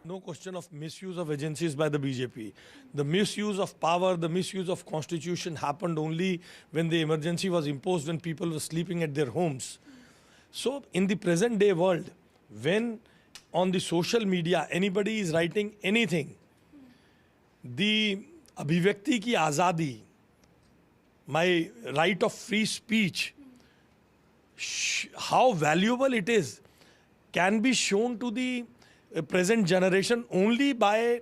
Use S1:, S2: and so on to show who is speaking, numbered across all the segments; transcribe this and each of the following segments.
S1: No question of misuse of agencies by the BJP. The misuse of power, the misuse of constitution happened only when the emergency was imposed, when people were sleeping at their homes. So in the present day world, when on the social media anybody is writing anything, the abhivyakti ki azadi, my right of free speech, how valuable it is, can be shown to the present generation only by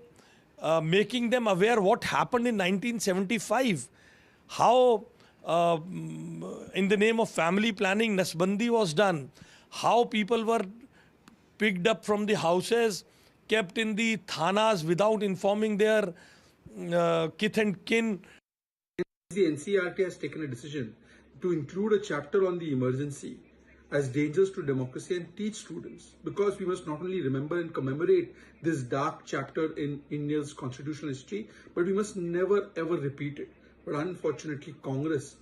S1: making them aware what happened in 1975, how in the name of family planning Nasbandi was done, how people were picked up from the houses, kept in the thanas without informing their kith and kin.
S2: The NCERT has taken a decision to include a chapter on the emergency as dangers to democracy and teach students, because we must not only remember and commemorate this dark chapter in India's constitutional history, but we must never ever repeat it. But unfortunately, Congress,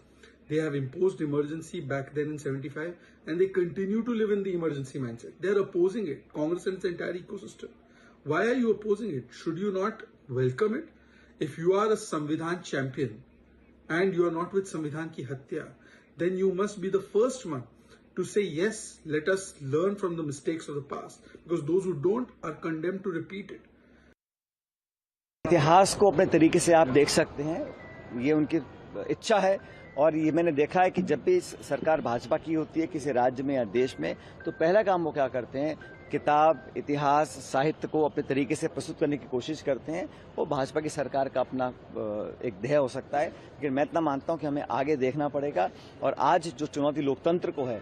S2: they have imposed emergency back then in 75 and they continue to live in the emergency mindset. They are opposing it, Congress and its entire ecosystem. Why are you opposing it? Should you not welcome it? If you are a Samvidhan champion and you are not with Samvidhan ki hatya, then you must be the first one to say, yes, let us learn from the mistakes of the past, because those who don't are condemned to repeat it.
S3: इतिहास को अपने तरीके से आप देख सकते हैं, ये उनकी इच्छा है। और ये मैंने देखा है कि जब भी सरकार भाजपा की होती है किसी राज्य में या देश में, तो पहला काम वो क्या करते हैं, किताब, इतिहास, साहित्य को अपने तरीके से प्रस्तुत करने की कोशिश करते हैं। वो भाजपा की सरकार का अपना एक ध्येय हो सकता है, लेकिन मैं इतना मानता हूं कि हमें आगे देखना पड़ेगा। और आज जो चुनौती लोकतंत्र को है,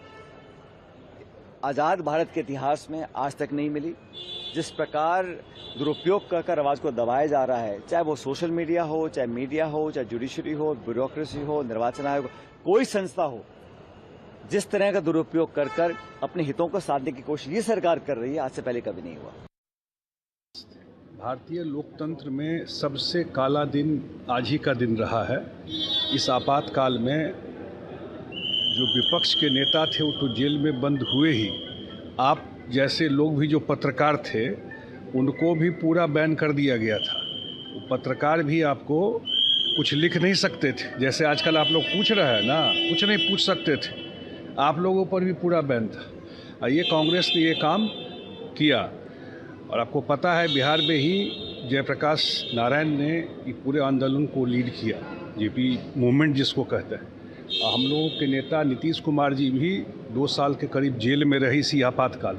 S3: आजाद भारत के इतिहास में आज तक नहीं मिली। जिस प्रकार दुरुपयोग कर आवाज को दबाया जा रहा है, चाहे वो सोशल मीडिया हो, चाहे मीडिया हो, चाहे जुडिशरी हो, ब्यूरोक्रेसी हो, निर्वाचन आयोग, कोई संस्था हो, जिस तरह का दुरुपयोग कर अपने हितों को साधने की कोशिश ये सरकार कर रही है, आज से पहले कभी नहीं हुआ।
S4: भारतीय लोकतंत्र में सबसे काला दिन आज ही का दिन रहा है। इस आपातकाल में जो विपक्ष के नेता थे वो तो जेल में बंद हुए ही, आप जैसे लोग भी जो पत्रकार थे उनको भी पूरा बैन कर दिया गया था। वो पत्रकार भी आपको कुछ लिख नहीं सकते थे, जैसे आजकल आप लोग पूछ रहे हैं ना, कुछ नहीं पूछ सकते थे, आप लोगों पर भी पूरा बैन था। और ये कांग्रेस ने ये काम किया। और आपको पता है बिहार में ही जयप्रकाश नारायण ने ये पूरे आंदोलन को लीड किया, जेपी मूवमेंट जिसको कहते हैं। हम लोगों के नेता नीतीश कुमार जी भी 2 साल के करीब जेल में रही इसी आपातकाल।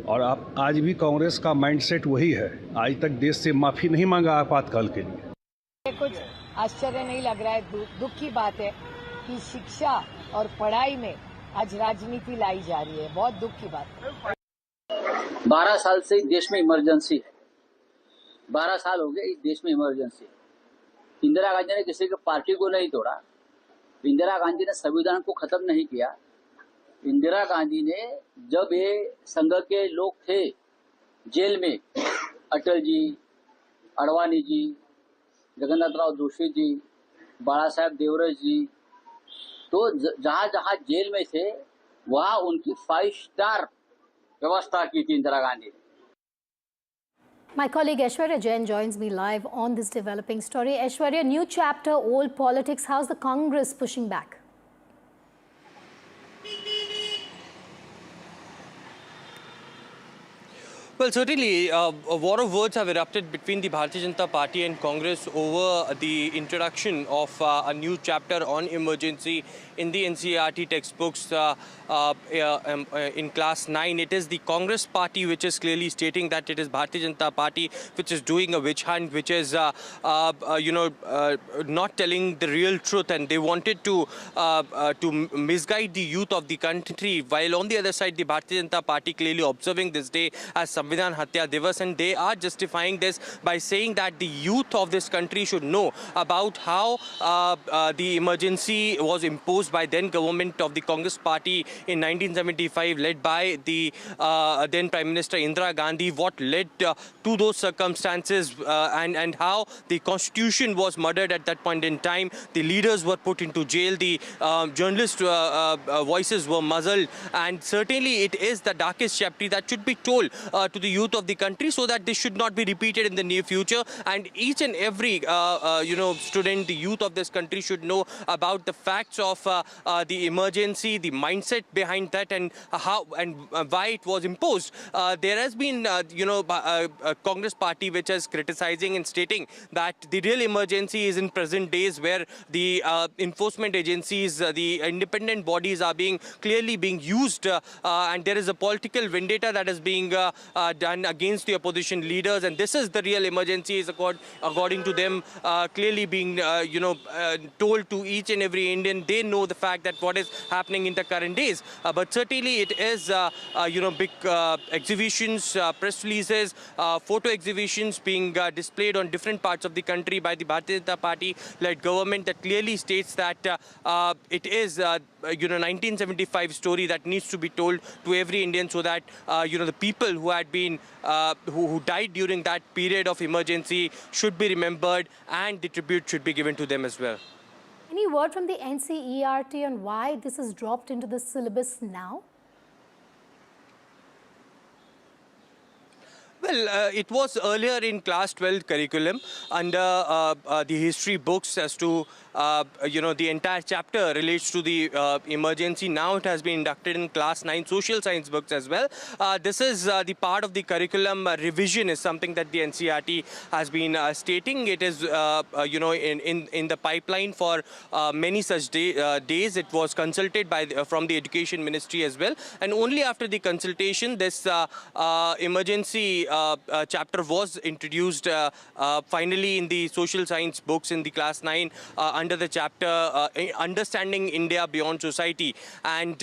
S4: और आप आज भी कांग्रेस का माइंडसेट वही है, आज तक देश से माफ़ी नहीं मांगा आपातकाल के लिए।
S5: कुछ आश्चर्य नहीं लग रहा है, दुख की बात है कि शिक्षा और पढ़ाई में आज राजनीति लाई जा रही है, बहुत दुख की बात है।
S6: 12 साल से इस देश में इमरजेंसी है, 12 साल हो गए इस देश में इमरजेंसी। इंदिरा गांधी ने किसी के पार्टी को नहीं तोड़ा, इंदिरा गांधी ने संविधान को खत्म नहीं किया। इंदिरा गांधी ने जब ये संघ के लोग थे जेल में, अटल जी, अडवाणी जी, जगन्नाथराव जोशी जी, बाला साहेब देवरस जी, तो जहां जहां जेल में थे वहां उनकी 5 स्टार व्यवस्था की थी इंदिरा गांधी ने।
S7: My colleague Aishwarya Jain joins me live on this developing story. Aishwarya, new chapter, old politics. How's the Congress pushing back?
S8: Well, certainly, a war of words have erupted between the Bharatiya Janata Party and Congress over the introduction of a new chapter on emergency in the NCERT textbooks in class 9. It is the Congress party which is clearly stating that it is Bharatiya Janata Party which is doing a witch hunt, which is, not telling the real truth, and they wanted to misguide the youth of the country. While on the other side, the Bharatiya Janata Party clearly observing this day as Samvidhan Hatya Divas, and they are justifying this by saying that the youth of this country should know about how the emergency was imposed imposed by then government of the Congress party in 1975, led by the then Prime Minister Indira Gandhi, what led to those circumstances and how the constitution was murdered at that point in time. The leaders were put into jail, the journalist voices were muzzled, and certainly it is the darkest chapter that should be told to the youth of the country, so that this should not be repeated in the near future. And each and every student, the youth of this country should know about the facts of the emergency, the mindset behind that, and how and why it was imposed. There has been a Congress party which is criticizing and stating that the real emergency is in present days, where the enforcement agencies, the independent bodies are clearly being used, and there is a political vendetta that is being done against the opposition leaders, and this is the real emergency, is according to them, clearly being told to each and every Indian. They know the fact that what is happening in the current days, but certainly it is big exhibitions, press releases, photo exhibitions being displayed on different parts of the country by the Bharatiya Janata Party-led government, that clearly states that it is 1975 story that needs to be told to every Indian, so that the people who had been who died during that period of emergency should be remembered, and the tribute should be given to them as well.
S7: Any word from the NCERT on why this is dropped into the syllabus now?
S8: Well, it was earlier in class 12 curriculum under the history books as to, the entire chapter relates to the emergency. Now it has been inducted in class 9 social science books as well. This is the part of the curriculum revision is something that the NCERT has been stating. It is, in the pipeline for many such days. It was consulted by from the Education Ministry as well. And only after the consultation, this emergency chapter was introduced finally in the social science books in the class 9 under the chapter Understanding India Beyond Society. And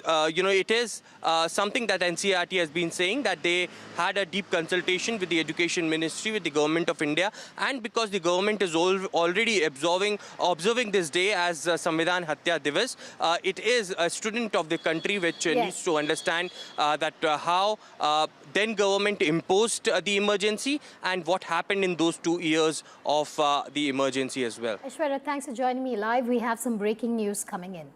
S8: it is something that NCERT has been saying, that they had a deep consultation with the Education Ministry, with the Government of India, and because the government is already observing this day as Samvidhan Hatya Divas, it is a student of the country which needs to understand that how then government imposed the emergency and what happened in those 2 years of the emergency as well.
S7: Aishwarya, thanks for joining me live. We have some breaking news coming in.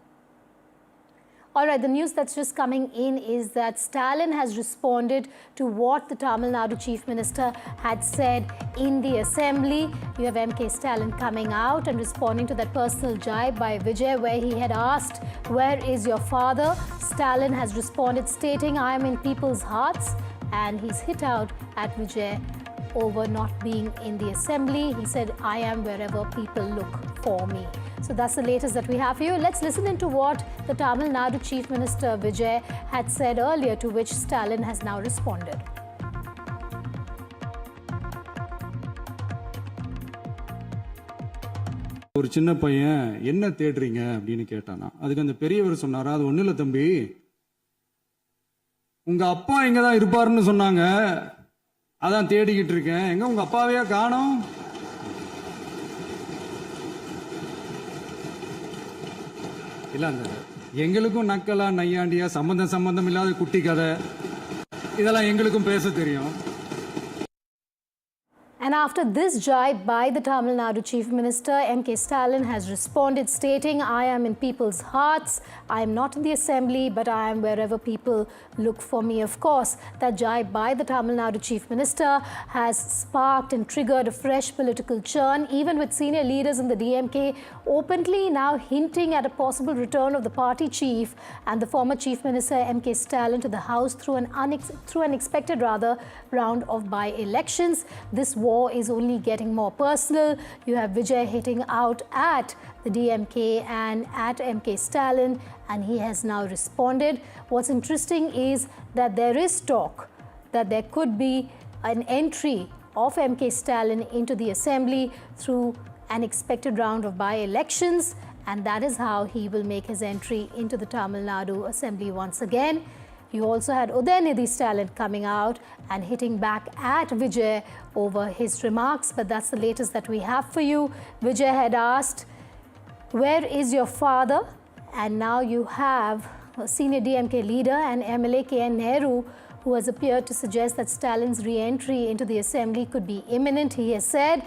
S7: All right, the news that's just coming in is that Stalin has responded to what the Tamil Nadu Chief Minister had said in the assembly. You have MK Stalin coming out and responding to that personal jibe by Vijay, where he had asked, "Where is your father?" Stalin has responded stating, "I am in people's hearts," and he's hit out at Vijay over not being in the assembly. He said, "I am wherever people look for me." So that's the latest that we have for you. Let's listen into what the Tamil Nadu Chief Minister Vijay had said earlier, to which Stalin has now responded.
S9: ஒரு சின்ன பையன் என்ன தேடுறீங்க அப்படின்னு கேட்டானா, அதுக்கு அந்த பெரியவர் சொன்னாரா, அது ஒண்ணு இல்ல தம்பி, உங்க அப்பா இங்க தான் இருப்பாருன்னு சொன்னாங்க, அதான் தேடிக்கிட்டு இருக்கேன், எங்க உங்க அப்பாவையா காணோம்? இல்ல அந்த எங்களுக்கும் நக்கலா நையாண்டியா சம்பந்தம் இல்லாத குட்டி கதை இதெல்லாம் எங்களுக்கும் பேச தெரியும்.
S7: And after this jibe by the Tamil Nadu Chief Minister, MK Stalin has responded stating, "I am in people's hearts. I am not in the assembly, but I am wherever people look for me." Of course, that jibe by the Tamil Nadu Chief Minister has sparked and triggered a fresh political churn, even with senior leaders in the DMK openly now hinting at a possible return of the party chief and the former Chief Minister MK Stalin to the House through an expected round of by-elections. This war is only getting more personal. You have Vijay hitting out at the DMK and at MK Stalin, and he has now responded. What's interesting is that there is talk that there could be an entry of MK Stalin into the assembly through an expected round of by-elections, and that is how he will make his entry into the Tamil Nadu assembly once again. You also had Udayanidhi Stalin coming out and hitting back at Vijay over his remarks, but that's the latest that we have for you. Vijay had asked, "Where is your father?" And now you have a senior DMK leader and MLA KN Nehru, who has appeared to suggest that Stalin's re-entry into the assembly could be imminent. He has said,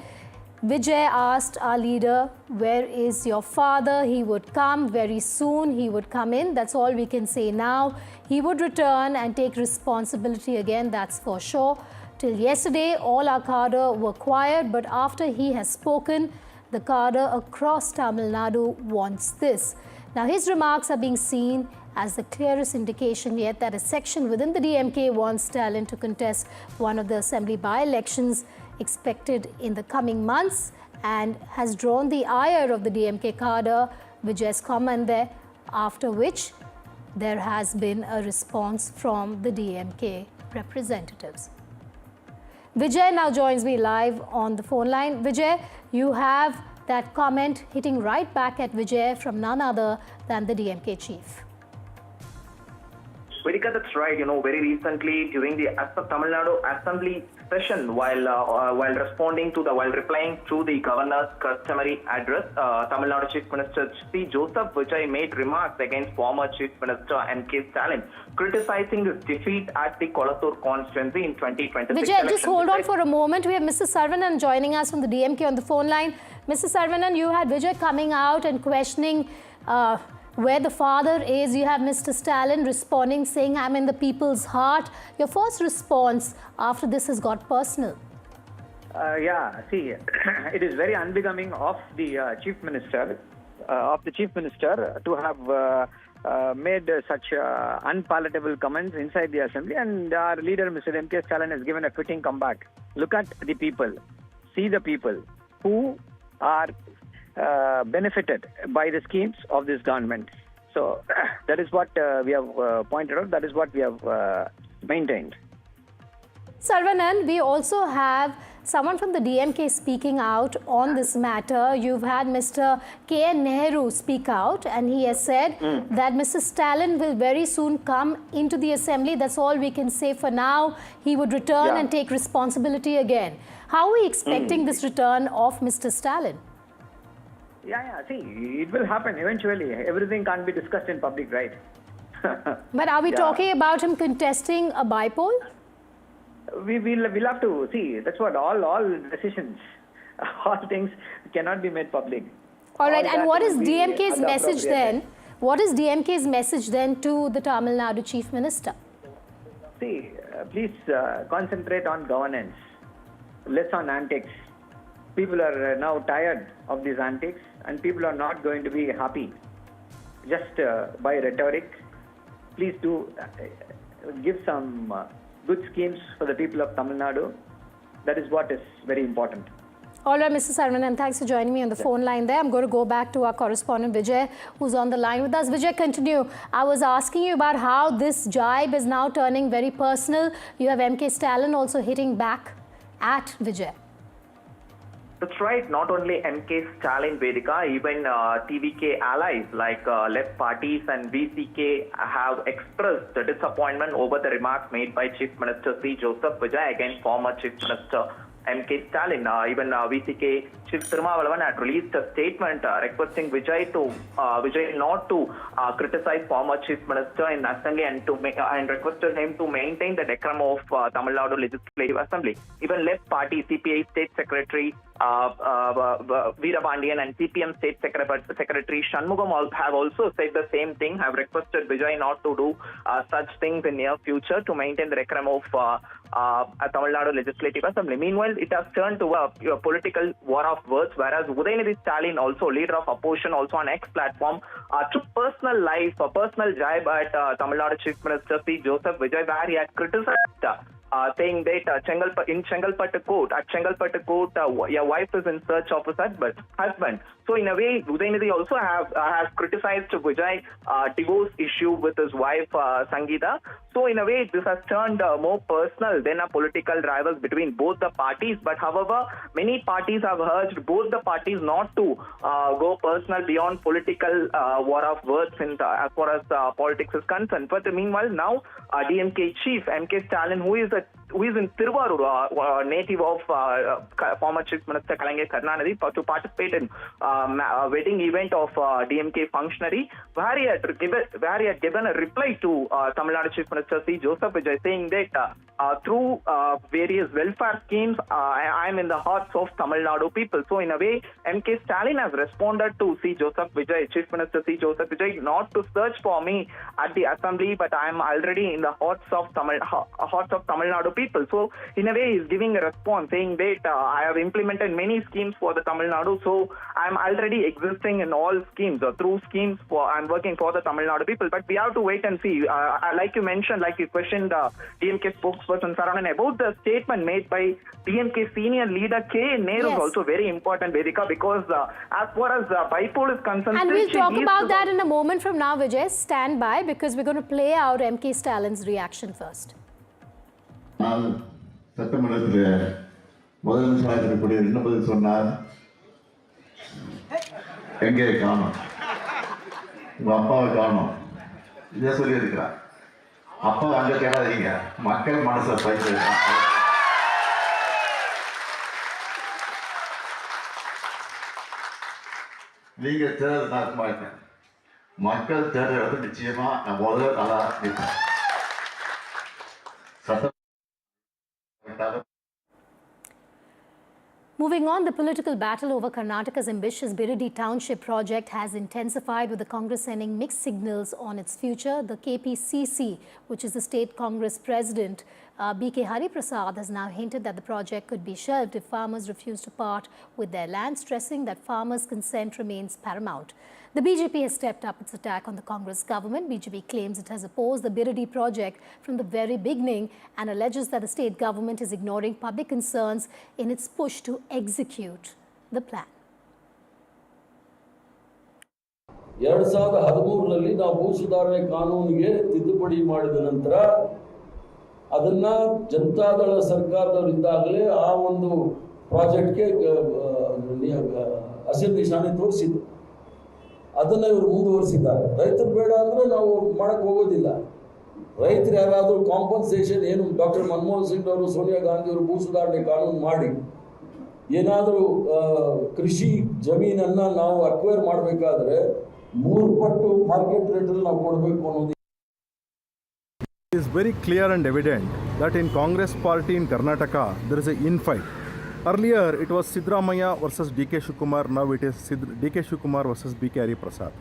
S7: Vijay asked our leader, where is your father? He would come very soon. He would come in. That's all we can say now. He would return and take responsibility again, that's for sure. Till yesterday, all our cadre were quiet, but after he has spoken, the cadre across Tamil Nadu wants this. Now, his remarks are being seen as the clearest indication yet that a section within the DMK wants Stalin to contest one of the assembly by-elections expected in the coming months, and has drawn the ire of the DMK cadre. Vijay's comment there, after which there has been a response from the DMK representatives. Vijay now joins me live on the phone line. Vijay, you have that comment hitting right back at Vijay from none other than the DMK chief.
S10: Vedika, that's right. Very recently during the Tamil Nadu Assembly session, while replying to the governor's customary address, Tamil Nadu Chief Minister C. Joseph Vijay made remarks against former Chief Minister MK Stalin, criticizing his defeat at the Kolkata constituency in 2026.
S7: Vijay, just hold on for a moment. We have Mr. Saravanan joining us from the DMK on the phone line. Mr. Saravanan, you had Vijay coming out and questioning where the father is. You have Mr. Stalin responding, saying, I'm in the people's heart. Your first response after this has got personal.
S11: It is very unbecoming of the chief minister, to have made such unpalatable comments inside the assembly, and our leader, Mr. MK Stalin, has given a fitting comeback. Look at the people, see the people who are benefited by the schemes of this government. So that is what we have pointed out. That is what we have maintained.
S7: Saravanan, we also have someone from the DMK speaking out on this matter. You've had Mr. KN Nehru speak out, and he has said that Mr. Stalin will very soon come into the assembly. That's all we can say for now. He would return and take responsibility again. How are we expecting this return of Mr. Stalin?
S11: It will happen eventually. Everything can't be discussed in public, right?
S7: But are we talking about him contesting a bypoll?
S11: We'll have to see. That's what all decisions, all things cannot be made public.
S7: All right, and what is DMK's message then? What is DMK's message then to the Tamil Nadu Chief Minister?
S11: Please concentrate on governance, less on antics. People are now tired of these antics, and people are not going to be happy just by rhetoric. Please do give some good schemes for the people of Tamil Nadu. That is what is very important.
S7: All right, Mr. Saravanan, thanks for joining me on the phone line there. I'm going to go back to our correspondent Vijay, who's on the line with us. Vijay, continue. I was asking you about how this jibe is now turning very personal. You have MK Stalin also hitting back at Vijay.
S10: That's right. Not only MK Stalin, Vedika, even TVK allies like left parties and VCK have expressed disappointment over the remarks made by Chief Minister C. Joseph Vijay against former Chief Minister MK Stalin. Even VCK Chief Thirumavalavan had released a statement requesting Vijay not to criticize former Chief Minister in Assembly and requested him to maintain the decorum of Tamil Nadu Legislative Assembly. Even left party CPI State Secretary Veerapandiyan and CPM State Secretary Shanmugam have also said the same thing, have requested Vijay not to do such things in near future to maintain the decorum of Tamil Nadu Legislative Assembly. Meanwhile, it has turned to a political war of words, whereas Udayanidhi Stalin, also leader of opposition, also on X platform, took personal life, a personal jibe at Tamil Nadu Chief Minister C. Joseph Vijay, where he had criticized saying that in Chengalpattu court, your wife is in search of his husband. So in a way, Udayanidhi also has criticized Vijay divorce issue with his wife Sangeeta. So in a way, this has turned more personal than a political rivals between both the parties. But however, many parties have urged both the parties not to go personal beyond political war of words as far as politics is concerned. But meanwhile, now DMK chief MK Stalin, who is a in Tiruvarur, native of former Chief Minister Karnataka, to participate in a wedding event of DMK functionary, where he had given a reply to Tamil Nadu Chief Minister C. Joseph Vijay, saying that through various welfare schemes, I am in the hearts of Tamil Nadu people. So in a way, MK Stalin has responded to C. Joseph Vijay, Chief Minister C. Joseph Vijay, not to search for me at the assembly, but I am already in the hearts of Tamil Nadu people. So in a way, he is giving a response saying that I have implemented many schemes for the Tamil Nadu, so I am already existing in all schemes, through schemes I am working for the Tamil Nadu people. But we have to wait and see. Like you mentioned, like you questioned DMK spokesperson Saravan about the statement made by DMK senior leader K. Nehru is also very important, Vedika, because as far as bipolar is concerned,
S7: and we'll talk about that in a moment from now, Vijay. Stand by, because we're going to play out MK Stalin's reaction first.
S12: நான் சட்டமன்றத்தில் முதலமைச்சராக என்ன பதில் சொன்னார்? எங்கே காணோம், உங்க அப்பாவை காணோம், இதை சொல்லி இருக்கிறார். அப்பா அங்க கேளாதீங்க, மக்கள் மனசை பயிற்சி. நீங்க தேர்தல் நடத்த மாட்டேன், மக்கள் தேர்தல் எடுத்து நிச்சயமா நான் முதல்ல நல்லா நிற்பேன். சட்டம்.
S7: Moving on, the political battle over Karnataka's ambitious Biridi township project has intensified, with the Congress sending mixed signals on its future. The KPCC, which is the state Congress president, B.K. Hariprasad, has now hinted that the project could be shelved if farmers refuse to part with their land, stressing that farmers' consent remains paramount. The BJP has stepped up its attack on the Congress government. BJP claims it has opposed the Biridi project from the very beginning and alleges that the state government is ignoring public concerns in its push to execute the plan.
S13: 2013ರಲ್ಲಿ ನಾವು ಭೂ ಸುಧಾರಣೆ ಕಾನೂನಿಗೆ ತಿದ್ದುಪಡಿ ಮಾಡಿದ ನಂತರ ಅದನ್ನ ಜನತಾದಳ ಸರ್ಕಾರದವರು ಇದ್ದಾಗಲೇ ಆ ಒಂದು ಪ್ರಾಜೆಕ್ಟ್ಗೆ ಹಸಿರು ನಿಶಾನೆ ತೋರಿಸಿದ್ರು. ಅದನ್ನ ಇವರು ಮುಂದುವರಿಸಿದ್ದಾರೆ. ರೈತರು ಬೇಡ ಅಂದ್ರೆ ನಾವು ಮಾಡಕ್ಕೆ ಹೋಗೋದಿಲ್ಲ. ರೈತರು ಯಾರಾದರೂ ಕಾಂಪನ್ಸೇಷನ್ ಏನು ಡಾಕ್ಟರ್ ಮನಮೋಹನ್ ಸಿಂಗ್ ಅವರು, ಸೋನಿಯಾ ಗಾಂಧಿ ಅವರು ಭೂ ಸುಧಾರಣೆ ಕಾನೂನು ಮಾಡಿ ಏನಾದರೂ ಕೃಷಿ ಜಮೀನನ್ನ ನಾವು ಅಕ್ವೈರ್ ಮಾಡಬೇಕಾದ್ರೆ 3 ಪಟ್ಟು ಮಾರ್ಕೆಟ್ ರೇಟಲ್ಲಿ ನಾವು ಕೊಡಬೇಕು ಅನ್ನೋದು.
S14: It is very clear and evident that in Congress party in Karnataka there is an infight. Earlier it was Siddaramaiah versus D.K. Shivakumar, now it is D.K. Shivakumar versus B.K. Hariprasad.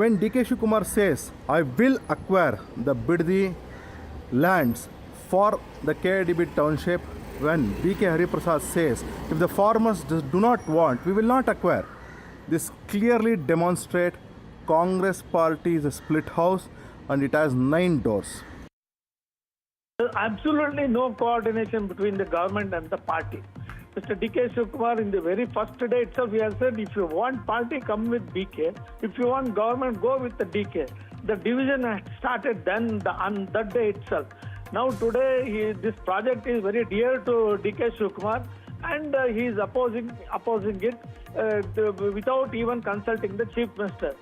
S14: When D.K. Shivakumar says, I will acquire the Biridi lands for the KIDB township, when B.K. Hariprasad says, if the farmers do not want, we will not acquire. This clearly demonstrates Congress party is a split house and it has 9 doors.
S15: Absolutely no coordination between the government and the party. Mr. D.K. Shivakumar, in the very first day itself, he has said, if you want party, come with B.K. If you want government, go with the D.K. The division had started then on that day itself. Now today, this project is very dear to D.K. Shivakumar, and he is opposing it without even consulting the Chief Minister.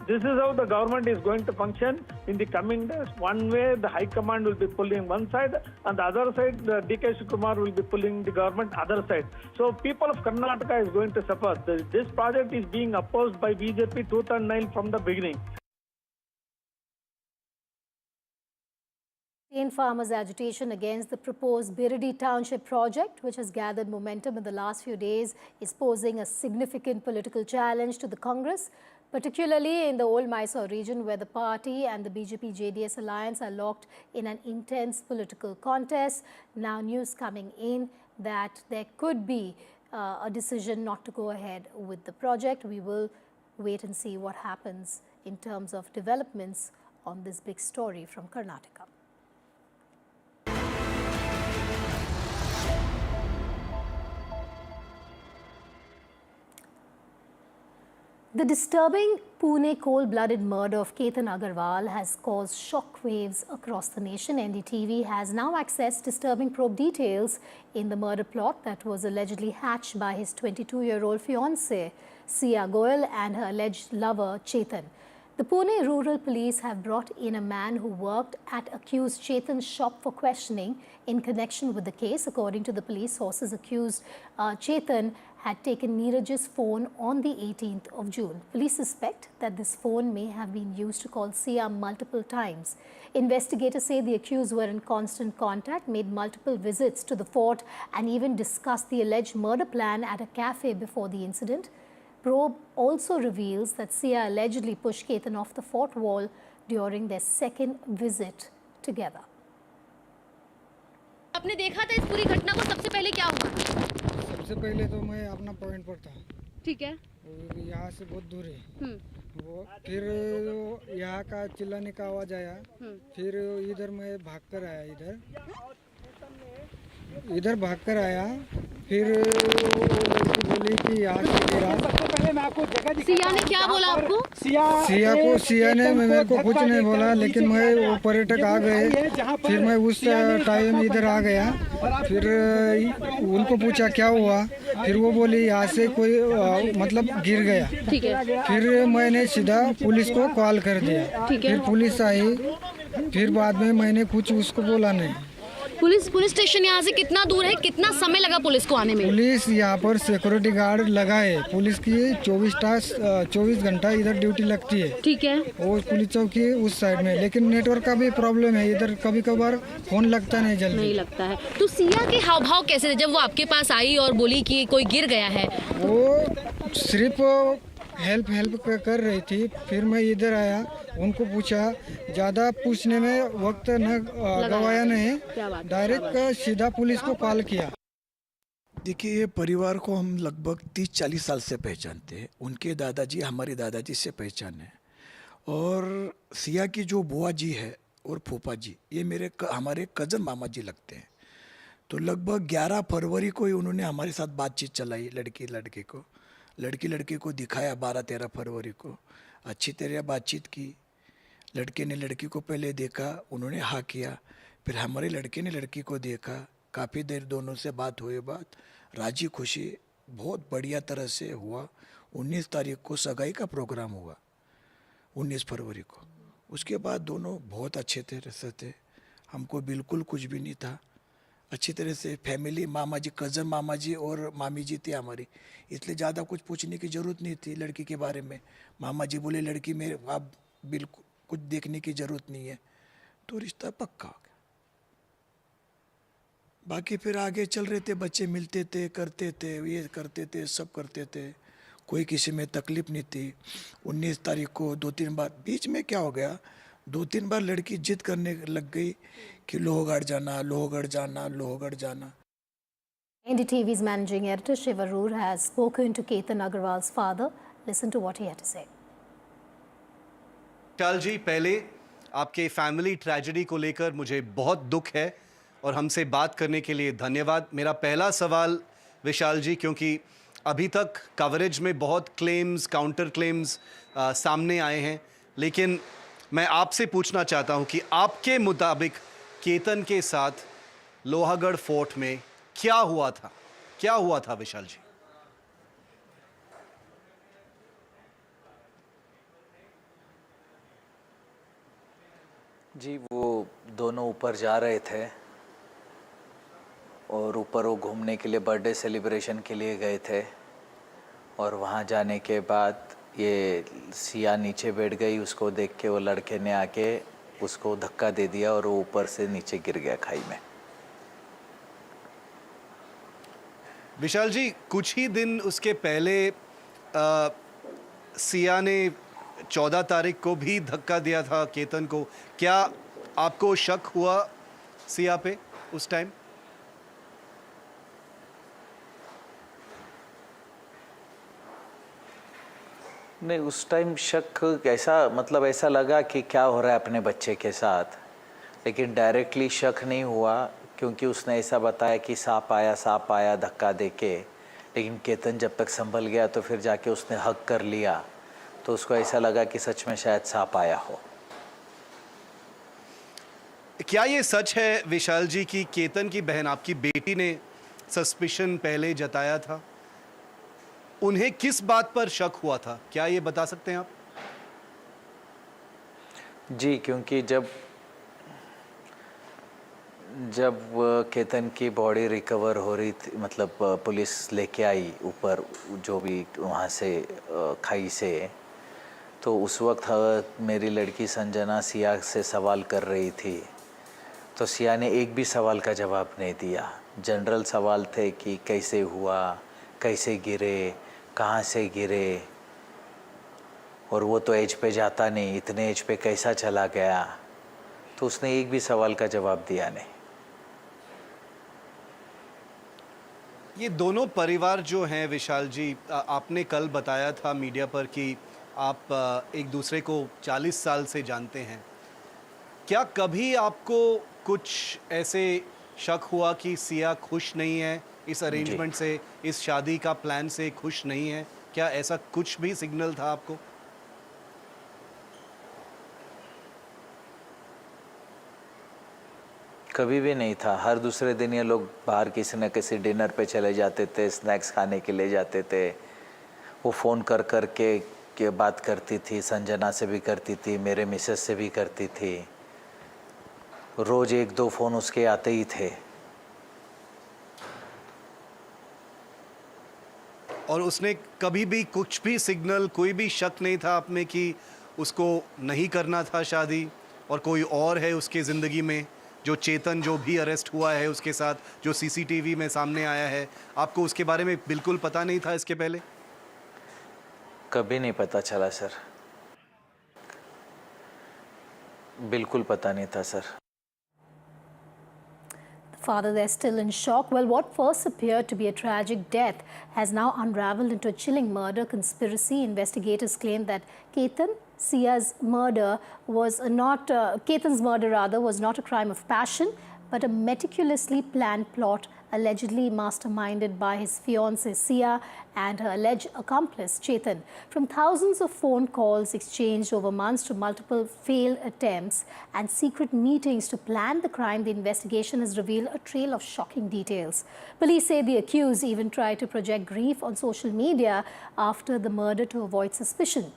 S15: This is how the government is going to function in the coming days. One way, the High Command will be pulling one side, and the other side, the D.K. Shivakumar will be pulling the government other side. So people of Karnataka is going to suffer. This project is being opposed by BJP tooth and nail from the beginning.
S7: In farmers' agitation against the proposed Biridi township project, which has gathered momentum in the last few days, is posing a significant political challenge to the Congress, particularly in the old Mysore region, where the party and the BJP-JDS alliance are locked in an intense political contest. Now news coming in that there could be a decision not to go ahead with the project. We will wait and see what happens in terms of developments on this big story from Karnataka. The disturbing Pune cold-blooded murder of Ketan Agarwal has caused shockwaves across the nation. NDTV has now accessed disturbing probe details in the murder plot that was allegedly hatched by his 22-year-old fiancée, Sia Goyal, and her alleged lover, Chetan. The Pune Rural Police have brought in a man who worked at accused Chetan's shop for questioning in connection with the case. According to the police sources, accused Chetan had taken Neeraj's phone on the 18th of June. Police suspect that this phone may have been used to call Sia multiple times. Investigators say the accused were in constant contact, made multiple visits to the fort and even discussed the alleged murder plan at a cafe before the incident. Probe also reveals that Sia allegedly pushed Chetan off the fort wall during their second visit together.
S16: आपने देखा था इस पूरी घटना को, सबसे पहले क्या हुआ?
S9: सबसे पहले तो मैं अपना पॉइंट पर था।
S16: ठीक है।
S9: यहाँ से बहुत दूर है। वो फिर यहाँ का चिल्लाने का आवाज आया। फिर इधर मैं भागकर आया, इधर भागकर आया। फिर बोली कि यहाँ से गिरा।
S16: सिया ने क्या बोला आपको?
S9: सिया ने मेरे को कुछ नहीं बोला, लेकिन मैं वो पर्यटक आ गए। फिर मैं उस टाइम इधर आ गया। फिर उनको पूछा क्या हुआ, फिर वो बोली यहाँ से कोई मतलब गिर गया।
S16: ठीक है।
S9: फिर मैंने सीधा पुलिस को कॉल कर दिया। फिर पुलिस आई। फिर बाद में मैंने कुछ उसको बोला नहीं।
S16: पुलिस स्टेशन यहाँ से कितना दूर है? कितना समय लगा पुलिस को आने में?
S9: पुलिस यहाँ पर सिक्योरिटी गार्ड लगा है। पुलिस की 24 घंटा इधर ड्यूटी लगती है।
S16: ठीक है।
S9: वो पुलिस चौकी उस साइड में, लेकिन नेटवर्क का भी प्रॉब्लम है इधर। कभी कभार फोन लगता नहीं, जल्दी
S16: नहीं लगता है। तो सिया के हाव भाव कैसे थे जब वो आपके पास आई और बोली कि कोई गिर गया है?
S9: वो सिर्फ हेल्प कर रही थी। फिर मैं इधर आया, उनको पूछा, ज़्यादा पूछने में वक्त न गवाया नहीं, डायरेक्ट सीधा पुलिस को कॉल किया।
S17: देखिए, ये परिवार को हम लगभग 30-40 साल से पहचानते हैं। उनके दादाजी हमारे दादाजी से पहचान है। और सिया की जो बुआ जी है और फूफा जी, ये हमारे कज़न मामा जी लगते हैं। तो लगभग 11 फरवरी को ही उन्होंने हमारे साथ बातचीत चलाई। लड़की को दिखाया 12-13 फरवरी को। अच्छी तरह बातचीत की। लड़के ने लड़की को पहले देखा, उन्होंने हाँ किया। फिर हमारे लड़के ने लड़की को देखा। काफ़ी देर दोनों से बात हुई। राजी खुशी बहुत बढ़िया तरह से हुआ। 19 तारीख को सगाई का प्रोग्राम हुआ, 19 फरवरी को। उसके बाद दोनों बहुत अच्छे तरह से थे। हमको बिल्कुल कुछ भी नहीं था। अच्छी तरह से फैमिली, मामा जी, कज़न मामा जी और मामी जी थी हमारी, इसलिए ज़्यादा कुछ पूछने की ज़रूरत नहीं थी लड़की के बारे में। मामा जी बोले लड़की में आप बिल्कुल कुछ देखने की ज़रूरत नहीं है, तो रिश्ता पक्का हो गया। बाकी फिर आगे चल रहे थे, बच्चे मिलते थे, करते थे, ये करते थे, सब करते थे। कोई किसी में तकलीफ नहीं थी। 19 तारीख को 2-3 बार बीच में क्या हो गया, 2-3 बार लड़की जिद करने लग गई कि लोहगढ़ जाना।
S7: NDTV's managing editor Shiva Roor has spoken to Ketan Agarwal's father. Listen to what he had to say.
S18: विशाल जी, पहले आपके फैमिली ट्रेजेडी को लेकर मुझे बहुत दुख है और हमसे बात करने के लिए धन्यवाद। मेरा पहला सवाल विशाल जी, क्योंकि अभी तक कवरेज में बहुत क्लेम्स, काउंटर क्लेम्स सामने आए हैं, लेकिन मैं आपसे पूछना चाहता हूं कि आपके मुताबिक केतन के साथ लोहागढ़ फोर्ट में क्या हुआ था विशाल जी?
S19: जी, वो दोनों ऊपर जा रहे थे और ऊपर वो घूमने के लिए, बर्थडे सेलिब्रेशन के लिए गए थे। और वहाँ जाने के बाद ये सिया नीचे बैठ गई। उसको देख के वो लड़के ने आके उसको धक्का दे दिया और वो ऊपर से नीचे गिर गया खाई में।
S18: विशाल जी, कुछ ही दिन उसके पहले सिया ने 14 तारीख को भी धक्का दिया था केतन को। क्या आपको शक हुआ सिया पे उस टाइम?
S19: नहीं, उस टाइम शक ऐसा लगा कि क्या हो रहा है अपने बच्चे के साथ, लेकिन डायरेक्टली शक नहीं हुआ, क्योंकि उसने ऐसा बताया कि सांप आया धक्का देके। लेकिन केतन जब तक संभल गया तो फिर जाके उसने हक कर लिया, तो उसको ऐसा लगा कि सच में शायद सांप आया हो।
S18: क्या ये सच है विशाल जी कि केतन की बहन, आपकी बेटी ने सस्पिशन पहले जताया था? उन्हें किस बात पर शक हुआ था, क्या ये बता सकते हैं आप?
S19: जी, क्योंकि जब केतन की बॉडी रिकवर हो रही थी, मतलब पुलिस लेके आई ऊपर जो भी वहाँ से खाई से, तो उस वक्त मेरी लड़की संजना सिया से सवाल कर रही थी, तो सिया ने एक भी सवाल का जवाब नहीं दिया। जनरल सवाल थे कि कैसे हुआ, कैसे गिरे, कहाँ से गिरे, और वो तो एज पे जाता नहीं, इतने एज पे कैसा चला गया, तो उसने एक भी सवाल का जवाब दिया नहीं।
S18: ये दोनों परिवार जो हैं विशाल जी, आपने कल बताया था मीडिया पर कि आप एक दूसरे को 40 साल से जानते हैं। क्या कभी आपको कुछ ऐसे शक हुआ कि सिया खुश नहीं है इस अरेंजमेंट से, इस शादी का प्लान से खुश नहीं है? क्या ऐसा कुछ भी सिग्नल था आपको?
S19: कभी भी नहीं था। हर दूसरे दिन ये लोग बाहर किसी न किसी डिनर पे चले जाते थे, स्नैक्स खाने के लिए जाते थे। वो फ़ोन कर के बात करती थी, संजना से भी करती थी, मेरे मिसेस से भी करती थी। रोज़ 1-2 फ़ोन उसके आते ही थे।
S18: और उसने कभी भी कुछ भी सिग्नल, कोई भी शक नहीं था आप में कि उसको नहीं करना था शादी, और कोई और है उसके ज़िंदगी में, जो चेतन जो भी अरेस्ट हुआ है उसके साथ, जो सीसीटीवी में सामने आया है, आपको उसके बारे में बिल्कुल पता नहीं था इसके पहले?
S19: कभी नहीं पता चला सर, बिल्कुल पता नहीं था sir.
S7: Father, they're still in shock. Well, what first appeared to be a tragic death has now unraveled into a chilling murder conspiracy. Investigators claim that Ketan's murder was not a crime of passion, but a meticulously planned plot allegedly masterminded by his fiancée Sia and her alleged accomplice Chetan. From thousands of phone calls exchanged over months to multiple failed attempts and secret meetings to plan the crime, the investigation has revealed a trail of shocking details. Police say the accused even tried to project grief on social media after the murder to avoid suspicion.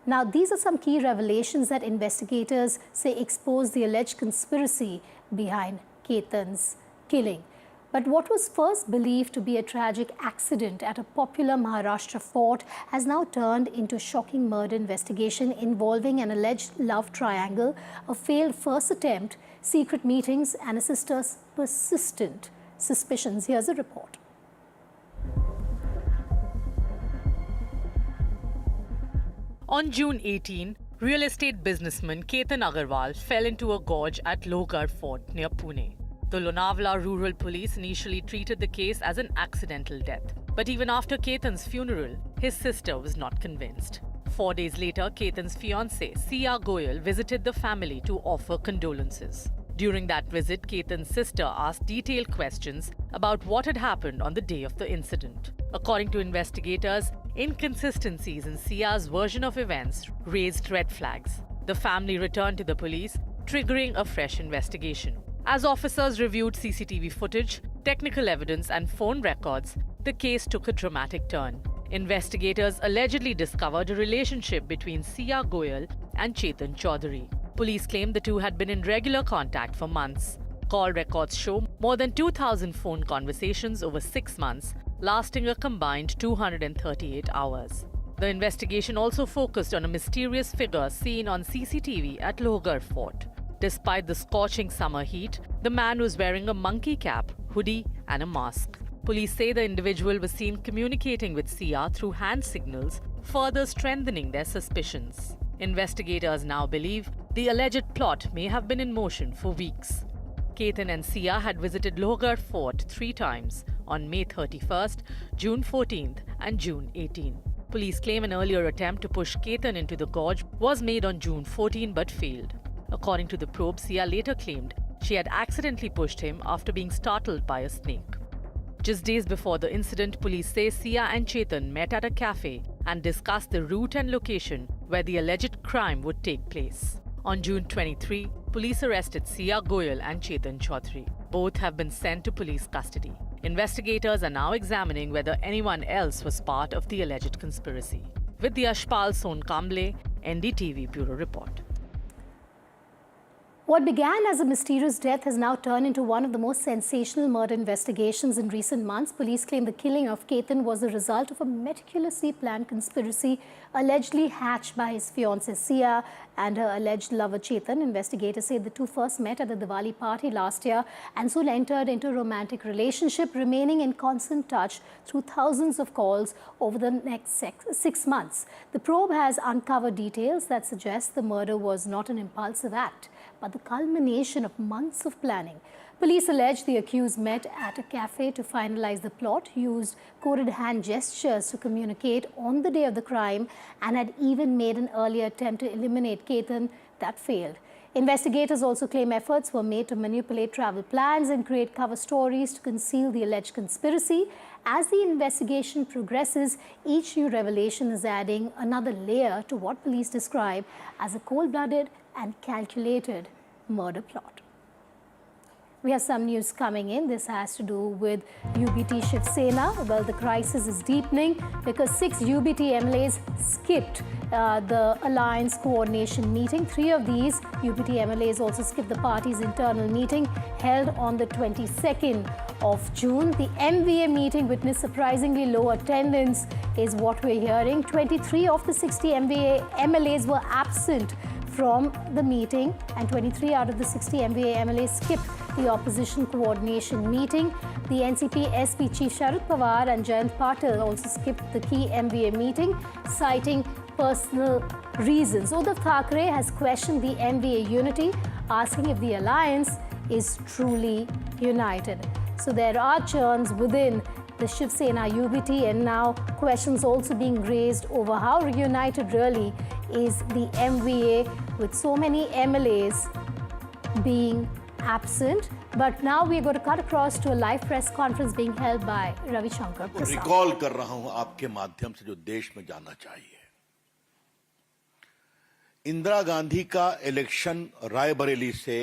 S7: Now, these are some key revelations that investigators say expose the alleged conspiracy behind Ketan's killing. But what was first believed to be a tragic accident at a popular Maharashtra fort has now turned into a shocking murder investigation involving an alleged love triangle, a failed first attempt, secret meetings, and a sister's persistent suspicions. Here's a report.
S20: On June 18, real estate businessman Ketan Agarwal fell into a gorge at Lohgarh Fort near Pune. The Lonavala Rural Police initially treated the case as an accidental death. But even after Ketan's funeral, his sister was not convinced. 4 days later, Ketan's fiancée, Sia Goyal, visited the family to offer condolences. During that visit, Ketan's sister asked detailed questions about what had happened on the day of the incident. According to investigators, inconsistencies in Sia's version of events raised red flags. The family returned to the police, triggering a fresh investigation. As officers reviewed CCTV footage, technical evidence and phone records, the case took a dramatic turn. Investigators allegedly discovered a relationship between Sia Goyal and Chetan Chaudhary. Police claim the two had been in regular contact for months. Call records show more than 2,000 phone conversations over 6 months, lasting a combined 238 hours. The investigation also focused on a mysterious figure seen on CCTV at Lohgarh Fort. Despite the scorching summer heat, the man was wearing a monkey cap, hoodie, and a mask. Police say the individual was seen communicating with Sia through hand signals, further strengthening their suspicions. Investigators now believe the alleged plot may have been in motion for weeks. Ketan and Sia had visited Lohgarh Fort 3 times on May 31st, June 14th, and June 18. Police claim an earlier attempt to push Ketan into the gorge was made on June 14 but failed. According to the probe, Sia later claimed she had accidentally pushed him after being startled by a snake. Just days before the incident, police say Sia and Chetan met at a cafe and discussed the route and location where the alleged crime would take place. On June 23, police arrested Sia Goyal and Chetan Chaudhary. Both have been sent to police custody. Investigators are now examining whether anyone else was part of the alleged conspiracy. With the Yashpal Sonkamble, NDTV Bureau Report.
S7: What began as a mysterious death has now turned into one of the most sensational murder investigations in recent months. Police claim the killing of Ketan was the result of a meticulously planned conspiracy allegedly hatched by his fiancée Sia and her alleged lover Chetan. Investigators say the two first met at the Diwali party last year and soon entered into a romantic relationship, remaining in constant touch through thousands of calls over the next 6 months. The probe has uncovered details that suggest the murder was not an impulsive act, but the culmination of months of planning. Police allege the accused met at a cafe to finalize the plot, used coded hand gestures to communicate on the day of the crime, and had even made an earlier attempt to eliminate Ketan that failed. Investigators also claim efforts were made to manipulate travel plans and create cover stories to conceal the alleged conspiracy. As the investigation progresses, each new revelation is adding another layer to what police describe as a cold-blooded and calculated murder plot. We have some news coming in. This has to do with UBT Shiv Sena. Well, the crisis is deepening because 6 UBT MLAs skipped the alliance coordination meeting. 3 of these UBT MLAs also skipped the party's internal meeting held on the 22nd of June. The MVA meeting witnessed surprisingly low attendance is what we're hearing. 23 of the 60 MLAs were absent from the meeting, and 23 out of the 60 MVA MLAs skipped the opposition coordination meeting. The NCP SP Chief Sharad Pawar and Jayant Patil also skipped the key MVA meeting, citing personal reasons. Uddhav Thackeray has questioned the MVA unity, asking if the alliance is truly united. So there are churns within the Shiv Sena UBT, and now questions also being raised over how reunited really is the MVA with so many MLAs being absent. But now we're going to cut across to a live press conference being held by Ravi Shankar Prasad.
S21: Recall कर रहा हूं आपके माध्यम से जो देश में जाना चाहिए। इंदिरा गांधी का इलेक्शन रायबरेली से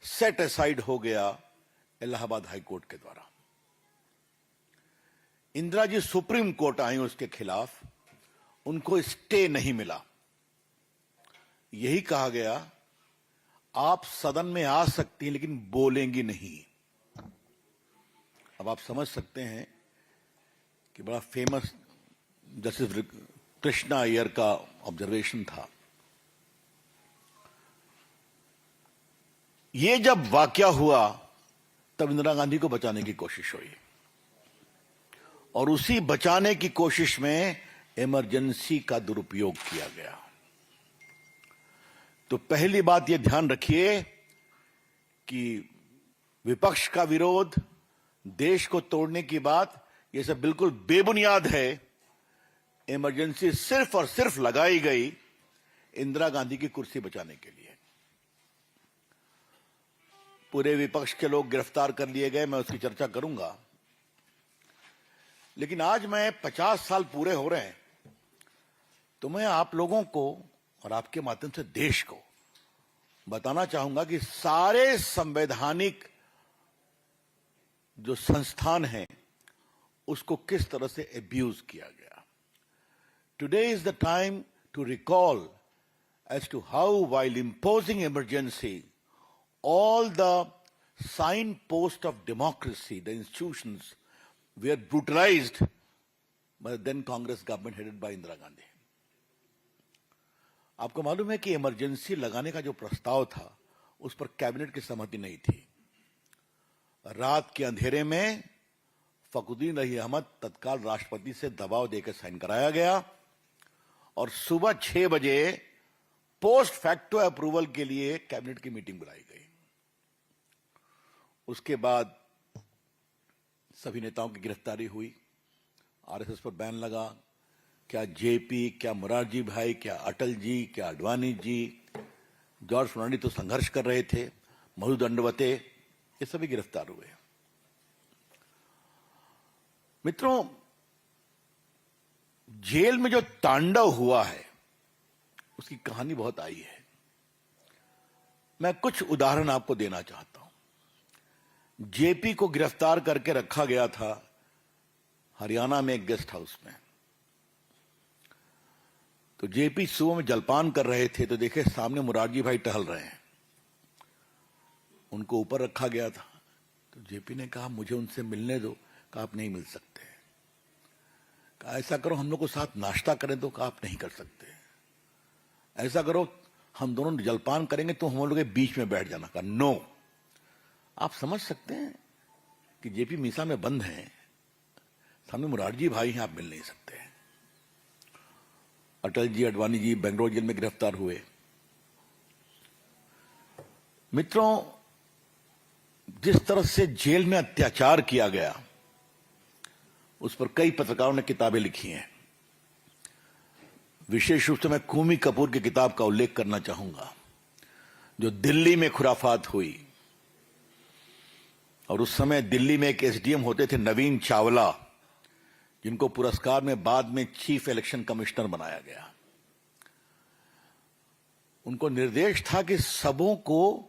S21: सेट असाइड हो गया इलाहाबाद हाई कोर्ट के द्वारा। इंदिरा जी सुप्रीम कोर्ट आई उसके खिलाफ, उनको स्टे नहीं मिला। यही कहा गया आप सदन में आ सकती हैं लेकिन बोलेंगी नहीं। अब आप समझ सकते हैं कि बड़ा फेमस जस्टिस कृष्णा अय्यर का ऑब्जर्वेशन था। ये जब वाकया हुआ तब इंदिरा गांधी को बचाने की कोशिश हुई, और उसी बचाने की कोशिश में इमरजेंसी का दुरुपयोग किया गया। तो पहली बात यह ध्यान रखिए कि विपक्ष का विरोध, देश को तोड़ने की बात, यह सब बिल्कुल बेबुनियाद है। इमरजेंसी सिर्फ और सिर्फ लगाई गई इंदिरा गांधी की कुर्सी बचाने के लिए। पूरे विपक्ष के लोग गिरफ्तार कर लिए गए, मैं उसकी चर्चा करूंगा। लेकिन आज मैं 50 साल पूरे हो रहे हैं, तो मैं आप लोगों को और आपके माध्यम से देश को बताना चाहूंगा कि सारे संवैधानिक जो संस्थान हैं उसको किस तरह से एब्यूज किया गया। Today is the time to recall as to how while imposing emergency all the signposts of democracy, the institutions were brutalized by the then Congress government headed by Indira Gandhi. आपको मालूम है कि emergency लगाने का जो प्रस्ताव था उस पर कैबिनेट की सहमति नहीं थी। रात के अंधेरे में फखरुद्दीन रही अहमद तत्काल राष्ट्रपति से दबाव देकर साइन कराया गया, और सुबह 6 बजे पोस्ट फैक्टो अप्रूवल के लिए कैबिनेट की मीटिंग बुलाई गई। उसके बाद सभी नेताओं की गिरफ्तारी हुई, आरएसएस पर बैन लगा। क्या जेपी, क्या मोरारजी भाई, क्या अटल जी, क्या अडवाणी जी, जॉर्ज फर्नांडिस तो संघर्ष कर रहे थे, मधु दंडवते, ये सभी गिरफ्तार हुए। मित्रों, जेल में जो तांडव हुआ है उसकी कहानी बहुत आई है। मैं कुछ उदाहरण आपको देना चाहता हूं। जेपी को गिरफ्तार करके रखा गया था हरियाणा में एक गेस्ट हाउस में। तो जेपी सुबह में जलपान कर रहे थे तो देखे सामने मोरारजी भाई टहल रहे हैं। उनको ऊपर रखा गया था। तो जेपी ने कहा मुझे उनसे मिलने दो। कहा आप नहीं मिल सकते। कहा ऐसा करो हम लोग को साथ नाश्ता करें दो। कहा आप नहीं कर सकते। ऐसा करो हम दोनों जलपान करेंगे तो हम लोग के बीच में बैठ जाना। कहा नो। आप समझ सकते हैं कि जेपी मीसा में बंद हैं, सामने मुरारजी भाई हैं, आप मिल नहीं सकते। अटल जी, अडवाणी जी बेंगलोर जेल में गिरफ्तार हुए। मित्रों, जिस तरह से जेल में अत्याचार किया गया उस पर कई पत्रकारों ने किताबें लिखी हैं। विशेष रूप से मैं कूमी कपूर की किताब का उल्लेख करना चाहूंगा, जो दिल्ली में खुराफात हुई। और उस समय दिल्ली में एक एसडीएम होते थे नवीन चावला, जिनको पुरस्कार में बाद में चीफ इलेक्शन कमिश्नर बनाया गया। उनको निर्देश था कि सबों को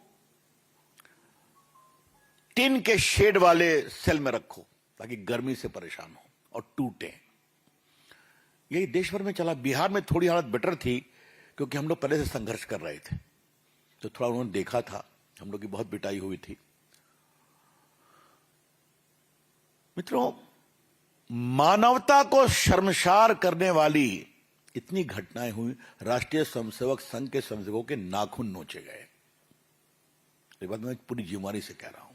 S21: टिन के शेड वाले सेल में रखो ताकि गर्मी से परेशान हो और टूटे। यही देश भर में चला। बिहार में थोड़ी हालत बेटर थी क्योंकि हम लोग पहले से संघर्ष कर रहे थे, तो थोड़ा उन्होंने देखा था, हम लोग की बहुत पिटाई हुई थी। मित्रों, मानवता को शर्मसार करने वाली इतनी घटनाएं हुई। राष्ट्रीय स्वयंसेवक संघ के स्वयंसेवकों के नाखून नोचे गए। ये बात मैं पूरी जिम्मेदारी से कह रहा हूं।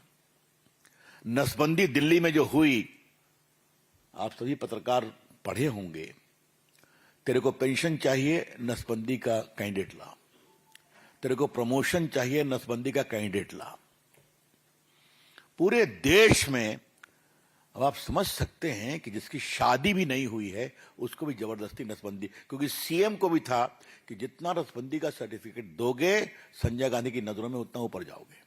S21: नसबंदी दिल्ली में जो हुई, आप सभी पत्रकार पढ़े होंगे। तेरे को पेंशन चाहिए, नसबंदी का कैंडिडेट ला। तेरे को प्रमोशन चाहिए, नसबंदी का कैंडिडेट ला। पूरे देश में अब आप समझ सकते हैं कि जिसकी शादी भी नहीं हुई है उसको भी जबरदस्ती नसबंदी, क्योंकि सीएम को भी था कि जितना नसबंदी का सर्टिफिकेट दोगे संजय गांधी की नजरों में उतना ऊपर जाओगे।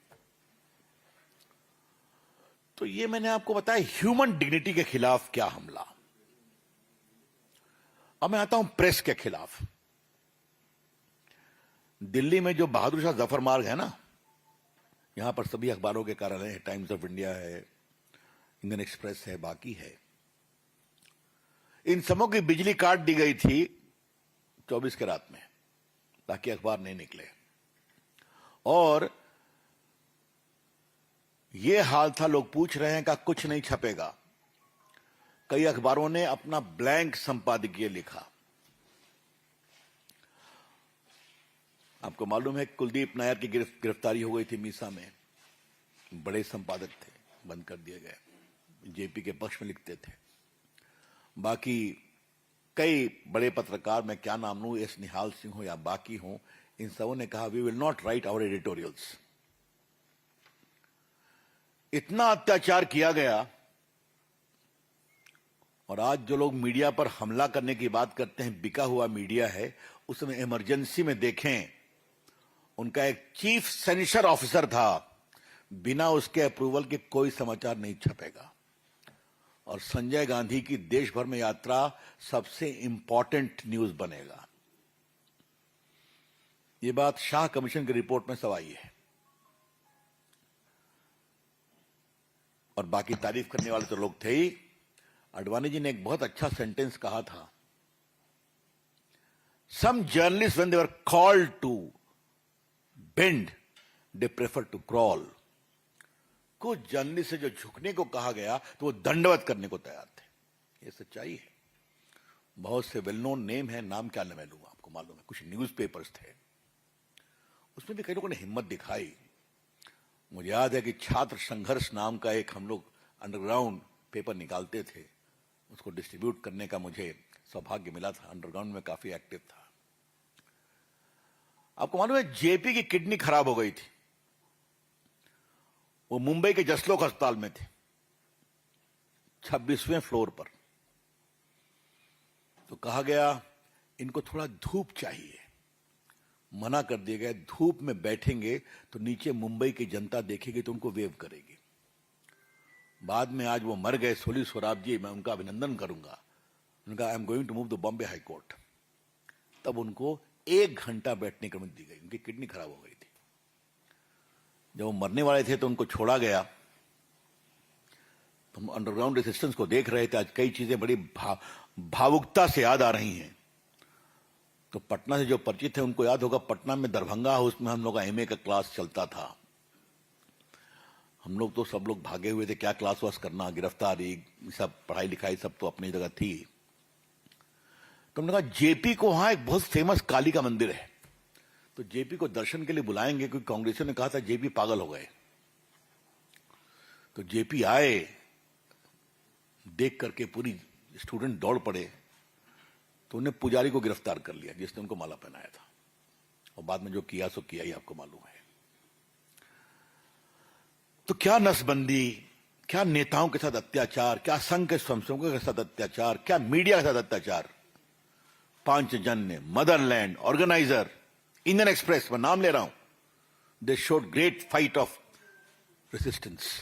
S21: तो ये मैंने आपको बताया ह्यूमन डिग्निटी के खिलाफ क्या हमला। अब मैं आता हूं प्रेस के खिलाफ। दिल्ली में जो बहादुर शाह जफर मार्ग है ना, यहां पर सभी अखबारों के कार्यालय है, टाइम्स ऑफ इंडिया है, इंडियन एक्सप्रेस है, बाकी है। इन सबों की बिजली काट दी गई थी 24 के रात में ताकि अखबार नहीं निकले। और ये हाल था, लोग पूछ रहे हैं कि कुछ नहीं छपेगा। कई अखबारों ने अपना ब्लैंक संपादकीय लिखा। आपको मालूम है कुलदीप नायर की गिरफ्तारी हो गई थी मीसा में। बड़े संपादक थे, बंद कर दिए गए। जेपी के पक्ष में लिखते थे। बाकी कई बड़े पत्रकार, मैं क्या नाम लूं, एस निहाल सिंह हो या बाकी हो, इन सबों ने कहा we will not write our editorials. इतना अत्याचार किया गया। और आज जो लोग मीडिया पर हमला करने की बात करते हैं, बिका हुआ मीडिया है, उसमें इमरजेंसी में देखें, उनका एक चीफ सेंसर ऑफिसर था। बिना उसके अप्रूवल के कोई समाचार नहीं छपेगा। और संजय गांधी की देश भर में यात्रा सबसे इंपॉर्टेंट न्यूज बनेगा। ये बात शाह कमीशन की रिपोर्ट में सब आई है। और बाकी तारीफ करने वाले तो लोग थे ही। अडवाणी जी ने एक बहुत अच्छा सेंटेंस कहा था, some journalist when they were called to bend they prefer to crawl. कुछ जर्नलिस्ट से जो झुकने को कहा गया तो वो दंडवत करने को तैयार थे। ये सच्चाई है। बहुत से वेल नोन नेम है, नाम क्या मैं लूंगा, आपको मालूम है। कुछ न्यूज़पेपर्स थे, उसमें भी कई लोगों ने हिम्मत दिखाई। मुझे याद है कि छात्र संघर्ष नाम का एक हम लोग अंडरग्राउंड पेपर निकालते थे, उसको डिस्ट्रीब्यूट करने का मुझे सौभाग्य मिला था। अंडरग्राउंड में काफी एक्टिव था। आपको मालूम है जेपी की किडनी खराब हो गई थी। वो मुंबई के जसलोक अस्पताल में थे, 26वें फ्लोर पर। तो कहा गया इनको थोड़ा धूप चाहिए। मना कर दिया गया। धूप में बैठेंगे तो नीचे मुंबई की जनता देखेगी तो उनको वेव करेगी। बाद में आज वो मर गए, सोली सोराब जी, मैं उनका अभिनंदन करूंगा। उनका I am going to move the Bombay High Court. तब उनको 1 घंटा बैठने की अनुमति दी गई। उनकी किडनी खराब हो गई थी। जब वो मरने वाले थे तो उनको छोड़ा गया। तो हम अंडरग्राउंड रेजिस्टेंस को देख रहे थे। आज कई चीजें बड़ी भावुकता से याद आ रही हैं। तो पटना से जो परिचित है उनको याद होगा, पटना में दरभंगा हाउस में हम लोग का एमए का क्लास चलता था। हम लोग तो सब लोग भागे हुए थे, क्या क्लास वास करना, गिरफ्तारी, सब पढ़ाई लिखाई सब तो अपनी जगह थी। तो हमने कहा जेपी को वहां एक बहुत फेमस काली का मंदिर है, तो जेपी को दर्शन के लिए बुलाएंगे, क्योंकि कांग्रेसियों ने कहा था जेपी पागल हो गए। तो जेपी आए, देख करके पूरी स्टूडेंट दौड़ पड़े, तो उन्हें पुजारी को गिरफ्तार कर लिया जिसने उनको माला पहनाया था, और बाद में जो किया सो किया ही आपको मालूम है। तो क्या नसबंदी, क्या नेताओं के साथ अत्याचार, क्या संघ के स्वयंसेवकों के साथ अत्याचार, क्या मीडिया के साथ अत्याचार। Panchjanya, Motherland, Organiser, Indian Express, मैं नाम ले रहा हूं, they showed great fight of resistance.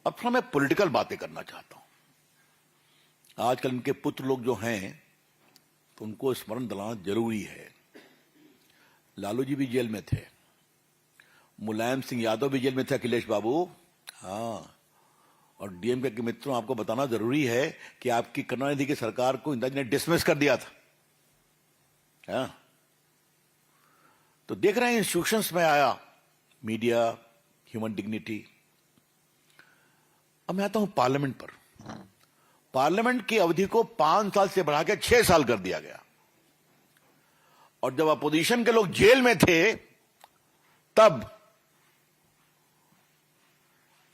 S21: अब थोड़ा मैं पॉलिटिकल बातें करना चाहता हूं। आजकल इनके पुत्र लोग जो हैं तो उनको स्मरण दिलाना जरूरी है। लालू जी भी जेल में थे, मुलायम सिंह यादव भी जेल में थे, अखिलेश बाबू, हाँ, और डीएमके के मित्रों आपको बताना जरूरी है कि आपकी करुणानिधि की सरकार को इंदिरा जी ने डिसमिस कर दिया था। हाँ, तो देख रहे हैं इंस्टीट्यूशंस में आया मीडिया, ह्यूमन डिग्निटी। अब मैं आता हूं पार्लियामेंट पर। पार्लियामेंट की अवधि को 5 साल से बढ़ा के 6 साल कर दिया गया, और जब अपोजिशन के लोग जेल में थे तब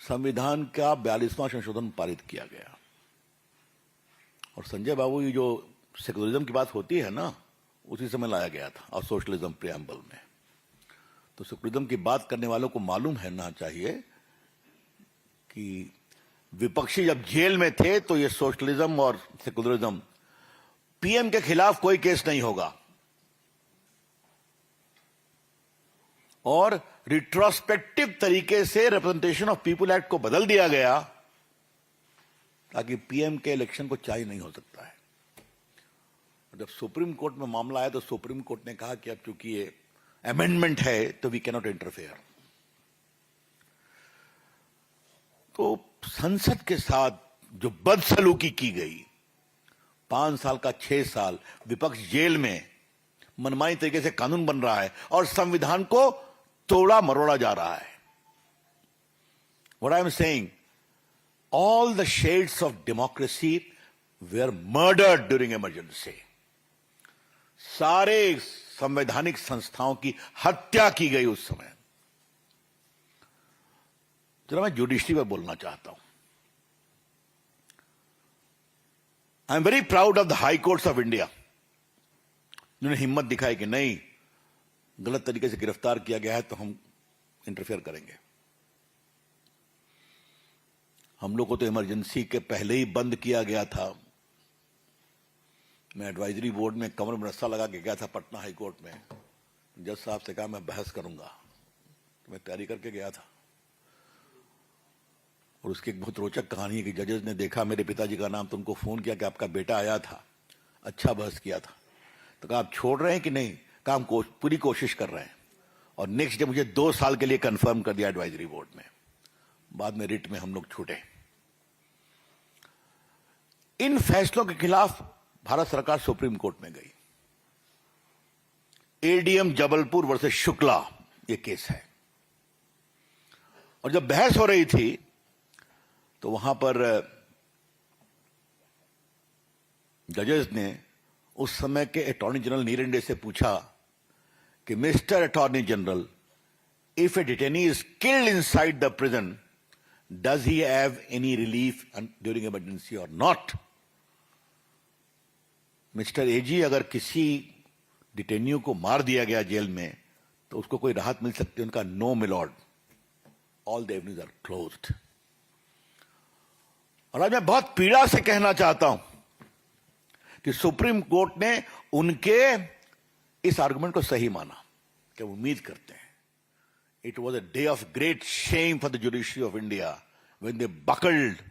S21: संविधान का 42वां संशोधन पारित किया गया। और संजय बाबू, ये जो सेकुलरिज्म की बात होती है ना, उसी समय लाया गया था, और सोशलिज्म प्रियम्बल में। तो सेकुलरिज्म की बात करने वालों को मालूम है ना चाहिए कि विपक्षी जब जेल में थे तो ये सोशलिज्म और सेकुलरिज्म, पीएम के खिलाफ कोई केस नहीं होगा, और रिट्रोस्पेक्टिव तरीके से रिप्रेजेंटेशन ऑफ पीपुल एक्ट को बदल दिया गया ताकि पीएम के इलेक्शन को चैलेंज नहीं हो सकता है। जब सुप्रीम कोर्ट में मामला आया तो सुप्रीम कोर्ट ने कहा कि अब चूंकि ये अमेंडमेंट है तो वी कैन नॉट इंटरफेयर। तो संसद के साथ जो बदसलूकी की गई, 5 साल का 6 साल, विपक्ष जेल में, मनमानी तरीके से कानून बन रहा है और संविधान को तोड़ा मरोड़ा जा रहा है। What I am saying, all the shades of democracy were murdered during emergency. सारे संवैधानिक संस्थाओं की हत्या की गई उस समय। जरा मैं जुडिशरी पर बोलना चाहता हूं। I am very proud of the high courts of India, जिन्होंने हिम्मत दिखाई कि नहीं, गलत तरीके से गिरफ्तार किया गया है तो हम इंटरफेयर करेंगे। हम लोग को तो इमरजेंसी के पहले ही बंद किया गया था। मैं एडवाइजरी बोर्ड में कमर में रस्सा लगा के गया था पटना हाई कोर्ट में। जज साहब से कहा मैं बहस करूंगा, तो मैं तैयारी करके गया था। और उसकी एक बहुत रोचक कहानी है कि जजेस ने देखा मेरे पिताजी का नाम, तो उनको फोन किया कि आपका बेटा आया था, अच्छा बहस किया था। तो कहा आप छोड़ रहे हैं कि नहीं? कहा हम पूरी कोशिश कर रहे हैं। और नेक्स्ट डे मुझे 2 साल के लिए कंफर्म कर दिया एडवाइजरी बोर्ड में। बाद में रिट में हम लोग छूटे। इन फैसलों के खिलाफ भारत सरकार सुप्रीम कोर्ट में गई। एडीएम जबलपुर वर्सेस शुक्ला ये केस है। और जब बहस हो रही थी तो वहां पर जजेस ने उस समय के अटॉर्नी जनरल नीरंडे से पूछा कि mister attorney general, if A detainee is killed inside the prison, does he have any relief during emergency और नॉट? मिस्टर एजी, अगर किसी डिटेनियों को मार दिया गया जेल में तो उसको कोई राहत मिल सकती है? उनका no milord, all the avenues are closed. और आज मैं बहुत पीड़ा से कहना चाहता हूं कि सुप्रीम कोर्ट ने उनके इस आर्गुमेंट को सही माना कि उम्मीद करते हैं it was a day of great Shem for the judiciary of India when they buckled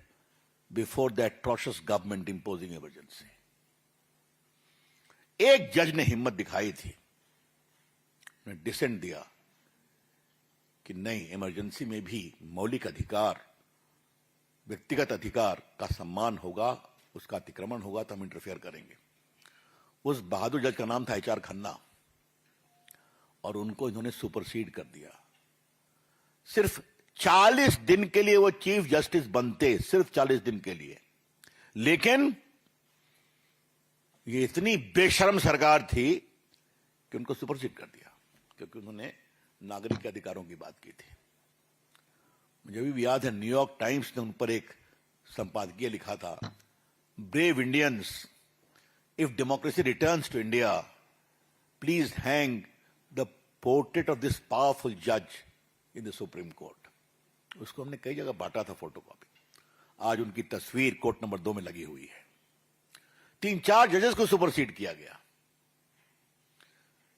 S21: before the atrocious government imposing emergency. एक जज ने हिम्मत दिखाई थी, उन्हें डिसेंट दिया कि नहीं, इमरजेंसी में भी मौलिक अधिकार, व्यक्तिगत अधिकार का सम्मान होगा, उसका अतिक्रमण होगा तो हम इंटरफेयर करेंगे। उस बहादुर जज का नाम था HR खन्ना, और उनको इन्होंने सुपरसीड कर दिया। सिर्फ 40 दिन के लिए वो चीफ जस्टिस बनते, सिर्फ 40 दिन के लिए। लेकिन ये इतनी बेशर्म सरकार थी कि उनको सुपरसीड कर दिया, क्योंकि उन्होंने नागरिक के अधिकारों की बात की थी। मुझे भी याद है, न्यूयॉर्क टाइम्स ने उन पर एक संपादकीय लिखा था, brave Indians, if democracy returns to India, please hang the portrait of this powerful जज इन द सुप्रीम कोर्ट। उसको हमने कई जगह बांटा था फोटोकॉपी। आज उनकी तस्वीर कोर्ट नंबर 2 में लगी हुई है। 3-4 जजेस को सुपरसीड किया गया।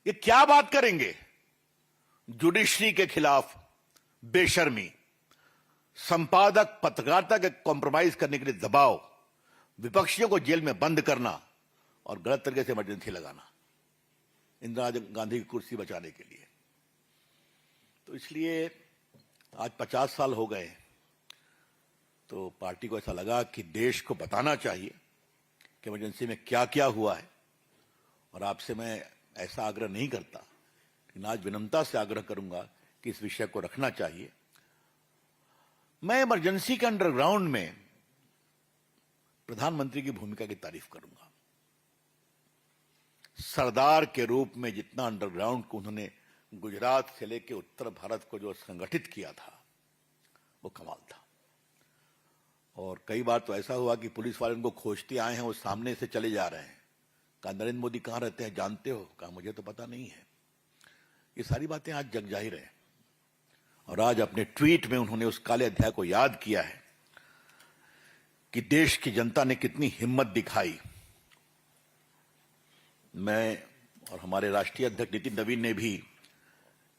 S21: ये क्या बात करेंगे? जुडिशरी के खिलाफ बेशर्मी, संपादक पत्रकारिता के कॉम्प्रोमाइज करने के लिए दबाव, विपक्षियों को जेल में बंद करना और गलत तरीके से इमरजेंसी लगाना इंदिरा गांधी की कुर्सी बचाने के लिए। तो इसलिए आज 50 साल हो गए, तो पार्टी को ऐसा लगा कि देश को बताना चाहिए कि इमरजेंसी में क्या क्या हुआ है। और आपसे मैं ऐसा आग्रह नहीं करता, लेकिन आज विनम्रता से आग्रह करूंगा कि इस विषय को रखना चाहिए। मैं इमरजेंसी के अंडरग्राउंड में प्रधानमंत्री की भूमिका की तारीफ करूंगा। सरदार के रूप में जितना अंडरग्राउंड को उन्होंने गुजरात से लेकर उत्तर भारत को जो संगठित किया था, वो कमाल था। और कई बार तो ऐसा हुआ कि पुलिस वाले उनको खोजते आए हैं, वो सामने से चले जा रहे हैं। कहा, नरेंद्र मोदी कहां रहते हैं जानते हो? कहा, मुझे तो पता नहीं है। ये सारी बातें आज जग जाहिर है। और आज अपने ट्वीट में उन्होंने उस काले अध्याय को याद किया है कि देश की जनता ने कितनी हिम्मत दिखाई। मैं और हमारे राष्ट्रीय अध्यक्ष नितिन नवीन ने भी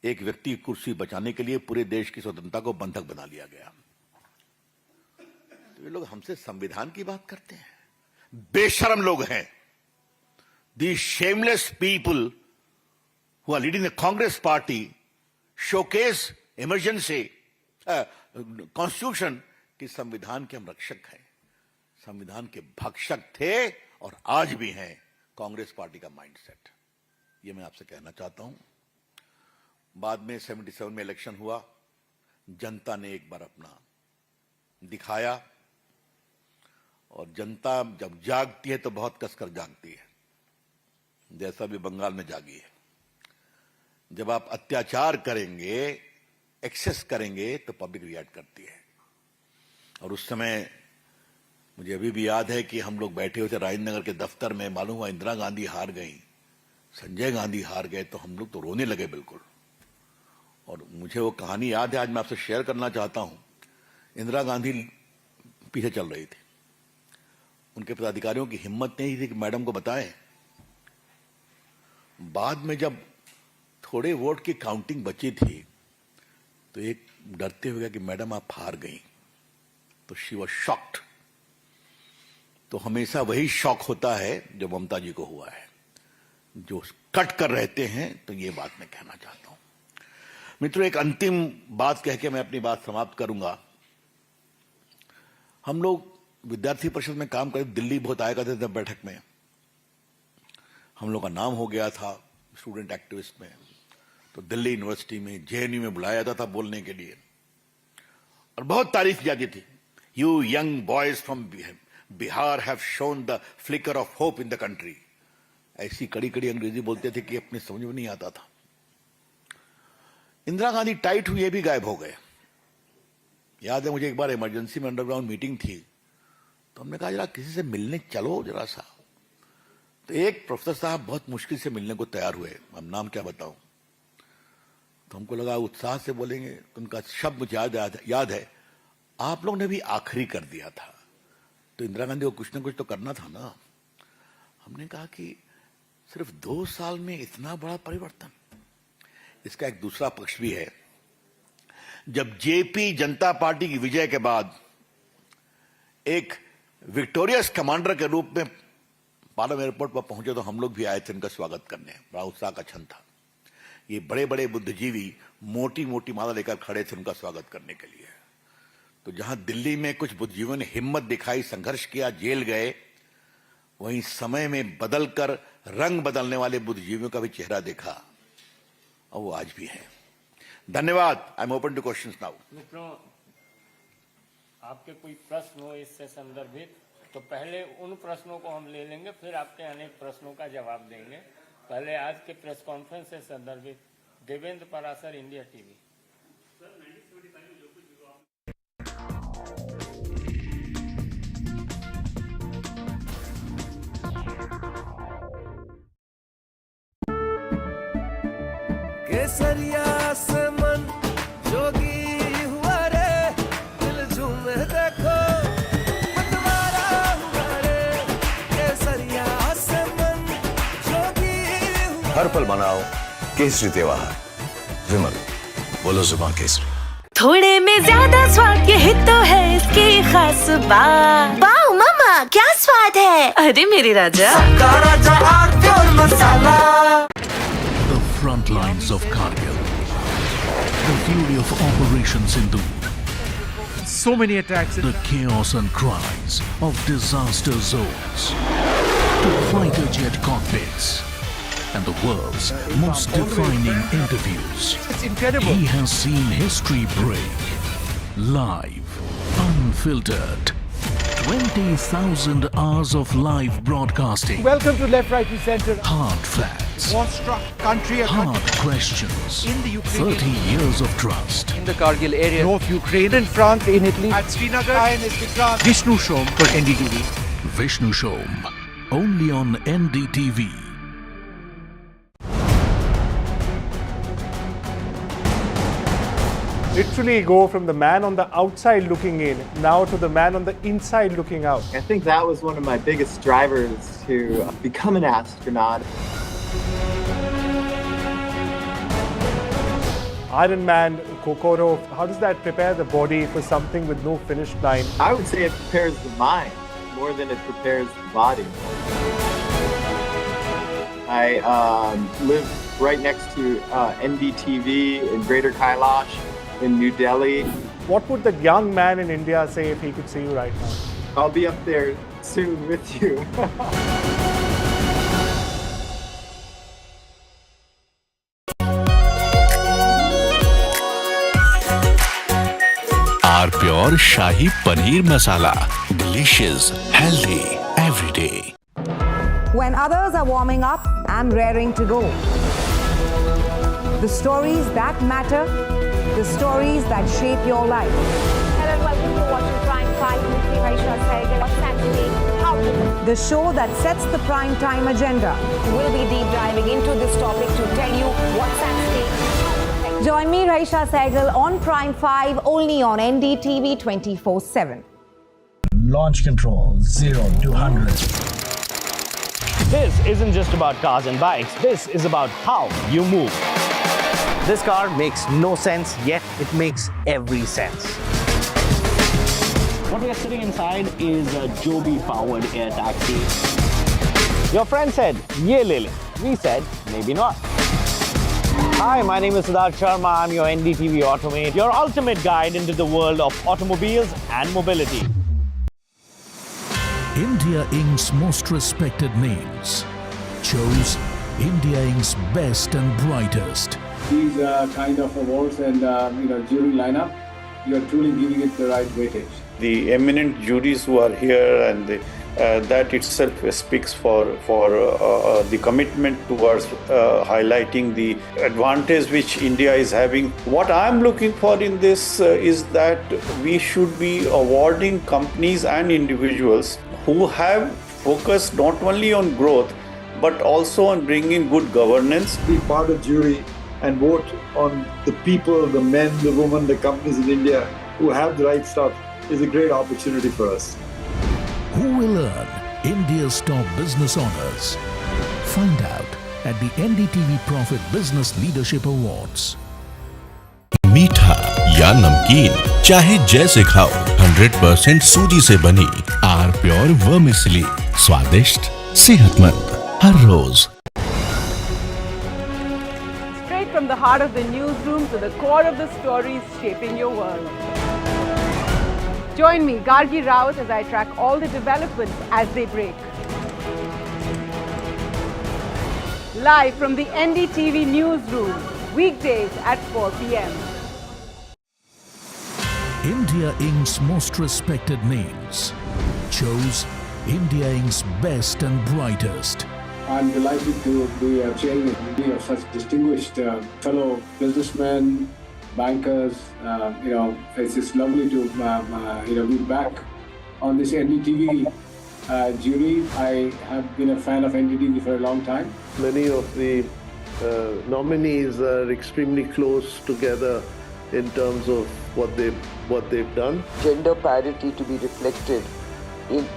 S21: एक व्यक्ति की कुर्सी बचाने के लिए पूरे देश की स्वतंत्रता को बंधक बना लिया गया। तो ये लोग हमसे संविधान की बात करते हैं, बेशर्म लोग हैं। These shameless people who are leading the Congress party showcase emergency, constitution कि संविधान के हम रक्षक हैं, संविधान के भक्षक थे और आज भी हैं। कांग्रेस पार्टी का माइंडसेट, ये मैं आपसे कहना चाहता हूं। बाद में 77 में इलेक्शन हुआ, जनता ने एक बार अपना दिखाया, और जनता जब जागती है तो बहुत कसकर जागती है, जैसा भी बंगाल में जागी है। जब आप अत्याचार करेंगे, एक्सेस करेंगे, तो पब्लिक रिएक्ट करती है। और उस समय मुझे अभी भी याद है कि हम लोग बैठे हुए थे राजेंद्र नगर के दफ्तर में, मालूम हुआ इंदिरा गांधी हार गई, संजय गांधी हार गए, तो हम लोग तो रोने लगे बिल्कुल। और मुझे वो कहानी याद है, आज मैं आपसे शेयर करना चाहता हूं। इंदिरा गांधी पीछे चल रही थी, उनके पदाधिकारियों की हिम्मत नहीं थी कि मैडम को बताएं। बाद में जब थोड़े वोट की काउंटिंग बची थी, तो एक डरते हुए कि मैडम आप हार गई, तो शी वाज शॉक्ड। तो हमेशा वही शॉक होता है जो ममता जी को हुआ है, जो कट कर रहते हैं। तो ये बात मैं कहना चाहता हूं। मित्रों, एक अंतिम बात कह के मैं अपनी बात समाप्त करूंगा। हम लोग विद्यार्थी परिषद में काम करते, दिल्ली बहुत आया करते थे बैठक में। हम लोग का नाम हो गया था स्टूडेंट एक्टिविस्ट में, तो दिल्ली यूनिवर्सिटी में, जेएनयू में बुलाया जाता था बोलने के लिए, और बहुत तारीफ की जाती थी। You young boys from Bihar have shown the flicker of hope in the country. ऐसी कड़ी कड़ी अंग्रेजी बोलते थे कि अपने समझ में नहीं आता था। इंदिरा गांधी टाइट हुई, ये भी गायब हो गए। याद है मुझे, एक बार इमरजेंसी में अंडरग्राउंड मीटिंग थी, तो हमने कहा जरा किसी से मिलने चलो जरा सा। तो एक प्रोफेसर साहब बहुत मुश्किल से मिलने को तैयार हुए, अब नाम क्या बताऊं। तो हमको लगा उत्साह से बोलेंगे, तो उनका शब्द मुझे याद है, आप लोग ने भी आखिरी कर दिया था, तो इंदिरा गांधी को कुछ ना कुछ तो करना था ना। हमने कहा कि सिर्फ 2 साल में इतना बड़ा परिवर्तन। इसका एक दूसरा पक्ष भी है। जब जेपी जनता पार्टी की विजय के बाद एक विक्टोरियस कमांडर के रूप में पालम एयरपोर्ट पर पहुंचे, तो हम लोग भी आए थे उनका स्वागत करने। बड़ा उत्साह का क्षण था। ये बड़े बड़े बुद्धिजीवी मोटी मोटी माला लेकर खड़े थे उनका स्वागत करने के लिए। तो जहां दिल्ली में कुछ बुद्धिजीवियों ने हिम्मत दिखाई, संघर्ष किया, जेल गए, वहीं समय में बदलकर रंग बदलने वाले बुद्धिजीवियों का भी चेहरा देखा, और वो आज भी है। धन्यवाद. I'm open to questions now.
S1: मित्रों, आपके कोई प्रश्न हो इससे संदर्भित तो पहले उन प्रश्नों को हम ले लेंगे, फिर आपके अनेक प्रश्नों का जवाब देंगे. पहले आज के प्रेस कॉन्फ्रेंस से संदर्भित देवेंद्र परासर, इंडिया टीवी.
S22: केसरिया से मन जोगी हुआ रे, दिल झूमे देखो मतवारा हुआ रे. केसरिया से मन जोगी हुआ.
S23: हर पल मनाओ केसरी त्योहार. विमल, बोलो जुबान केसरी.
S24: थोड़े में ज्यादा स्वाद यही तो है इसकी खास बात. वाओ मामा, क्या स्वाद है. अरे मेरे राजा,
S22: राजा आरती और मसाला.
S25: Front lines of Kargil, the fury of Operation Sindhu,
S26: so many attacks,
S25: the chaos and cries of disaster zones, to fighter jet cockpits, and the world's most defining interviews.
S26: It's incredible.
S25: He has seen history break, live, unfiltered. 20,000 hours of live broadcasting.
S26: Welcome to Left, Right and Center.
S25: Hard facts.
S26: War-struck country.
S25: Hard questions.
S26: In the Ukraine.
S25: 30 years of trust.
S26: In the Kargil area. North Ukraine. In France, in Italy. At Srinagar. INS Vikrant. Vishnu Shom for NDTV.
S25: Vishnu Shom. Only on NDTV.
S26: Literally go from the man on the outside looking in now to the man on the inside looking out.
S27: I think that was one of my biggest drivers to become an astronaut.
S26: Iron Man, Kokoro, how does that prepare the body for something with no finish line?
S27: I would say it prepares the mind more than it prepares the body. I live right next to NDTV in Greater Kailash in New Delhi.
S26: What would the young man in India say if he could see you right now?
S27: I'll be up there soon with you.
S25: Our pure Shahi Paneer Masala. Delicious, healthy, every day.
S28: When others are warming up, I'm raring to go. The stories that matter, the stories that shape your life.
S29: Hello and welcome to watching Prime 5 with me, Raisha Saigal. What's happening? How to?
S28: The show that sets the prime time agenda.
S29: We'll be deep diving into this topic to tell you what's at stake.
S28: Join me, Raisha Saigal, on Prime 5, only on NDTV 24/7.
S30: Launch control 0 to 100.
S31: This isn't just about cars and bikes. This is about how you move. This car makes no sense, yet it makes every sense. What we are sitting inside is a Joby-powered air taxi. Your friend said, "Ye le le." We said, maybe not. Hi, my name is Siddharth Sharma. I'm your NDTV Automate, your ultimate guide into the world of automobiles and mobility.
S25: India Inc.'s most respected names chose India Inc.'s best and brightest.
S32: These kind of awards and jury lineup, you are truly giving it the right weightage.
S33: The eminent juries who are here, and that itself speaks for the commitment towards highlighting the advantage which India is having. What I am looking for in this is that we should be awarding companies and individuals who have focused not only on growth but also on bringing good governance.
S34: Be part of jury and vote on the people, the men, the women, the companies in India who have the right stuff is a great opportunity for us.
S25: Who will earn India's top business honors? Find out at the NDTV Profit Business Leadership Awards. मीठा या नमकीन, चाहे जैसे खाओ, 100% सूजी से बनी are pure vermicelli, स्वादिष्ट, सेहतमंद, हर रोज.
S35: From the heart of the newsroom to the core of the stories shaping your world. Join me, Gargi Rawat, as I track all the developments as they break. Live from the NDTV newsroom, weekdays at 4 p.m.
S25: India Inc.'s most respected names chose India Inc.'s best and brightest.
S32: I'm delighted to be chairing a committee of such distinguished fellow businessmen, bankers. It's just lovely to be back on this NDTV jury. I have been a fan of NDTV for a long time.
S2: Many of the nominees are extremely close together in terms of what they've done.
S3: Gender parity to be reflected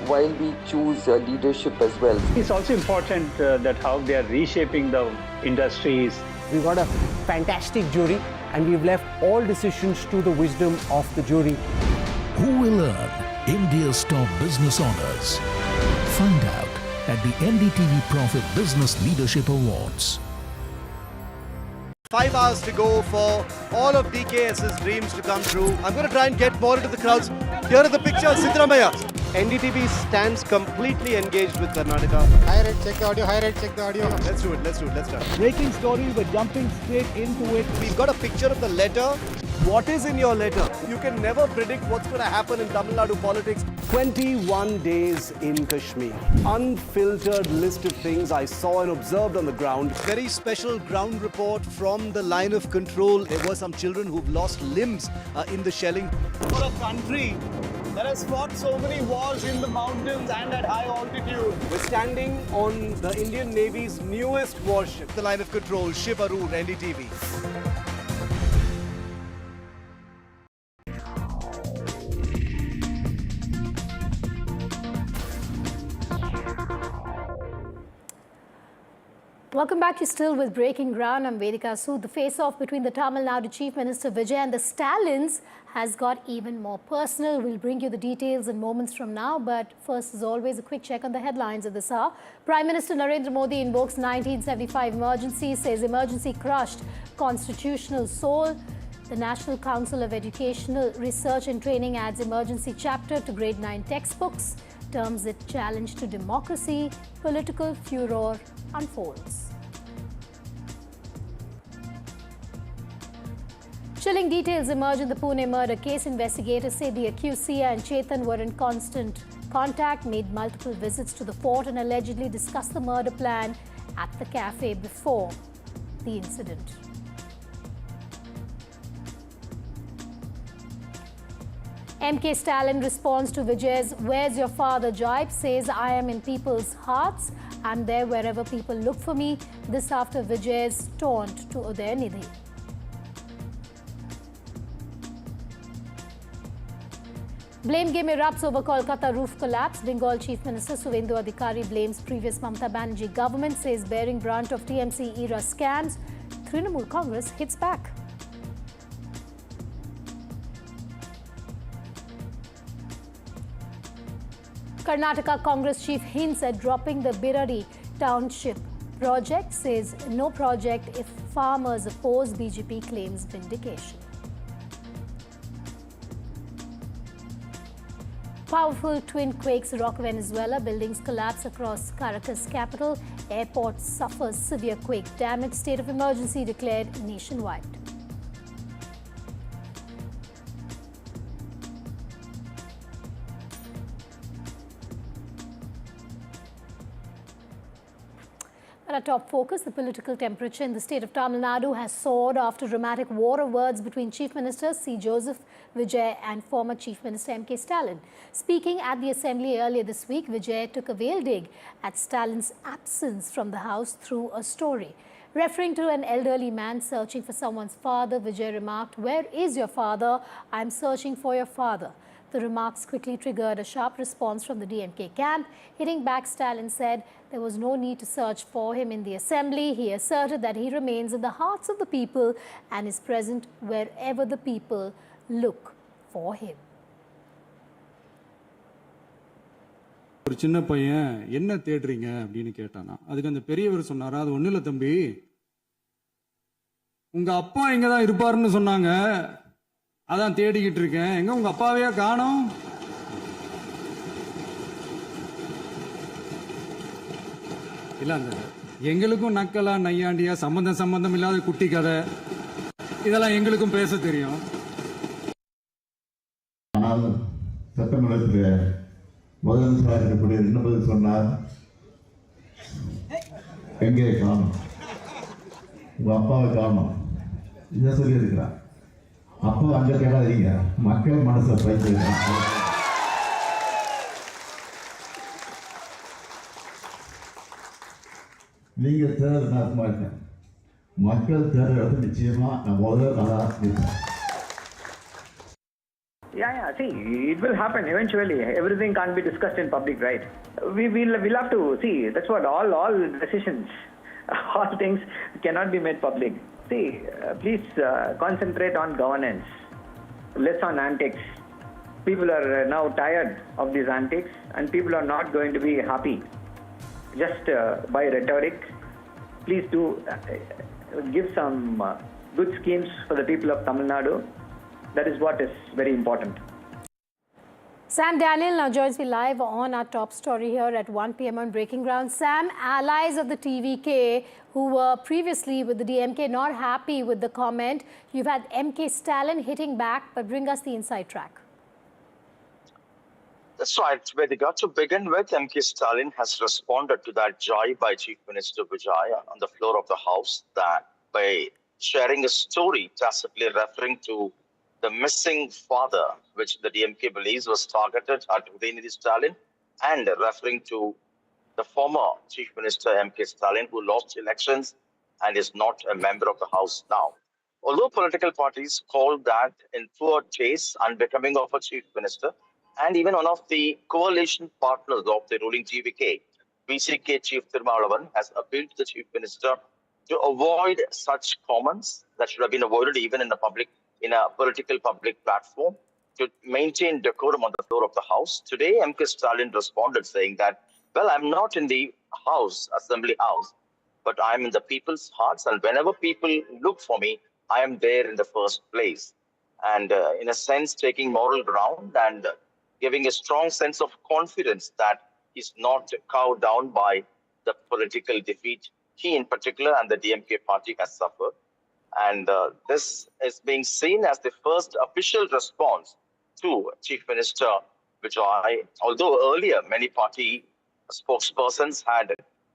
S3: while we choose leadership as well.
S4: It's also important that how they are reshaping the industries.
S5: We got a fantastic jury and we've left all decisions to the wisdom of the jury.
S25: Who will earn India's top business honors? Find out at the NDTV Profit Business Leadership Awards.
S18: 5 hours to go for all of DKS's dreams to come true. I'm going to try and get more into the crowds. Here are the pictures, Sidramaya. NDTV stands completely engaged with Karnataka.
S6: Higher rate, check the audio. Higher rate, check the audio.
S18: Let's do it. Let's start.
S5: Breaking story, we're jumping straight into it.
S18: We've got a picture of the letter. What is in your letter? You can never predict what's going to happen in Tamil Nadu politics.
S5: 21 days in Kashmir. Unfiltered list of things I saw and observed on the ground.
S18: Very special ground report from the line of control. There were some children who've lost limbs in the shelling.
S5: For a country that has fought so many wars in the mountains and at high altitude, we're standing on the Indian Navy's newest warship.
S18: The line of control, Shivarur, NDTV.
S7: Welcome back. You're still with Breaking Ground. I'm Vedika. So the face-off between the Tamil Nadu Chief Minister Vijay and the Stalins has got even more personal. We'll bring you the details in moments from now. But first, as always, a quick check on the headlines at this hour. Prime Minister Narendra Modi invokes 1975 emergency, says emergency crushed constitutional soul. The National Council of Educational Research and Training adds emergency chapter to grade 9 textbooks. Terms it challenge to democracy. Political furor unfolds. Chilling details emerge in the Pune murder case. Investigators say the accused Sia and Chetan were in constant contact, made multiple visits to the fort and allegedly discussed the murder plan at the cafe before the incident. MK Stalin responds to Vijay's "Where's your father?" jibe, says, "I am in people's hearts. I'm there wherever people look for me." This after Vijay's taunt to Udayinidhi. Blame game erupts over Kolkata roof collapse. Bengal Chief Minister Suvendu Adhikari blames previous Mamata Banerjee government, says bearing brunt of TMC era scams. Trinamool Congress hits back. Karnataka Congress chief hints at dropping the Birari township project, says no project if farmers oppose. BJP claims vindication. Powerful twin quakes rock Venezuela. Buildings collapse across Caracas capital. Airport suffers severe quake damage. State of emergency declared nationwide. Our top focus, the political temperature in the state of Tamil Nadu has soared after dramatic war of words between Chief Ministers C. Joseph Vijay and former Chief Minister M.K. Stalin. Speaking at the Assembly earlier this week, Vijay took a veiled dig at Stalin's absence from the House through a story. Referring to an elderly man searching for someone's father, Vijay remarked, "Where is your father? I'm searching for your father." The remarks quickly triggered a sharp response from the DMK camp. Hitting back, Stalin said there was no need to search for him in the assembly. He asserted that he remains in the hearts of the people and is present wherever the people look for him.
S8: ஒரு சின்ன பையன் என்ன தேடுறீங்க அப்படின்னு கேட்டானா. அதுக்கு அந்த பெரியவர் சொன்னாரா, அது ஒண்ணும் இல்ல தம்பி, உங்க அப்பா இங்க தான் இருப்பாருன்னு சொன்னாங்க, அதான் தேடிக்கிட்டு இருக்கேன். எங்க உங்க அப்பாவையா காணோம்? இல்ல அந்த எங்களுக்கும் நக்கலா நையாண்டியா சம்பந்தம் இல்லாத குட்டி கதை இதெல்லாம் எங்களுக்கும் பேச தெரியும்.
S1: ஆனால் சட்டமன்றத்தில் முதலமைச்சராக இருக்கக்கூடிய என்ன பதில் சொன்னார்? எங்கே காணும், உங்கள் அப்பாவை காணும், இதை சொல்லியிருக்கிறார். அப்போ அங்கே கேடாதீங்க, மக்கள் மனசை பயந்துருக்கிறாங்க. நீங்கள் தேர்தல் நடத்தமா இருக்கேன், மக்கள் தேர்தல் நிச்சயமாக நான் முதல்ல நல்லா இருப்பேன்.
S9: Yeah, see, it will happen eventually. Everything can't be discussed in public, right? We'll have to see. That's what all decisions, all things cannot be made public. See, please concentrate on governance, less on antics. People are now tired of these antics, and people are not going to be happy just by rhetoric. Please do give some good schemes for the people of Tamil Nadu. That is what is very important.
S7: Sam Daniel now joins me live on our top story here at 1 p.m. on Breaking Ground. Sam, allies of the TVK who were previously with the DMK not happy with the comment. You've had MK Stalin hitting back, but bring us the inside track.
S10: That's right, Vedika. To begin with, MK Stalin has responded to that jibe by Chief Minister Vijay on the floor of the House that by sharing a story tacitly referring to the missing father, which the DMK believes was targeted at Udayanithi Stalin, and referring to the former Chief Minister MK Stalin, who lost elections and is not a member of the House now. Although political parties called that in poor taste, unbecoming of a Chief Minister, and even one of the coalition partners of the ruling TVK, VCK Chief Tirumalavan, has appealed to the Chief Minister to avoid such comments that should have been avoided even in a political public platform, to maintain decorum on the floor of the House. Today, MK Stalin responded saying that, well, I'm not in the House, Assembly House, but I'm in the people's hearts, and whenever people look for me, I am there in the first place. And in a sense, taking moral ground and giving a strong sense of confidence that he's not cowed down by the political defeat he in particular and the DMK party has suffered. And this is being seen as the first official response to Chief Minister Vijay. Although earlier many party spokespersons had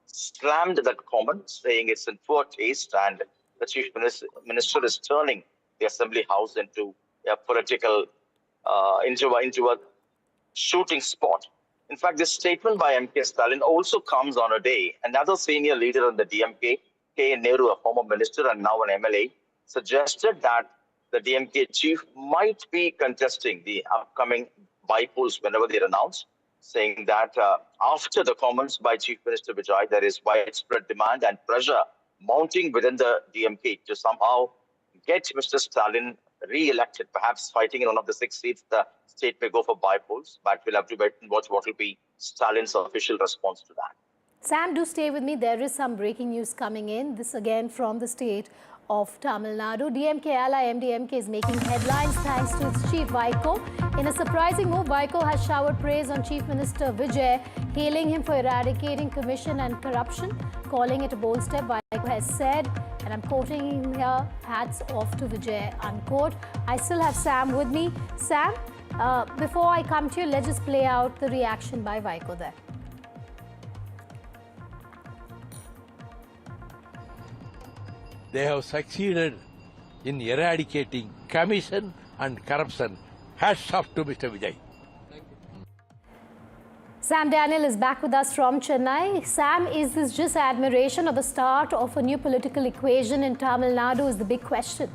S10: slammed that comment, saying it's in poor taste and the Chief Minister is turning the Assembly House into a political, into a shooting spot. In fact, this statement by MK Stalin also comes on a day another senior leader in the DMK, K. Nadu, a former minister and now an MLA, suggested that the DMK chief might be contesting the upcoming by-polls whenever they're announced, saying that after the comments by Chief Minister Vijay, there is widespread demand and pressure mounting within the DMK to somehow get Mr. Stalin re-elected, perhaps fighting in one of the 6 seats. The state may go for by-polls, but we'll have to wait and watch what will be Stalin's official response to that.
S7: Sam, do stay with me. There is some breaking news coming in. This again from the state of Tamil Nadu. DMK ally MDMK is making headlines thanks to its chief Vaiko. In a surprising move, Vaiko has showered praise on Chief Minister Vijay, hailing him for eradicating corruption and corruption, calling it a bold step. Vaiko has said, and I'm quoting him here, hats off to Vijay, unquote. I still have Sam with me. Sam, before I come to you, let's just play out the reaction by Vaiko there.
S11: They have succeeded in eradicating commission and corruption. Hats off to Mr. Vijay.
S7: Sam Daniel is back with us from Chennai. Sam, is this just admiration or the start of a new political equation in Tamil Nadu is the big question.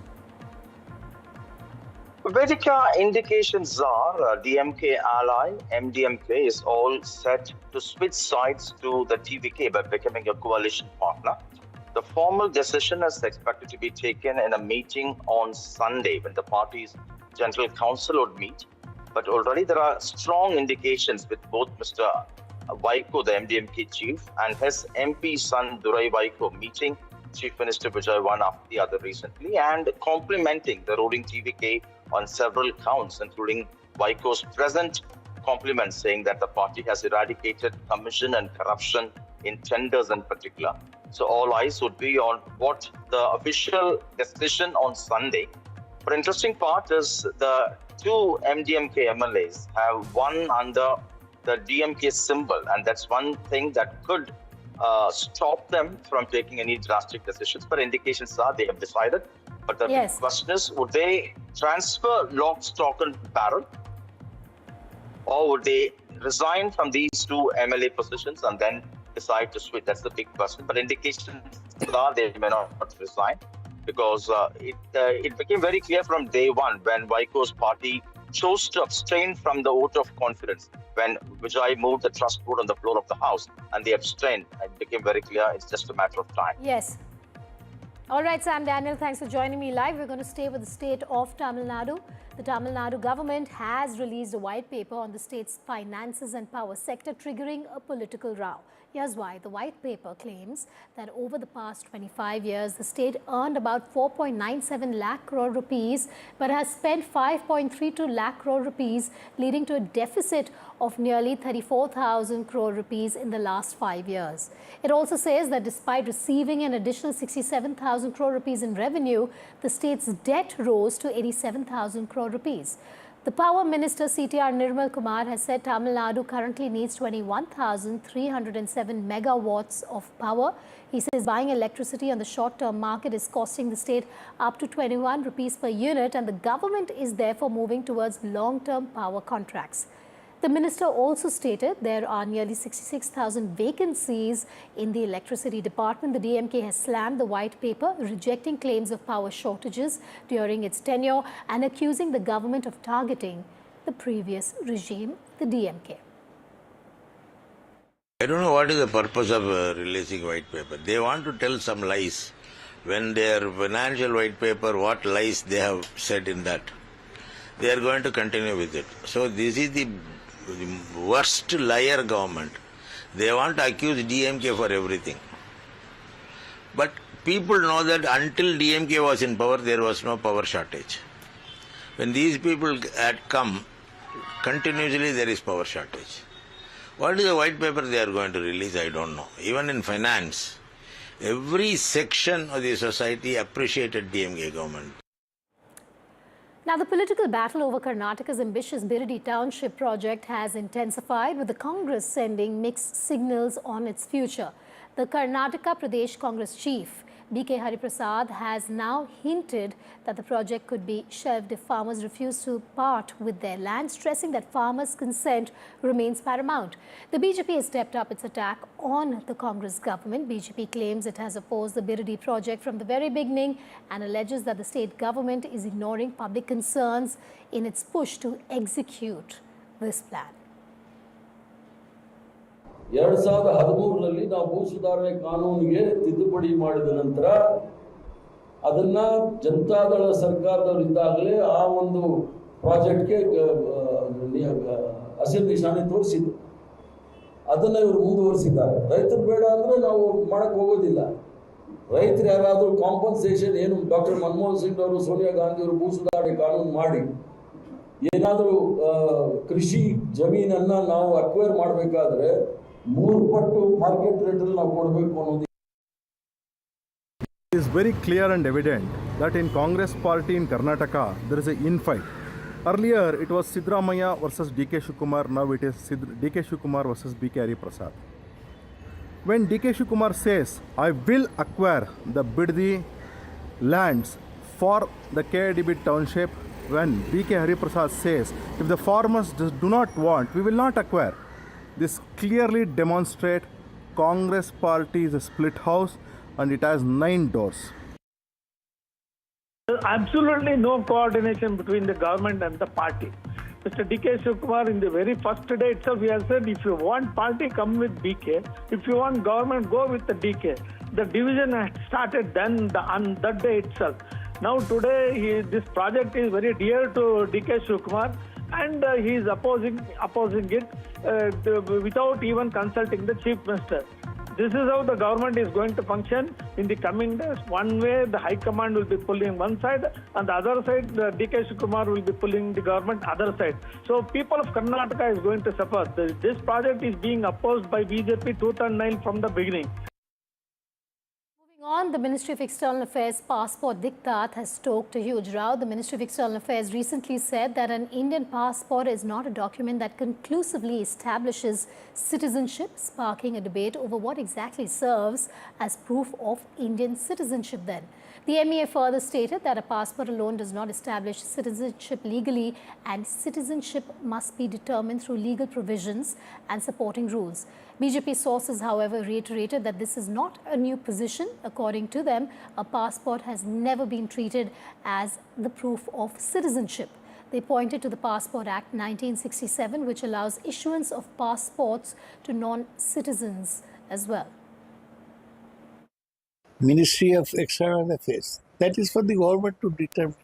S10: Vedika, indications are DMK ally MDMK is all set to switch sides to the TVK by becoming a coalition partner. The formal decision is expected to be taken in a meeting on Sunday when the party's General Council would meet. But already there are strong indications with both Mr. Vaiko, the MDMK chief, and his MP son Durai Vaiko meeting Chief Minister Vijay one after the other recently and complimenting the ruling TVK on several counts, including Vaiko's present compliments saying that the party has eradicated corruption and corruption in tenders in particular. So all eyes would be on what the official decision on Sunday. But interesting part is the two MDMK MLAs have won under the DMK symbol, and that's one thing that could stop them from taking any drastic decisions. But indications are they have decided. But the big question is, would they transfer lock, stock and barrel, or would they resign from these two MLA positions and then decide to switch? That's the big question. But indications are they may not resign, because it became very clear from day one when Vaiko's party chose to abstain from the vote of confidence when Vijay moved the trust vote on the floor of the House, and they abstained. It became very clear it's just a matter of time.
S7: Yes. All right, Sam Daniel, thanks for joining me live. We're going to stay with the state of Tamil Nadu. The Tamil Nadu government has released a white paper on the state's finances and power sector, triggering a political row. Here's why. The white paper claims that over the past 25 years, the state earned about 4.97 lakh crore rupees, but has spent 5.32 lakh crore rupees, leading to a deficit of nearly 34,000 crore rupees in the last 5 years. It also says that despite receiving an additional 67,000 crore rupees in revenue, the state's debt rose to 87,000 crore rupees. The Power Minister CTR Nirmal Kumar has said Tamil Nadu currently needs 21,307 megawatts of power. He says buying electricity on the short-term market is costing the state up to 21 rupees per unit, and the government is therefore moving towards long-term power contracts. The minister also stated there are nearly 66,000 vacancies in the electricity department. The DMK has slammed the white paper, rejecting claims of power shortages during its tenure and accusing the government of targeting the previous regime, the DMK.
S11: I don't know what is the purpose of releasing white paper. They want to tell some lies. When their financial white paper, what lies they have said in that, they are going to continue with it. So this is the worst liar government. They want to accuse DMK for everything. But people know that until DMK was in power, there was no power shortage. When these people had come, continuously there is power shortage. What is the white paper they are going to release? I don't know. Even in finance, every section of the society appreciated DMK government.
S7: Now, the political battle over Karnataka's ambitious Biridi township project has intensified, with the Congress sending mixed signals on its future. The Karnataka Pradesh Congress chief, B.K. Hariprasad, has now hinted that the project could be shelved if farmers refuse to part with their land, stressing that farmers' consent remains paramount. The BJP has stepped up its attack on the Congress government. BJP claims it has opposed the Biridi project from the very beginning and alleges that the state government is ignoring public concerns in its push to execute this plan.
S12: 2013ರಲ್ಲಿ ನಾವು ಭೂ ಸುಧಾರಣೆ ಕಾನೂನಿಗೆ ತಿದ್ದುಪಡಿ ಮಾಡಿದ ನಂತರ ಅದನ್ನ ಜನತಾದಳ ಸರ್ಕಾರದವರಿದ್ದಾಗಲೇ ಆ ಒಂದು ಪ್ರಾಜೆಕ್ಟ್ಗೆ ಹಸಿರು ನಿಶಾನೆ ತೋರಿಸಿದ್ರು. ಅದನ್ನ ಇವರು ಮುಂದುವರಿಸಿದ್ದಾರೆ. ರೈತರು ಬೇಡ ಅಂದ್ರೆ ನಾವು ಮಾಡಕ್ಕೆ ಹೋಗೋದಿಲ್ಲ. ರೈತರು ಯಾರಾದರೂ ಕಾಂಪನ್ಸೇಷನ್ ಏನು ಡಾಕ್ಟರ್ ಮನಮೋಹನ್ ಸಿಂಗ್ ಅವರು ಸೋನಿಯಾ ಗಾಂಧಿ ಅವರು ಭೂ ಸುಧಾರಣೆ ಕಾನೂನು ಮಾಡಿ ಏನಾದರೂ ಕೃಷಿ ಜಮೀನನ್ನ ನಾವು ಅಕ್ವೈರ್ ಮಾಡಬೇಕಾದ್ರೆ 3 ಪಟ್ಟು ಮಾರ್ಕೆಟ್ ರೇಟಲ್ಲಿ ನಾವು ಕೊಡಬೇಕು ಅನ್ನೋದು.
S13: It is very clear and evident that in Congress party in Karnataka there is an infight. Earlier it was Siddaramaiah versus D.K. Shivakumar, now it is D.K. Shivakumar versus B.K. Hariprasad. When D.K. Shivakumar says, I will acquire the Biridi lands for the KIDB township, when B.K. Hariprasad says, if the farmers just do not want, we will not acquire. This clearly demonstrates Congress party is a split house and it has 9 doors.
S14: Absolutely no coordination between the government and the party. Mr. D.K. Shivakumar, in the very first day itself, he has said, if you want party, come with B.K. If you want government, go with the D.K. The division had started then on that day itself. Now today, this project is very dear to D.K. Shivakumar, and he is opposing it without even consulting the chief minister. This is how the government is going to function in the coming days. One way, the high command will be pulling one side, and the other side, the D.K. Shivakumar will be pulling the government other side. So people of Karnataka is going to suffer. This project is being opposed by BJP tooth and nail from the beginning.
S7: On the Ministry of External Affairs passport diktat has stoked a huge row. The Ministry of External Affairs recently said that an Indian passport is not a document that conclusively establishes citizenship, sparking a debate over what exactly serves as proof of Indian citizenship then. The MEA further stated that a passport alone does not establish citizenship legally, and citizenship must be determined through legal provisions and supporting rules. BJP sources, however, reiterated that this is not a new position. According to them, a passport has never been treated as the proof of citizenship. They pointed to the Passport Act 1967, which allows issuance of passports to non-citizens as well.
S15: Ministry of External Affairs. That is for the government to determine.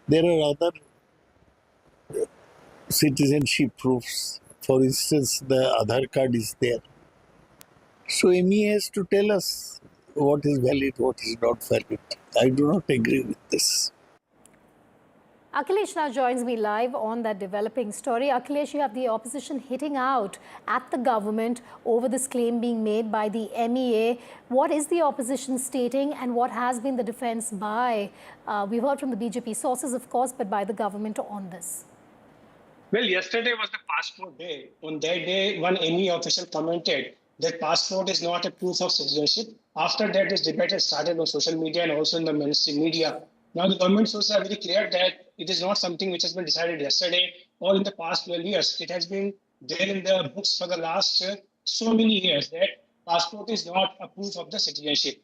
S15: There are other citizenship proofs. For instance, the Aadhaar card is there. So MEA has to tell us what is valid, what is not valid. I do not agree with this.
S7: Akhilesh now joins me live on that developing story. Akhilesh, you have the opposition hitting out at the government over this claim being made by the MEA. What is the opposition stating, and what has been the defense by, we've heard from the BJP sources, of course, but by the government on this?
S16: Well, yesterday was the passport day. On that day, one MEA official commented that passport is not a proof of citizenship. After that, this debate has started on social media and also in the mainstream media. Now, the government sources are very clear that it is not something which has been decided yesterday or in the past 12 years. It has been there in the books for the last so many years that passport is not a proof of the citizenship.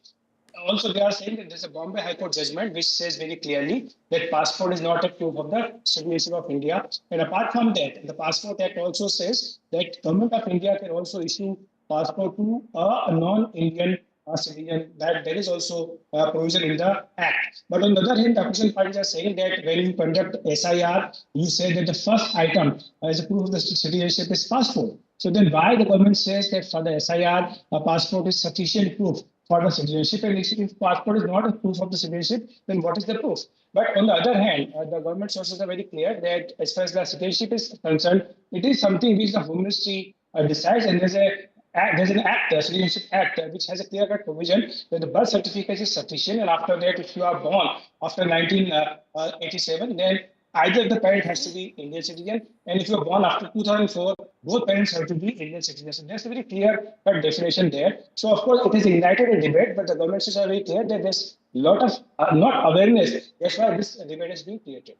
S16: Also, they are saying that there's a Bombay High Court judgment which says very clearly that passport is not a proof of the citizenship of India. And apart from that, the Passport Act also says that Government of India can also issue passport to a non-Indian citizen. That there is also a provision in the Act. But on the other hand, the opposition parties are saying that when you conduct SIR, you say that the first item as a proof of the citizenship is passport. So then why the government says that for the SIR, a passport is sufficient proof for the citizenship, and if passport is not a proof of the citizenship, then what is the proof? But on the other hand, the government sources are very clear that as far as the citizenship is concerned, it is something which the Home Ministry decides, and there's an act, the Citizenship Act, which has a clear-cut provision that the birth certificate is sufficient, and after that, if you are born after 1987, then either the parent has to be Indian citizen, and if you are born after 2004, both parents have to be Indian citizens. So there's a very clear-cut definition there. So of course, it has ignited a debate, but the government is very clear that there's a lot of not awareness. That's why this debate is being created.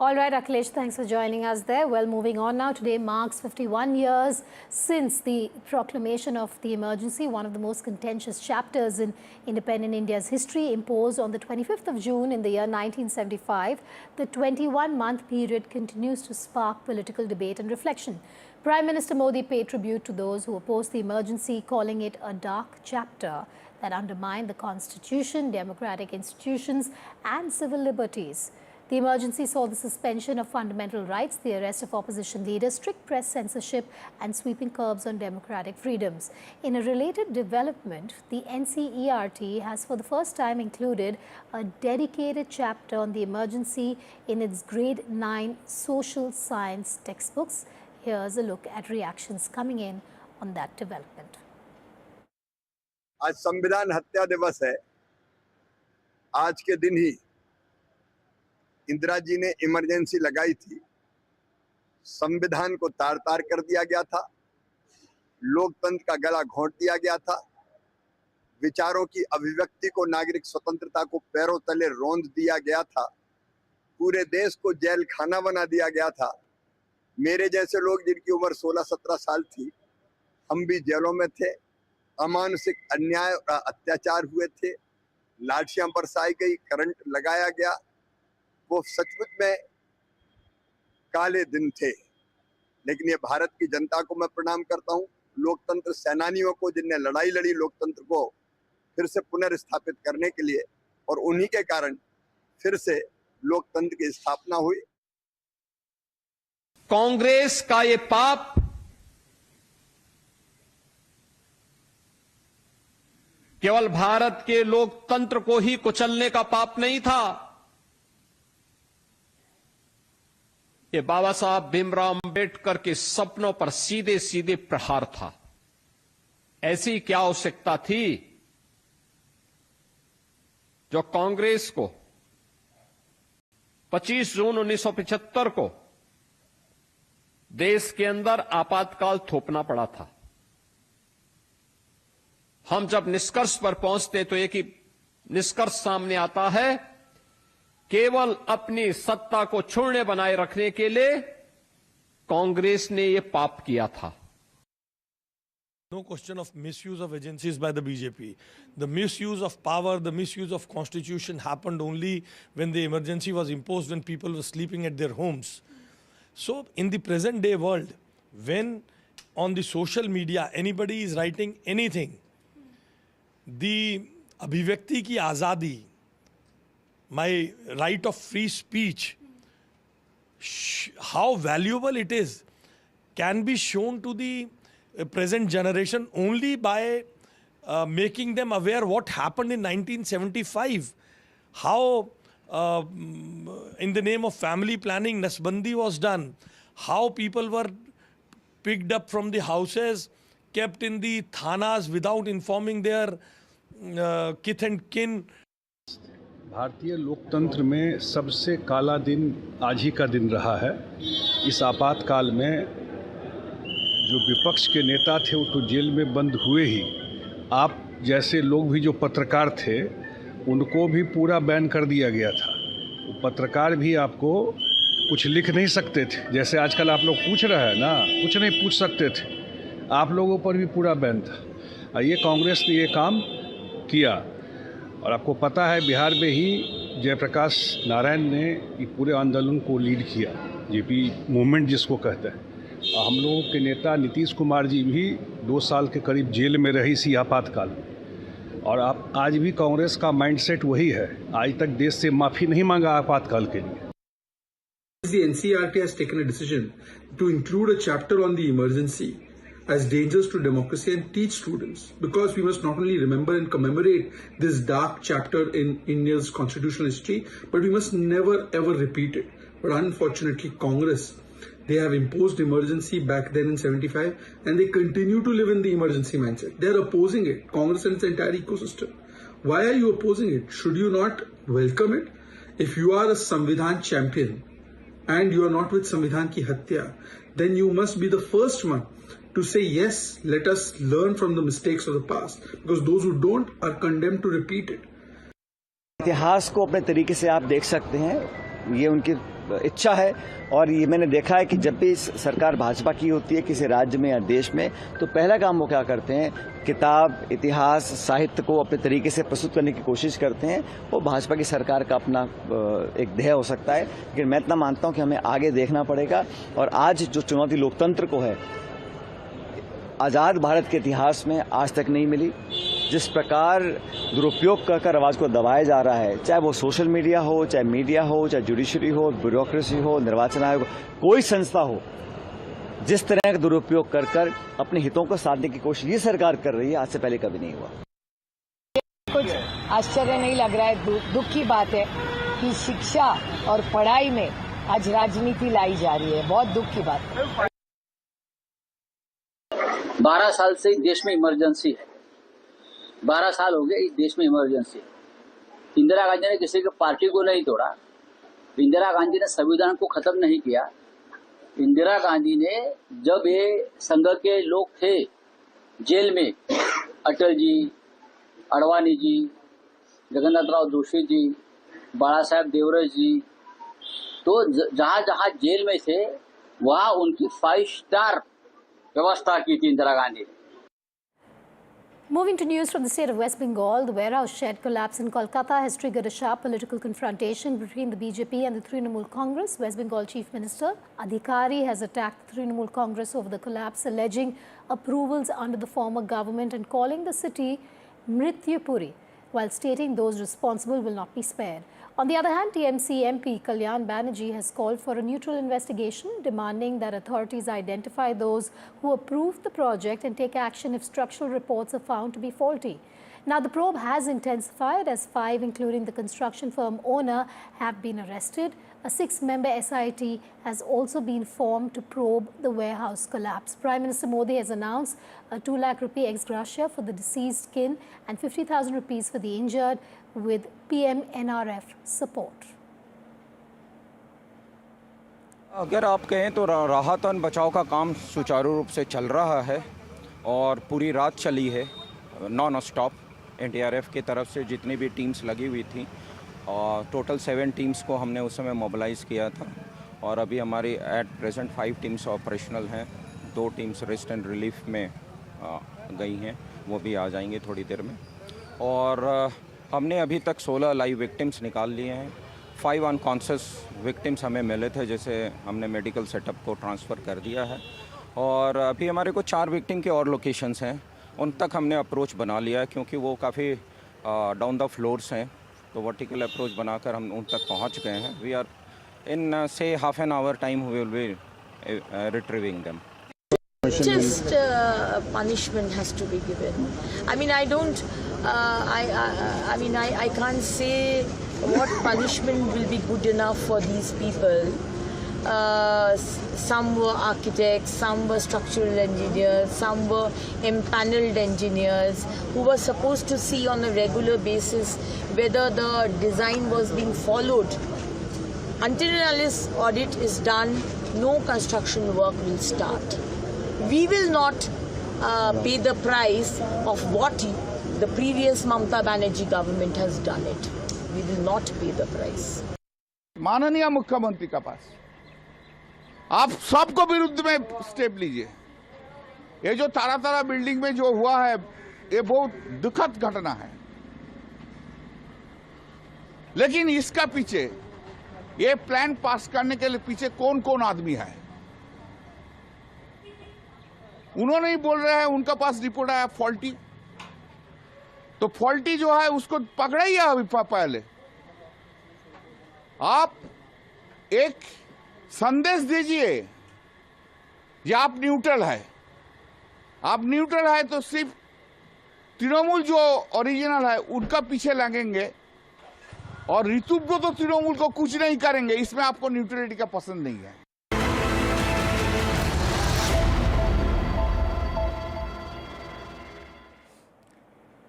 S7: All right, Akhilesh, thanks for joining us there. Well, moving on now. Today marks 51 years since the proclamation of the emergency, one of the most contentious chapters in independent India's history, imposed on the 25th of June in the year 1975. The 21-month period continues to spark political debate and reflection. Prime Minister Modi paid tribute to those who opposed the emergency, calling it a dark chapter that undermined the constitution, democratic institutions and civil liberties. The emergency saw the suspension of fundamental rights, the arrest of opposition leaders, strict press censorship and sweeping curbs on democratic freedoms. In a related development, the NCERT has for the first time included a dedicated chapter on the emergency in its grade 9 social science textbooks. Here's a look at reactions coming in on that development.
S17: आज संविधान हत्या दिवस है। आज के दिन ही इंदिरा जी ने emergency लगाई थी, संविधान को तार-तार कर दिया गया था, लोकतंत्र का गला घोंट दिया गया था, विचारों की अभिव्यक्ति को, नागरिक स्वतंत्रता को पैरों तले रौंद दिया गया था, पूरे देश को जेल खाना बना दिया गया था। मेरे जैसे लोग जिनकी उम्र 16-17 साल थी, हम भी जेलों में थे, अमानुषिक अन्याय और अत्याचार हुए थे, लाठियां बरसाई गई, करंट लगाया गया। वो सचमुच में काले दिन थे, लेकिन ये भारत की जनता को मैं प्रणाम करता हूँ, लोकतंत्र सेनानियों को जिनने लड़ाई लड़ी लोकतंत्र को फिर से पुनर्स्थापित करने के लिए, और उन्हीं के कारण फिर से लोकतंत्र की स्थापना हुई।
S19: कांग्रेस का ये पाप केवल भारत के लोकतंत्र को ही कुचलने का पाप नहीं था, ये बाबा साहब भीमराव अंबेडकर के सपनों पर सीधे सीधे प्रहार था। ऐसी क्या आवश्यकता थी जो कांग्रेस को 25 जून 1975 को देश के अंदर आपातकाल थोपना पड़ा था, हम जब निष्कर्ष पर पहुंचते तो एक ही निष्कर्ष सामने आता है, केवल अपनी सत्ता को छोड़ने बनाए रखने के लिए कांग्रेस ने यह पाप किया था।
S20: No question of misuse of agencies by the BJP. The misuse of power, the misuse of constitution happened only when the emergency was imposed, when people were sleeping at their homes. So in the present day world, when on the social media anybody is writing anything, the abhivyakti ki azadi, my right of free speech, how valuable it is, can be shown to the present generation only by making them aware what happened in 1975, how in the name of family planning Nasbandi was done, how people were picked up from the houses, kept in the thanas without informing their kith and kin.
S21: भारतीय लोकतंत्र में सबसे काला दिन आज ही का दिन रहा है। इस आपातकाल में जो विपक्ष के नेता थे वो तो जेल में बंद हुए ही, आप जैसे लोग भी जो पत्रकार थे उनको भी पूरा बैन कर दिया गया था। वो पत्रकार भी आपको कुछ लिख नहीं सकते थे, जैसे आजकल आप लोग पूछ रहे हैं ना, कुछ नहीं पूछ सकते थे, आप लोगों पर भी पूरा बैन था। ये कांग्रेस ने ये काम किया। और आपको पता है बिहार में ही जयप्रकाश नारायण ने ये पूरे आंदोलन को लीड किया, जेपी मूवमेंट जिसको कहते हैं। हम लोगों के नेता नीतीश कुमार जी भी 2 साल के करीब जेल में रही इसी आपातकाल में। और आप आज भी कांग्रेस का माइंडसेट वही है, आज तक देश से माफ़ी नहीं मांगा आपातकाल के लिए।
S22: The NCERT has taken a decision to include a chapter on the emergency as dangers to democracy and teach students, because we must not only remember and commemorate this dark chapter in India's constitutional history, but we must never ever repeat it. But unfortunately, Congress, they have imposed emergency back then in 75 and they continue to live in the emergency mindset. They are opposing it, Congress and its entire ecosystem. Why are you opposing it? Should you not welcome it? If you are a Samvidhan champion and you are not with Samvidhan ki hatya, then you must be the first one to say yes, let us learn from the mistakes of the past, because those who don't are condemned to repeat it.
S23: इतिहास को अपने तरीके से आप देख सकते हैं, ये उनकी इच्छा है। और ये मैंने देखा है कि जब भी सरकार भाजपा की होती है किसी राज्य में या देश में, तो पहला काम वो क्या करते हैं, किताब, इतिहास, साहित्य को अपने तरीके से प्रस्तुत करने की कोशिश करते हैं। वो भाजपा की सरकार का अपना एक ध्येय हो सकता है, लेकिन मैं इतना मानता हूँ कि हमें आगे देखना पड़ेगा। और आज जो चुनौती लोकतंत्र को है, आज़ाद भारत के इतिहास में आज तक नहीं मिली। जिस प्रकार दुरुपयोग कर आवाज़ को दबाया जा रहा है, चाहे वो सोशल मीडिया हो, चाहे मीडिया हो, चाहे जुडिशरी हो, ब्यूरोक्रेसी हो, निर्वाचन आयोग, कोई संस्था हो, जिस तरह का दुरुपयोग कर अपने हितों को साधने की कोशिश ये सरकार कर रही है, आज से पहले कभी नहीं हुआ।
S24: कुछ आश्चर्य नहीं लग रहा है, दुख की बात है कि शिक्षा और पढ़ाई में आज राजनीति लाई जा रही है। बहुत दुख की बात है।
S26: 12 साल से देश में इमरजेंसी है, 12 साल हो गए इस देश में इमरजेंसी। इंदिरा गांधी ने किसी की पार्टी को नहीं तोड़ा, इंदिरा गांधी ने संविधान को खत्म नहीं किया। इंदिरा गांधी ने जब ये संघ के लोग थे जेल में, अटल जी, अडवाणी जी, जगन्नाथराव जोशी जी, बाला साहेब देवरस जी, तो जहां जहां जेल में थे वहां उनकी 5 स्टार व्यवस्था की थी Indira Gandhi.
S7: Moving to news from the state of West Bengal, the warehouse shed collapse in Kolkata has triggered a sharp political confrontation between the BJP and the Trinamool Congress. West Bengal Chief Minister Adhikari has attacked the Trinamool Congress over the collapse, alleging approvals under the former government and calling the city Mrityupuri, while stating those responsible will not be spared. On the other hand, TMC MP Kalyan Banerjee has called for a neutral investigation, demanding that authorities identify those who approved the project and take action if structural reports are found to be faulty. Now, the probe has intensified as 5, including the construction firm owner, have been arrested. A 6-member SIT has also been formed to probe the warehouse collapse. Prime Minister Modi has announced a 2 lakh rupee ex gratia for the deceased kin and 50,000 rupees for the injured with PM NRF support.
S2: अगर आप कहें तो राहत और बचाव का काम सुचारू रूप से चल रहा है और पूरी रात चली है नॉन स्टॉप। NDRF की तरफ से जितनी भी टीम्स लगी हुई थी और टोटल 7 टीम्स को हमने उस समय मोबिलाइज़ किया था और अभी हमारी एट प्रेजेंट 5 टीम्स ऑपरेशनल हैं। 2 टीम्स रेस्ट एंड रिलीफ में गई हैं, वो भी आ जाएंगे थोड़ी देर में। और हमने अभी तक 16 लाइव विक्टिम्स निकाल लिए हैं। 5 अनकॉन्शियस विक्टिम्स हमें मिले थे, जैसे हमने मेडिकल सेटअप को ट्रांसफ़र कर दिया है। और अभी हमारे को 4 विक्टिम के और लोकेशंस हैं, उन तक हमने अप्रोच बना लिया है क्योंकि वो काफ़ी डाउन द फ्लोर्स हैं, तो वर्टिकल अप्रोच बनाकर हम उन तक पहुंच गए हैं। We are in say half an hour time we will be retrieving them.
S24: Just punishment has to be given. I mean, I don't. I can't say what punishment will be good enough for these people. Some were architects, some were structural engineers, some were empaneled engineers who were supposed to see on a regular basis whether the design was being followed. Until this audit is done, no construction work will start. We will not pay the price of what the previous Mamata Banerjee government has done it. We will not pay the price.
S3: माननीय मुख्यमंत्री के पास आप सबको विरुद्ध में step लीजिए। ये जो तारा बिल्डिंग में जो हुआ है, ये बहुत दुखद घटना है, लेकिन इसका पीछे ये प्लान पास करने के लिए पीछे कौन कौन आदमी है उन्होंने ही बोल रहे हैं। उनका पास रिपोर्ट आया फॉल्टी, तो फॉल्टी जो है उसको पकड़ाइए अभी पहले। आप एक संदेश दीजिए कि आप न्यूट्रल है। आप न्यूट्रल है तो सिर्फ तृणमूल जो ओरिजिनल है उनका पीछे लगेंगे और ऋतु को तो तृणमूल को कुछ नहीं करेंगे। इसमें आपको न्यूट्रलिटी का पसंद नहीं है।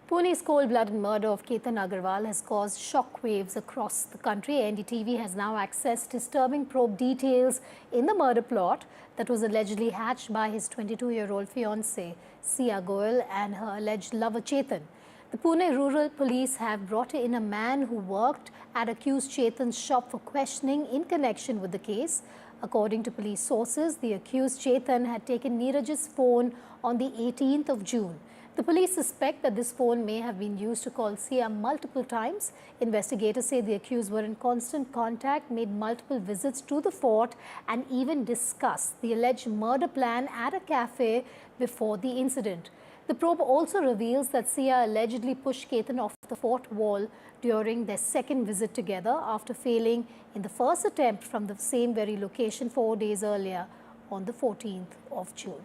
S7: Pune's cold-blooded murder of Ketan Agarwal has caused shockwaves across the country. NDTV has now accessed disturbing probe details in the murder plot that was allegedly hatched by his 22-year-old fiancée, Sia Goyal, and her alleged lover, Chetan. The Pune Rural Police have brought in a man who worked at accused Chetan's shop for questioning in connection with the case. According to police sources, the accused Chetan had taken Neeraj's phone on the 18th of June. The police suspect that this phone may have been used to call Sia multiple times. Investigators say the accused were in constant contact, made multiple visits to the fort, and even discussed the alleged murder plan at a cafe before the incident. The probe also reveals that Sia allegedly pushed Ketan off the fort wall during their second visit together after failing in the first attempt from the same very location 4 days earlier on the 14th of June.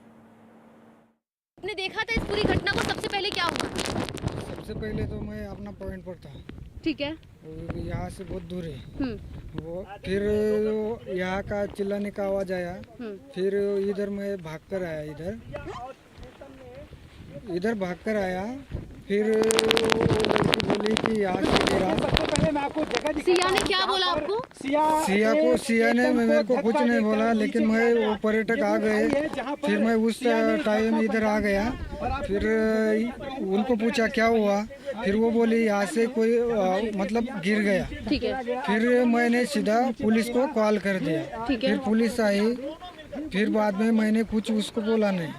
S4: आपने देखा था इस पूरी घटना को, सबसे पहले क्या हुआ?
S5: सबसे पहले तो मैं अपना पॉइंट पर था।
S4: ठीक है।
S5: यहाँ से बहुत दूर है वो, फिर यहाँ का चिल्लाने का आवाज आया, फिर इधर मैं भाग कर आया, इधर भाग कर आया, फिर बोली कि यहाँ से
S4: सिया ने क्या बोला आपको?
S5: सिया ने मेरे को कुछ नहीं बोला, लेकिन मैं वो पर्यटक आ गए, फिर मैं उस टाइम इधर आ गया, फिर उनको पूछा क्या हुआ, फिर वो बोली यहाँ से कोई मतलब गिर गया।
S4: ठीक है।
S5: फिर मैंने सीधा पुलिस को कॉल कर दिया।
S4: ठीक है।
S5: फिर पुलिस आई, फिर बाद में मैंने कुछ उसको बोला नहीं।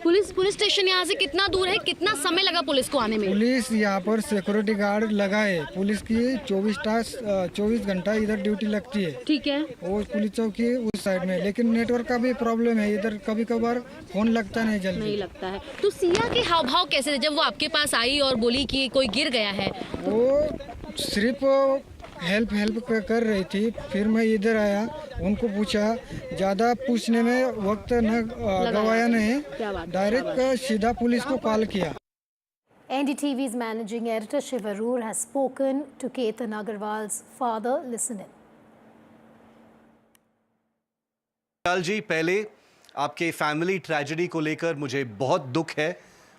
S4: पुलिस स्टेशन यहाँ से कितना दूर है? कितना समय लगा पुलिस को आने में?
S5: पुलिस यहाँ पर सिक्योरिटी गार्ड लगा है। पुलिस की 24 घंटा इधर ड्यूटी लगती है।
S4: ठीक है।
S5: वो पुलिस चौकी उस साइड में, लेकिन नेटवर्क का भी प्रॉब्लम है इधर, कभी कभार फोन लगता नहीं जल्दी।
S4: नहीं लगता है। तो सिया के हाव भाव कैसे थे जब वो आपके पास आई और बोली कि कोई गिर गया है?
S5: वो सिर्फ हेल्प कर रही थी। फिर मैं इधर आया, उनको पूछा, ज़्यादा पूछने में वक्त न गवाया नहीं, डायरेक्ट सीधा पुलिस को कॉल किया।
S7: NDTV's managing editor Shivarur has spoken to Ketan Agarwal's father. Listen in.
S1: विशाल जी, पहले आपके फैमिली ट्रेजेडी को लेकर मुझे बहुत दुख है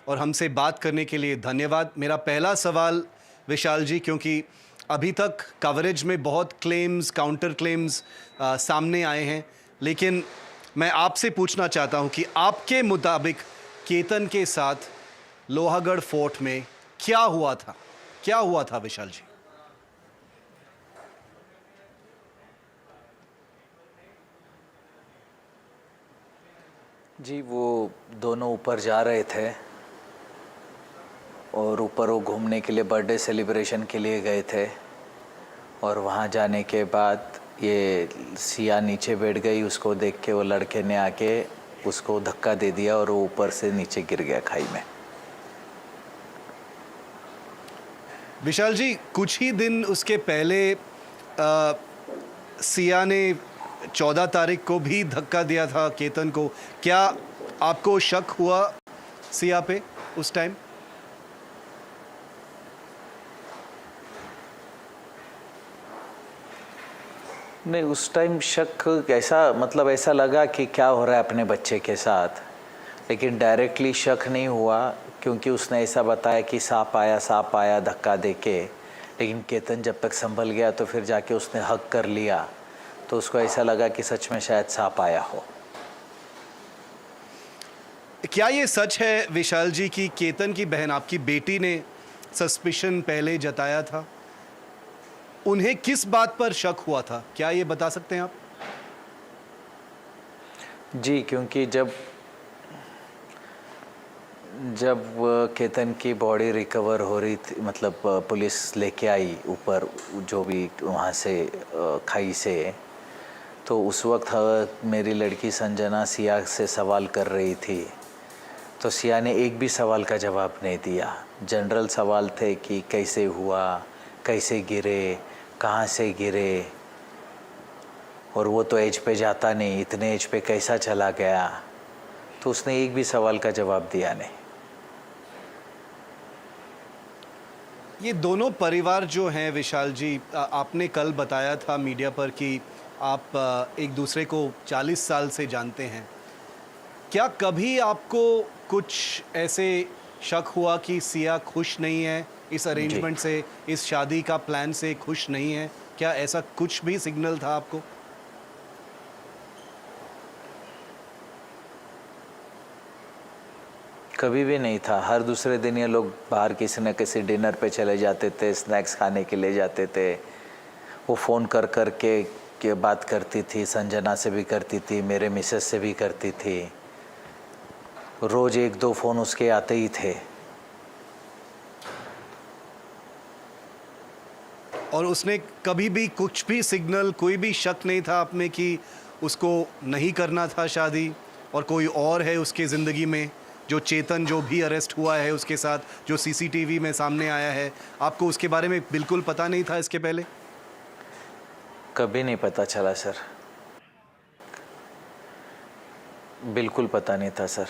S1: और हमसे बात करने के लिए धन्यवाद। मेरा पहला सवाल विशाल जी, क्योंकि अभी तक कवरेज में बहुत क्लेम्स, काउंटर क्लेम्स सामने आए हैं, लेकिन मैं आपसे पूछना चाहता हूं कि आपके मुताबिक केतन के साथ लोहागढ़ फोर्ट में क्या हुआ था? क्या हुआ था विशाल जी?
S6: जी, वो दोनों ऊपर जा रहे थे और ऊपर वो घूमने के लिए, बर्थडे सेलिब्रेशन के लिए गए थे, और वहाँ जाने के बाद ये सिया नीचे बैठ गई। उसको देख के वो लड़के ने आके उसको धक्का दे दिया और वो ऊपर से नीचे गिर गया खाई में।
S1: विशाल जी, कुछ ही दिन उसके पहले सिया ने 14 तारीख को भी धक्का दिया था केतन को। क्या आपको शक हुआ सिया पे उस टाइम?
S6: नहीं, उस टाइम शक ऐसा लगा कि क्या हो रहा है अपने बच्चे के साथ, लेकिन डायरेक्टली शक नहीं हुआ, क्योंकि उसने ऐसा बताया कि सांप आया धक्का देके। लेकिन केतन जब तक संभल गया तो फिर जाके उसने हक कर लिया, तो उसको ऐसा लगा कि सच में शायद सांप आया हो।
S1: क्या ये सच है विशाल जी कि केतन की बहन, आपकी बेटी ने सस्पिशन पहले जताया था? उन्हें किस बात पर शक हुआ था, क्या ये बता सकते हैं आप?
S6: जी, क्योंकि जब केतन की बॉडी रिकवर हो रही थी, मतलब पुलिस लेके आई ऊपर, जो भी वहाँ से खाई से, तो उस वक्त मेरी लड़की संजना सिया से सवाल कर रही थी, तो सिया ने एक भी सवाल का जवाब नहीं दिया। जनरल सवाल थे कि कैसे हुआ, कैसे गिरे, कहाँ से गिरे, और वो तो एज पे जाता नहीं, इतने एज पे कैसा चला गया, तो उसने एक भी सवाल का जवाब दिया नहीं।
S1: ये दोनों परिवार जो हैं विशाल जी, आपने कल बताया था मीडिया पर कि आप एक दूसरे को 40 साल से जानते हैं। क्या कभी आपको कुछ ऐसे शक हुआ कि सिया खुश नहीं है इस अरेंजमेंट से, इस शादी का प्लान से खुश नहीं है? क्या ऐसा कुछ भी सिग्नल था आपको?
S6: कभी भी नहीं था। हर दूसरे दिन ये लोग बाहर किसी न किसी डिनर पे चले जाते थे, स्नैक्स खाने के लिए जाते थे। वो फ़ोन कर के बात करती थी, संजना से भी करती थी, मेरे मिसेस से भी करती थी। रोज़ 1-2 फ़ोन उसके आते ही थे।
S1: और उसने कभी भी कुछ भी सिग्नल, कोई भी शक नहीं था आप में कि उसको नहीं करना था शादी, और कोई और है उसके ज़िंदगी में, जो चेतन जो भी अरेस्ट हुआ है उसके साथ, जो सीसीटीवी में सामने आया है, आपको उसके बारे में बिल्कुल पता नहीं था इसके पहले?
S6: कभी नहीं पता चला सर, बिल्कुल पता नहीं था sir.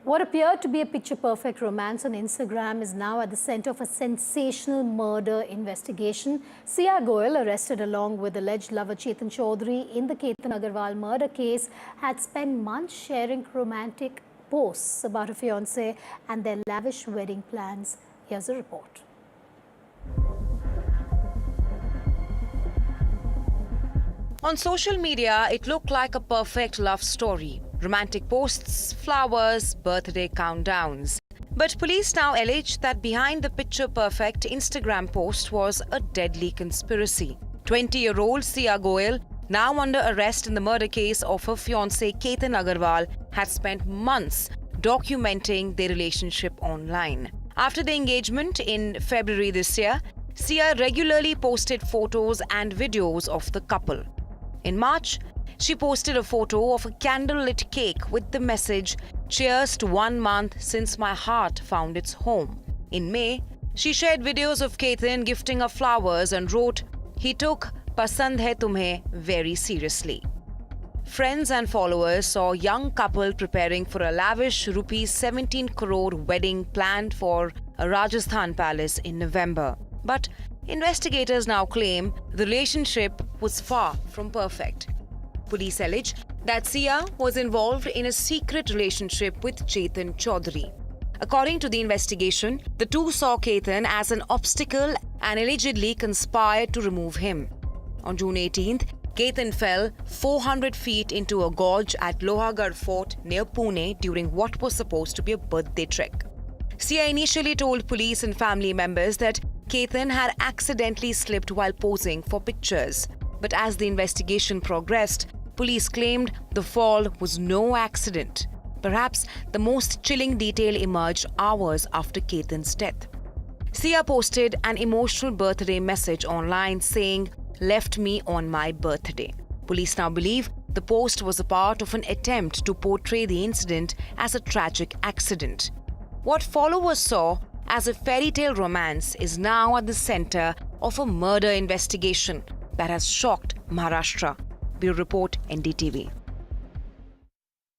S7: What appeared to be a picture-perfect romance on Instagram is now at the center of a sensational murder investigation. Sia Goyal, arrested along with alleged lover Chetan Chaudhary in the Ketan Agarwal murder case, had spent months sharing romantic posts about her fiancé and their lavish wedding plans. Here's a report.
S8: On social media, it looked like a perfect love story. Romantic posts, flowers, birthday countdowns. But police now allege that behind the picture-perfect Instagram post was a deadly conspiracy. 20-year-old Sia Goyal, now under arrest in the murder case of her fiancé Ketan Agarwal, had spent months documenting their relationship online. After the engagement in February this year, Sia regularly posted photos and videos of the couple. In March, she posted a photo of a candlelit cake with the message, "Cheers to 1 month since my heart found its home." In May, she shared videos of Ketan gifting her flowers and wrote, "He took Pasand Hai Tumhe very seriously." Friends and followers saw a young couple preparing for a lavish ₹17 crore wedding planned for a Rajasthan palace in November. But investigators now claim the relationship was far from perfect. Police allege that Sia was involved in a secret relationship with Chetan Chaudhary. According to the investigation, the two saw Chetan as an obstacle and allegedly conspired to remove him. On June 18th, Chetan fell 400 feet into a gorge at Lohagarh Fort near Pune during what was supposed to be a birthday trek. Sia initially told police and family members that Chetan had accidentally slipped while posing for pictures. But as the investigation progressed, police claimed the fall was no accident. Perhaps the most chilling detail emerged hours after Chetan's death. Sia posted an emotional birthday message online saying, "Left me on my birthday." Police now believe the post was a part of an attempt to portray the incident as a tragic accident. What followers saw as a fairy tale romance is now at the center of a murder investigation that has shocked Maharashtra. Bureau Report, NDTV.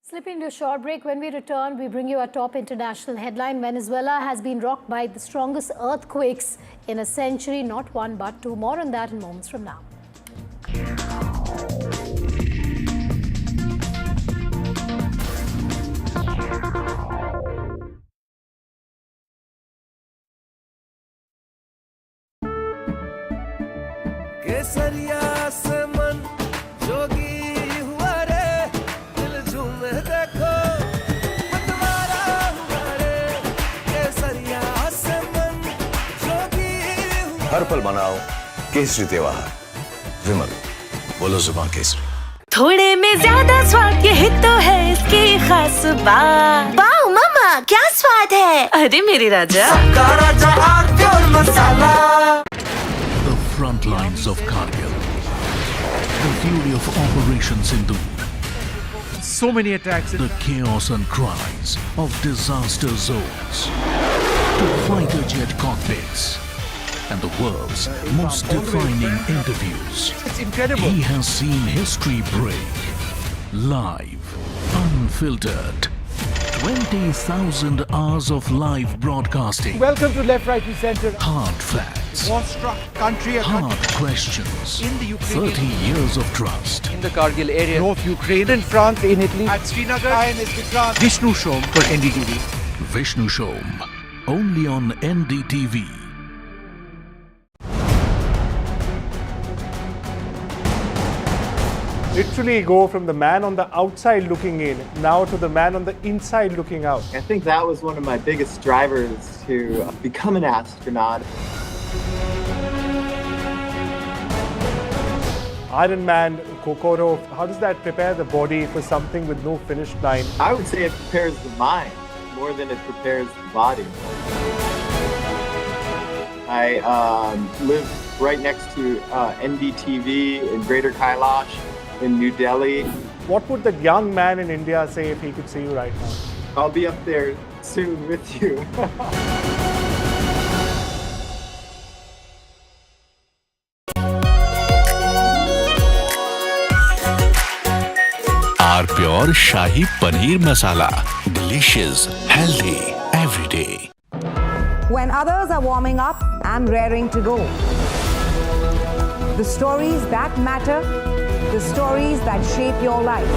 S7: Slipping to a short break. When we return, we bring you our top international headline. Venezuela has been rocked by the strongest earthquakes in a century, not one but two. More on that in moments from now.
S9: हर पल मनाओ केसरी त्योहार। विमल, बोलो जुबान केसरी।
S10: थोड़े में ज्यादा स्वाद, यही तो है इसकी खास बात। वाओ मामा, क्या स्वाद है? अरे मेरे राजा, सबका राजा आग और मसाला।
S11: The front lines of Kargil, the fury of Operation Sindhu. So many attacks. The chaos and cries of disaster zones. To fighter jet cockpits. And the world's most defining interviews. It's incredible. He has seen history break. Live, unfiltered. 20,000 hours of live broadcasting.
S12: Welcome to Left, Right and Centre.
S11: Hard facts.
S12: War-struck country.
S11: Hard questions.
S12: In the Ukraine.
S11: 30 years of trust.
S12: In the Kargil area. North Ukraine. In France, in Italy. At Srinagar. INS Vikrant. Vishnu Shom for NDTV.
S11: Vishnu Shom. Only on NDTV.
S12: Literally go from the man on the outside looking in now to the man on the inside looking out.
S18: I think that was one of my biggest drivers to become an astronaut.
S12: Iron Man, Kokoro, how does that prepare the body for something with no finish line?
S18: I would say it prepares the mind more than it prepares the body. I live right next to NDTV in Greater Kailash. In New Delhi.
S12: What would the young man in India say if he could see you right now?
S18: I'll be up there soon with you.
S11: Our pure Shahi Paneer Masala. Delicious, healthy, every day.
S25: When others are warming up, I'm raring to go. The stories that matter, the stories that shape your life.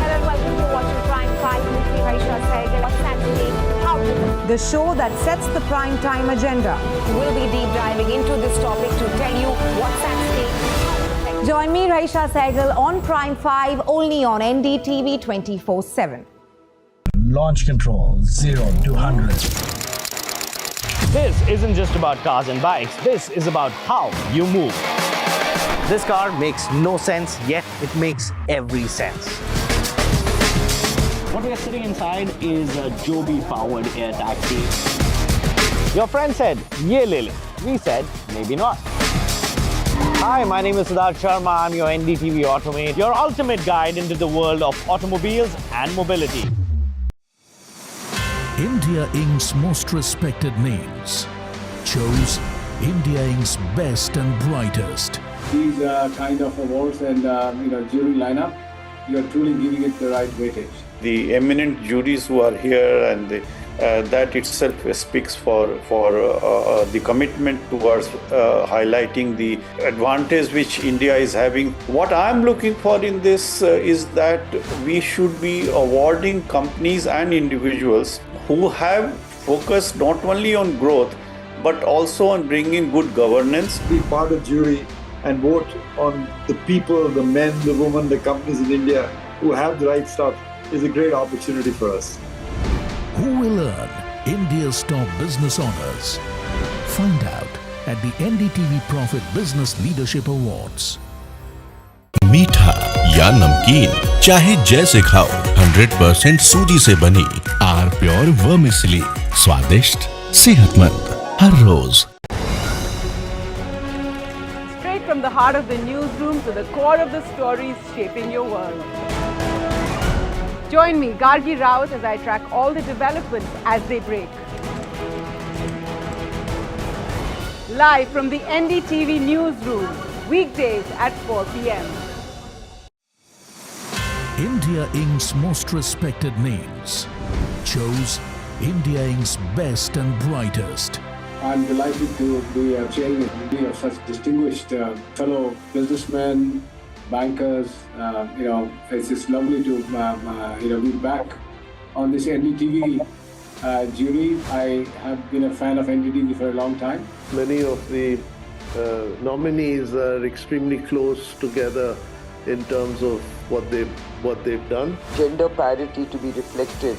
S27: Hello and welcome to watching Prime 5 with me, Raisha Sehgal. What's Saturday? How to live.
S25: The show that sets the prime time agenda.
S27: We'll be deep diving into this topic to tell you what's at stake.
S25: Join me, Raisha Sehgal, on Prime 5, only on NDTV 24/7.
S11: Launch control 0 to 100.
S28: This isn't just about cars and bikes. This is about how you move. This car makes no sense, yet it makes every sense. What we are sitting inside is a Joby-powered air taxi. Your friend said, "Ye le le." We said, maybe not. Hi, my name is Siddharth Sharma. I'm your NDTV Automate, your ultimate guide into the world of automobiles and mobility.
S11: India Inc.'s most respected names chose India Inc.'s best and brightest.
S22: These kind of awards and jury lineup, you are truly giving it the right weightage.
S29: The eminent juries who are here and the
S13: that itself speaks for the commitment towards highlighting the advantage which India is having. What I'm looking for in this is that we should be awarding companies and individuals who have focused not only on growth but also on bringing good governance.
S14: Be part of jury and vote on the people, the men, the women, the companies in India who have the right stuff is a great opportunity for us.
S11: Who will earn India's top business honors? Find out at the NDTV Profit Business Leadership Awards.
S15: मीठा या नमकीन चाहे जैसे खाओ, 100% सूजी से बनी are pure vermicelli, स्वादिष्ट सेहतमंद हर रोज.
S16: Straight from the heart of the newsroom to the core of the stories shaping your world. Join me, Gargi Raut, as I track all the developments as they break. Live from the NDTV newsroom, weekdays at 4 p.m.
S11: India Inc.'s most respected names chose India Inc.'s best and brightest.
S17: I'm delighted to be chairing a committee of such distinguished fellow businessmen, bankers. It's just lovely to be back on this NDTV jury. I have been a fan of NDTV for a long time.
S19: Many of the nominees are extremely close together in terms of what they've done.
S20: Gender parity to be reflected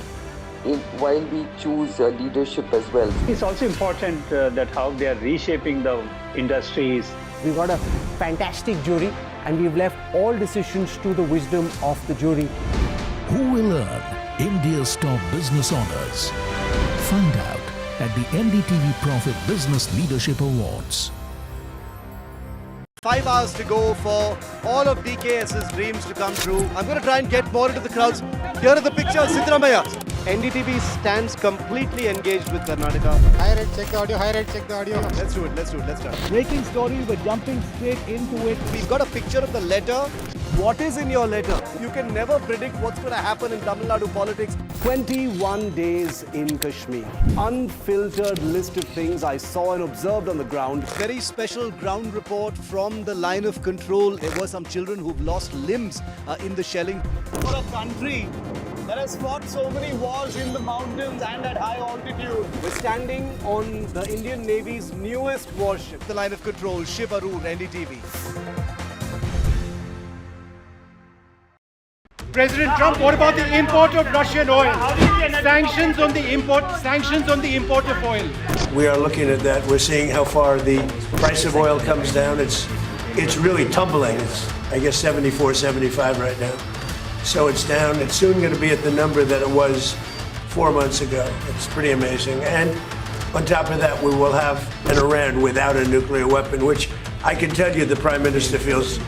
S20: while we choose leadership as well.
S21: It's also important that how they are reshaping the industries.
S29: We've got a fantastic jury and we've left all decisions to the wisdom of the jury.
S11: Who will earn India's top business honors? Find out at the NDTV Profit Business Leadership Awards.
S1: 5 hours to go for all of DKS's dreams to come true. I'm going to try and get more into the crowds. Here are the pictures, Sidramaya. NDTV stands completely engaged with Karnataka.
S30: High rate, check the audio. High rate, check the audio.
S1: Let's do it. Let's start.
S30: Breaking story, we're jumping straight into it.
S1: We've got a picture of the letter. What is in your letter? You can never predict what's going to happen in Tamil Nadu politics. 21 days in Kashmir. Unfiltered list of things I saw and observed on the ground. Very special ground report from the line of control. There were some children who've lost limbs in the shelling.
S30: For a country that has fought so many wars in the mountains and at high altitude.
S1: We're standing on the Indian Navy's newest warship, the line of control, Shiv Arur, NDTV.
S30: President Trump, what about the import of Russian oil? Sanctions on the import of oil.
S31: We are looking at that. We're seeing how far the price of oil comes down. It's really tumbling. It's, I guess, 74, 75 right now. So it's down. It's soon going to be at the number that it was 4 months ago. It's pretty amazing. And on top of that, we will have an Iran without a nuclear weapon, which I can tell you the Prime Minister feels.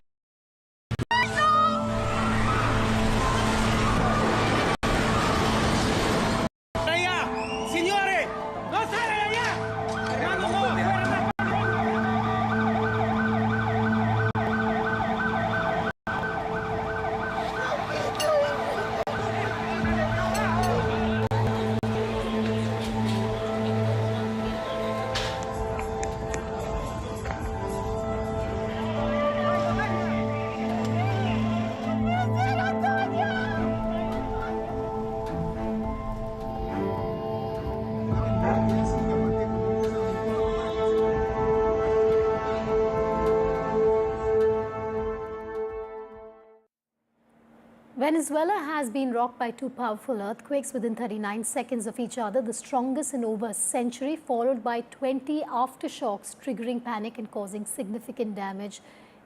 S7: Venezuela has been rocked by two powerful earthquakes within 39 seconds of each other, the strongest in over a century, followed by 20 aftershocks, triggering panic and causing significant damage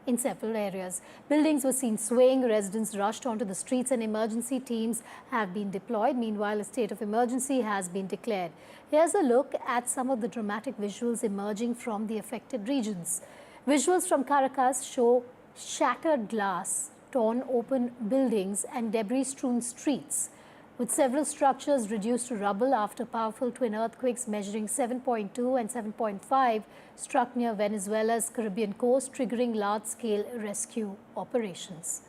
S7: in several areas. Buildings were seen swaying, residents rushed onto the streets and emergency teams have been deployed. Meanwhile, a state of emergency has been declared. Here's a look at some of the dramatic visuals emerging from the affected regions. Visuals from Caracas show shattered glass, torn open buildings and debris-strewn streets, with several structures reduced to rubble after powerful twin earthquakes measuring 7.2 and 7.5 struck near Venezuela's Caribbean coast, triggering large-scale rescue operations.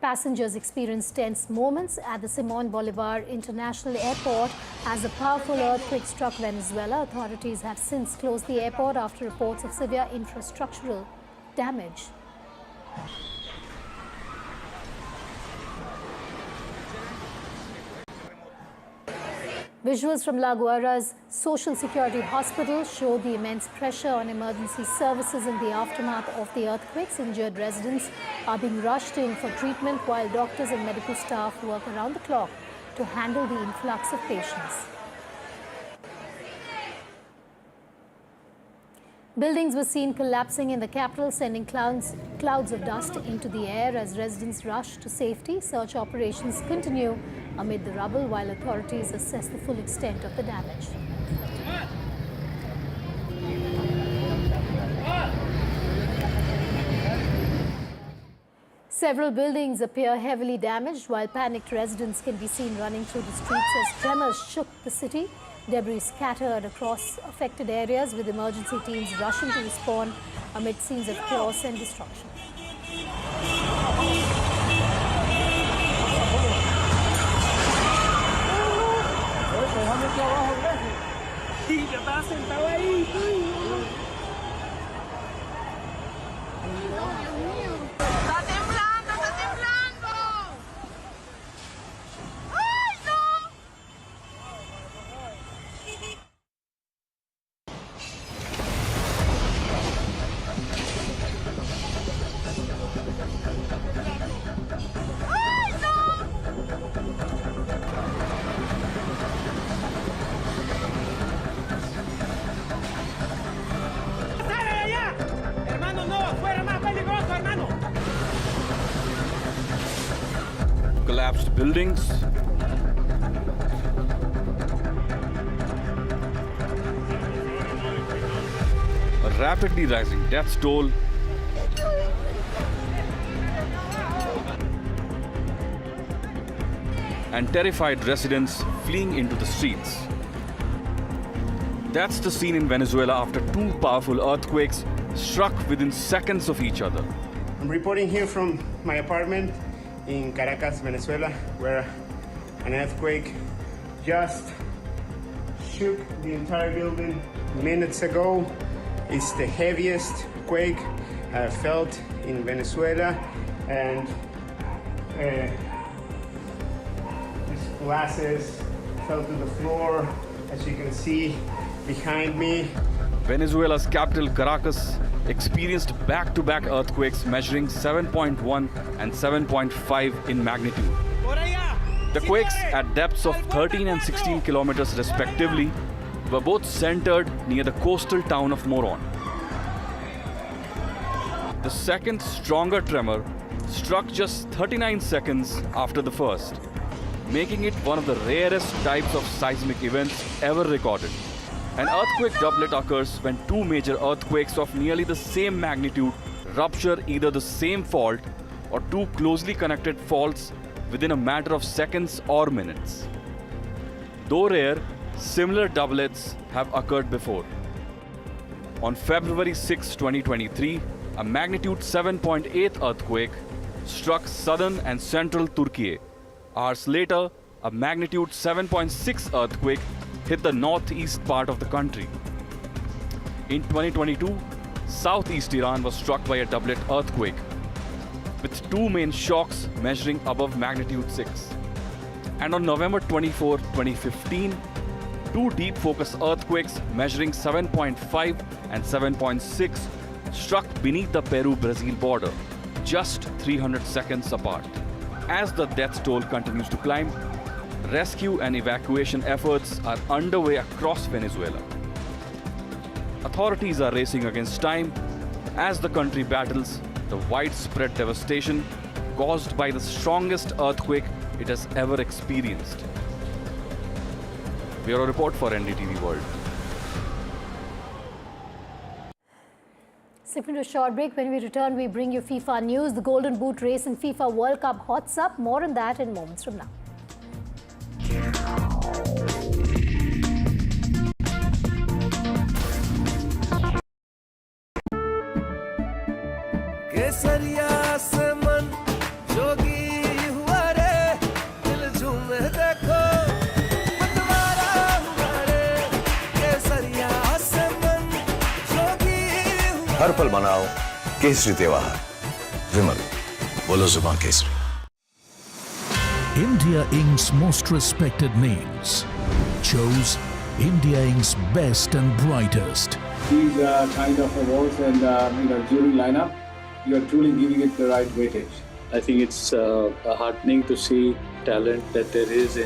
S7: Passengers experienced tense moments at the Simon Bolivar International Airport as a powerful earthquake struck Venezuela. Authorities have since closed the airport after reports of severe infrastructural damage. Visuals from La Guaira's Social Security Hospital show the immense pressure on emergency services in the aftermath of the earthquakes. Injured residents are being rushed in for treatment while doctors and medical staff work around the clock to handle the influx of patients. Buildings were seen collapsing in the capital, sending clouds of dust into the air as residents rush to safety. Search operations continue amid the rubble while authorities assess the full extent of the damage. Several buildings appear heavily damaged while panicked residents can be seen running through the streets as tremors shook the city. Debris scattered across affected areas with emergency teams rushing to respond amid scenes of chaos and destruction.
S2: Collapsed buildings, a rapidly rising death toll, and terrified residents fleeing into the streets. That's the scene in Venezuela after two powerful earthquakes struck within seconds of each other.
S3: I'm reporting here from my apartment in Caracas, Venezuela, where an earthquake just shook the entire building minutes ago. It's the heaviest quake I've felt in Venezuela, and these glasses fell to the floor, as you can see behind me.
S2: Venezuela's capital, Caracas, experienced back-to-back earthquakes measuring 7.1 and 7.5 in magnitude. The quakes at depths of 13 and 16 kilometers respectively were both centered near the coastal town of Moron. The second, stronger tremor struck just 39 seconds after the first, making it one of the rarest types of seismic events ever recorded. An earthquake doublet occurs when two major earthquakes of nearly the same magnitude rupture either the same fault or two closely connected faults within a matter of seconds or minutes. Though rare, similar doublets have occurred before. On February 6, 2023, a magnitude 7.8 earthquake struck southern and central Turkey. Hours later, a magnitude 7.6 earthquake hit the northeast part of the country. In 2022, southeast Iran was struck by a doublet earthquake, with two main shocks measuring above magnitude 6. And on November 24, 2015, two deep focus earthquakes measuring 7.5 and 7.6 struck beneath the Peru-Brazil border, just 300 seconds apart. As the death toll continues to climb, rescue and evacuation efforts are underway across Venezuela. Authorities are racing against time as the country battles the widespread devastation caused by the strongest earthquake it has ever experienced. Bureau report for NDTV World.
S7: Slip into a short break. When we return, we bring you FIFA news. The Golden Boot race in FIFA World Cup hots up. More on that in moments from now.
S4: केसरिया से मन जोगी हर पल मनाओ केसरी त्योहार। विमल, बोलो जुबान Kesari.
S11: India Inc.'s most respected names chose India Inc.'s best and brightest.
S17: These kind of awards and jury lineup, you are truly giving it the right weightage.
S5: I think it's heartening to see talent that there is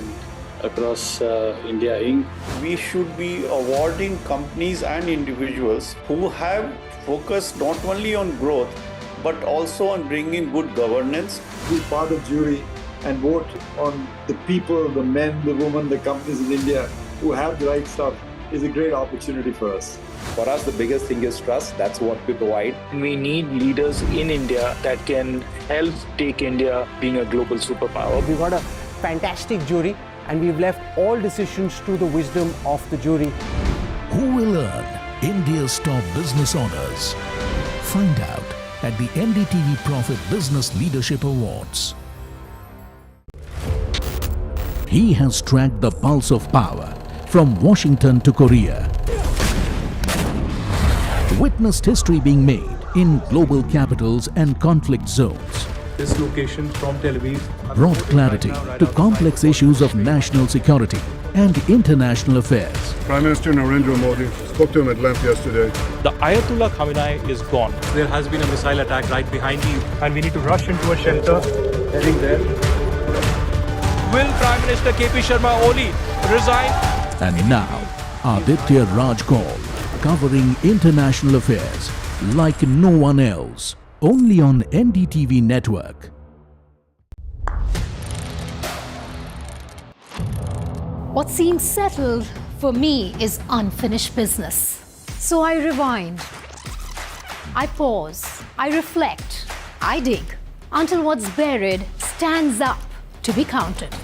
S5: across India Inc.
S13: We should be awarding companies and individuals who have focused not only on growth but also on bringing good governance.
S14: Be part of jury and vote on the people, the men, the women, the companies in India who have the right stuff is a great opportunity for us.
S6: For us, the biggest thing is trust. That's what we provide.
S8: We need leaders in India that can help take India being a global superpower.
S29: We've got a fantastic jury and we've left all decisions to the wisdom of the jury.
S11: Who will earn India's top business honors? Find out at the NDTV Profit Business Leadership Awards. He has tracked the pulse of power from Washington to Korea. Witnessed history being made in global capitals and conflict zones.
S9: This location from Tel Aviv
S11: Brought clarity to complex issues of national security and international affairs.
S10: Prime Minister Narendra Modi spoke to him at length yesterday.
S8: The Ayatollah Khamenei is gone.
S30: There has been a missile attack right behind you, and we need to rush into a shelter. Heading there.
S8: Will Prime Minister KP Sharma Oli resign?
S11: And now, Aditya Raj Kaul, covering international affairs like no one else, only on NDTV network.
S7: What seems settled for me is unfinished business. So I rewind, I pause, I reflect, I dig until what's buried stands up to be counted.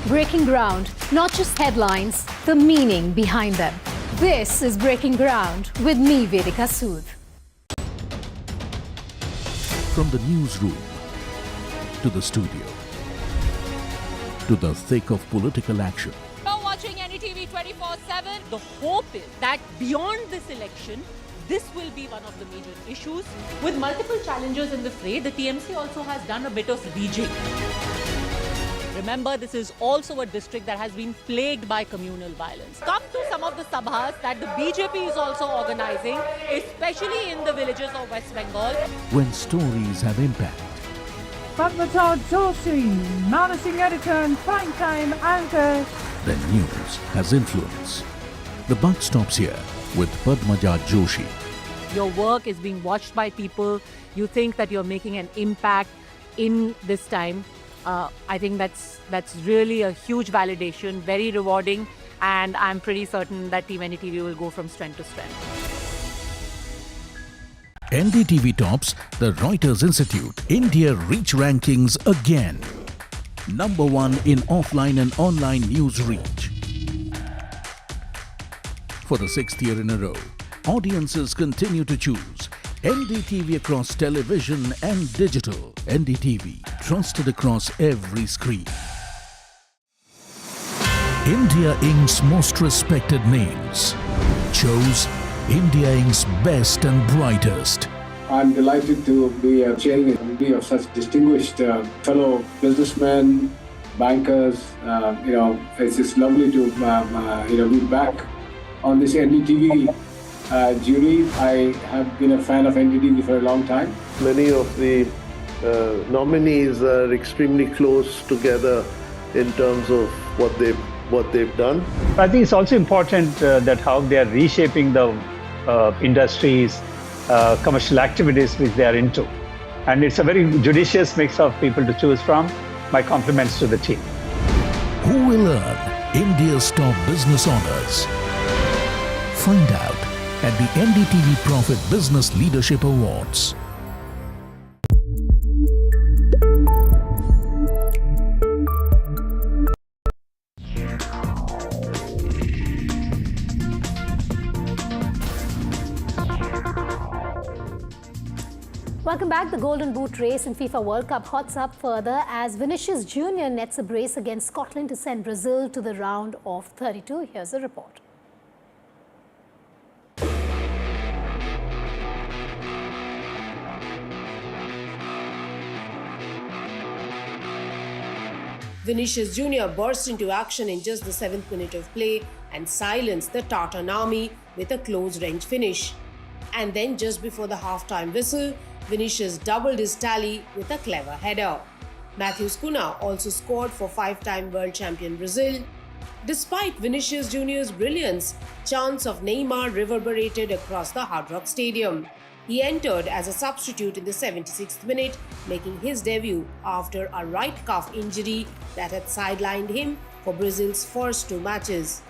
S7: Breaking ground, not just headlines, the meaning behind them. This is Breaking Ground with me, Vedika Sood.
S11: From the newsroom to the studio to the thick of political action.
S12: You're watching NDTV 24/7. The hope is that beyond this election, this will be one of the major issues. With multiple challengers in the fray, the TMC also has done a bit of rejigging. Remember, this is also a district that has been plagued by communal violence. Come to some of the sabhas that the BJP is also organizing, especially in the villages of West Bengal.
S11: When stories have impact.
S18: Padmatar Joshi, managing editor and primetime anchor.
S11: Then news has influence. The buck stops here with Padmaja Joshi.
S12: Your work is being watched by people. You think that you're making an impact in this time. I think that's really a huge validation, very rewarding, and I'm pretty certain that Team NDTV will go from strength to strength.
S11: NDTV tops the Reuters Institute India Reach Rankings again. #1 in offline and online news reach. For the 6th year in a row, audiences continue to choose NDTV across television and digital. NDTV, trusted across every screen. India Inc.'s most respected names chose India Inc.'s best and brightest.
S17: I'm delighted to be chairing a committee of such distinguished fellow businessmen, bankers. It's just lovely to be back on this NDTV jury. I have been a fan of NDTV for a long time.
S19: Many of the nominees are extremely close together in terms of what they've done.
S21: I think it's also important that how they are reshaping the industries, commercial activities which they are into. And it's a very judicious mix of people to choose from. My compliments to the team.
S11: Who will earn India's top business honors? Find out at the NDTV Profit Business Leadership Awards.
S7: Welcome back. The Golden Boot race in FIFA World Cup hots up further as Vinicius Jr. nets a brace against Scotland to send Brazil to the round of 32. Here's a report.
S1: Vinicius Jr. burst into action in just the 7th minute of play and silenced the Tartan army with a close-range finish. And then just before the half-time whistle, Vinicius doubled his tally with a clever header. Matheus Cunha also scored for 5-time world champion Brazil. Despite Vinicius Jr.'s brilliance, chants of Neymar reverberated across the Hard Rock Stadium. He entered as a substitute in the 76th minute, making his debut after a right calf injury that had sidelined him for Brazil's first 2 matches.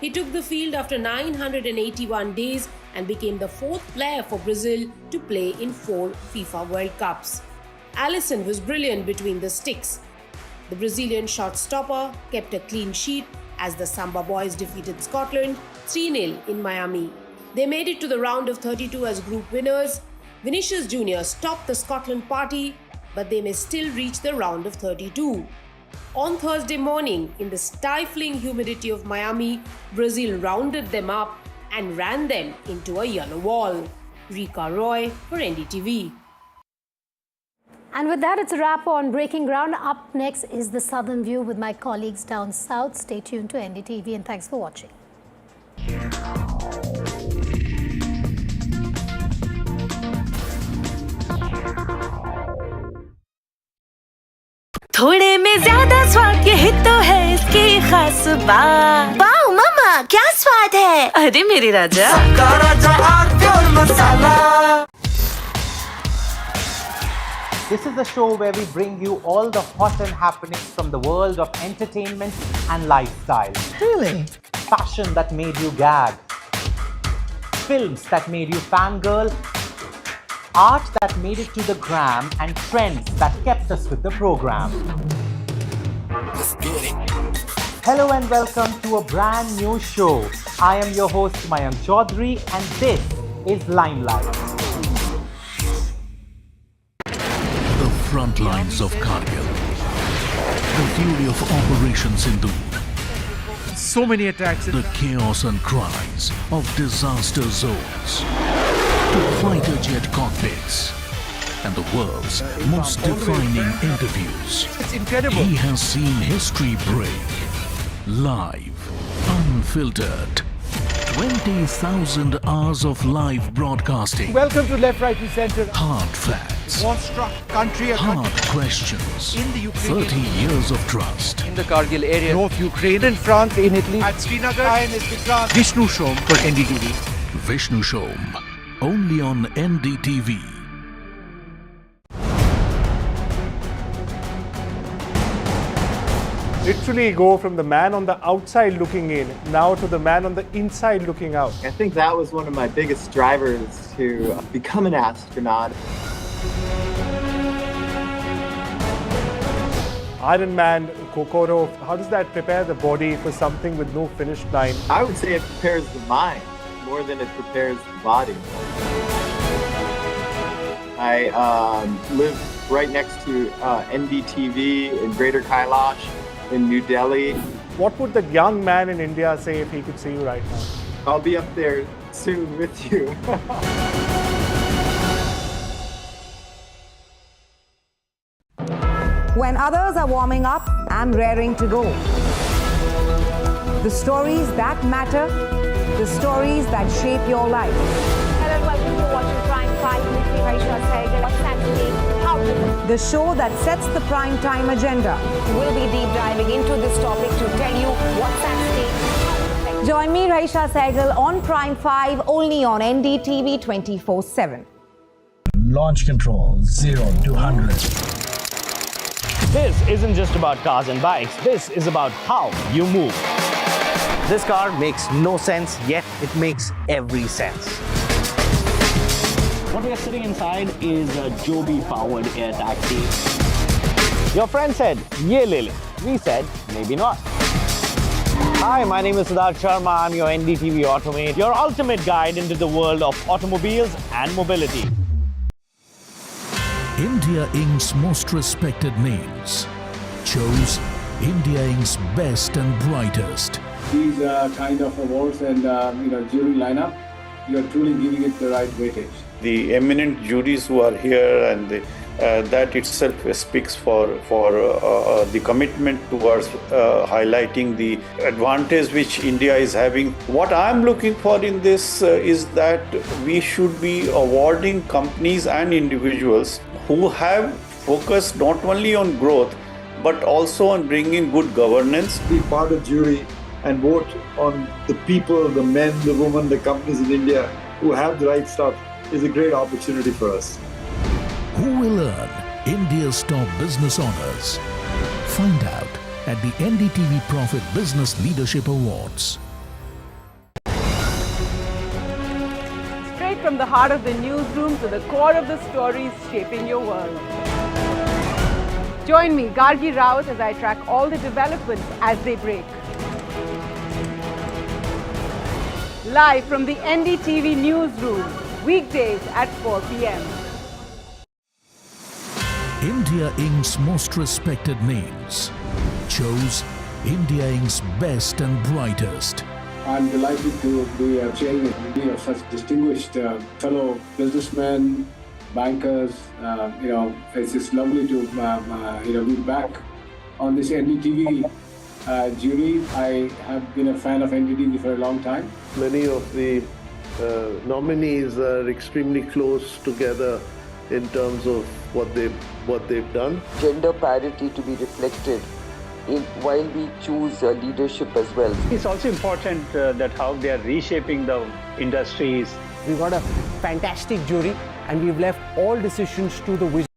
S1: He took the field after 981 days and became the 4th player for Brazil to play in 4 FIFA World Cups. Alisson was brilliant between the sticks. The Brazilian shot-stopper kept a clean sheet as the Samba boys defeated Scotland 3-0 in Miami. They made it to the round of 32 as group winners. Vinicius Jr. stopped the Scotland party, but they may still reach the round of 32. On Thursday morning, in the stifling humidity of Miami, Brazil rounded them up and ran them into a yellow wall. Rika Roy for NDTV.
S7: And with that, it's a wrap on Breaking Ground. Up next is the Southern View with my colleagues down south. Stay tuned to NDTV and thanks for watching.
S15: थोड़े में ज्यादा स्वाद यही तो है इसकी खास बात। वाओ मामा, क्या स्वाद है? अरे मेरे राजा, सबका राजा आर्थिक मसाला।
S29: This is the show where we bring you all the hot and happenings from the world of entertainment and lifestyle. Really? Fashion that made you gag. Films that made you fangirl. Art that made it to the gram, and trends that kept us with the program. Hello and welcome to a brand new show. I am your host Mayank Chaudhary and this is Limelight.
S11: The front lines of Kargil. The fury of Operation Sindhu.
S9: So many attacks.
S11: The chaos and cries of disaster zones. To fighter jet cockpits and the world's most defining interviews.
S9: It's incredible.
S11: He has seen history break. Live, unfiltered. 20,000 hours of live broadcasting.
S9: Welcome to Left, Right and Centre.
S11: Hard facts.
S9: War-struck country.
S11: Hard questions.
S9: In the Ukraine.
S11: 30 years of trust.
S9: In the Kargil area. North Ukraine. In France. In Italy. At Srinagar. Vishnu Shom for NDTV.
S11: Vishnu Shom. Only on NDTV.
S9: Literally go from the man on the outside looking in, now to the man on the inside looking out.
S16: I think that was one of my biggest drivers to become an astronaut.
S9: Iron Man, Kokoro, how does that prepare the body for something with no finish line?
S16: I would say it prepares the mind more than it prepares the body. I live right next to NDTV in Greater Kailash in New Delhi.
S9: What would the young man in India say if he could see you right now?
S16: I'll be up there soon with you.
S20: When others are warming up, I'm raring to go. The stories that matter, the stories that shape your life.
S22: Hello and welcome to watching Prime 5 with me, Raisha Sehgal. What's happening? How to...
S20: The show that sets the prime time agenda.
S22: We'll be deep diving into this topic to tell you what's at stake.
S20: Join me, Raisha Sehgal, on Prime 5, only on NDTV 24/7.
S23: Launch control, 0 to 100.
S24: This isn't just about cars and bikes. This is about how you move.
S29: This car makes no sense, yet it makes every sense.
S24: What we are sitting inside is a Joby-powered air taxi. Your friend said, "Ye le le." We said, maybe not. Hi, my name is Siddharth Sharma. I'm your NDTV Automate, your ultimate guide into the world of automobiles and mobility.
S11: India Inc.'s most respected names chose India Inc.'s best and brightest.
S17: These kind of awards and jury lineup, you're truly giving it the right weightage.
S13: The eminent juries who are here and that itself speaks for the commitment towards highlighting the advantage which India is having. What I'm looking for in this is that we should be awarding companies and individuals who have focused not only on growth but also on bringing good governance.
S2: Be part of jury and vote on the people, the men, the women, the companies in India who have the right stuff is a great opportunity for us.
S11: Who will earn India's top business honors? Find out at the NDTV Profit Business Leadership Awards.
S3: Straight from the heart of the newsroom to the core of the stories shaping your world. Join me, Gargi Raut, as I track all the developments as they break. Live from the NDTV newsroom, weekdays at 4 p.m.
S11: India Inc.'s most respected names chose India Inc.'s best and brightest.
S17: I'm delighted to be chairing a meeting of such distinguished fellow businessmen, bankers. It's just lovely to be back on this NDTV jury. I have been a fan of NDTV for a long time.
S19: Many of the nominees are extremely close together in terms of what they've done.
S4: Gender parity to be reflected while we choose leadership as well.
S21: It's also important that how they are reshaping the industries.
S5: We've got a fantastic jury and we've left all decisions to the wisdom.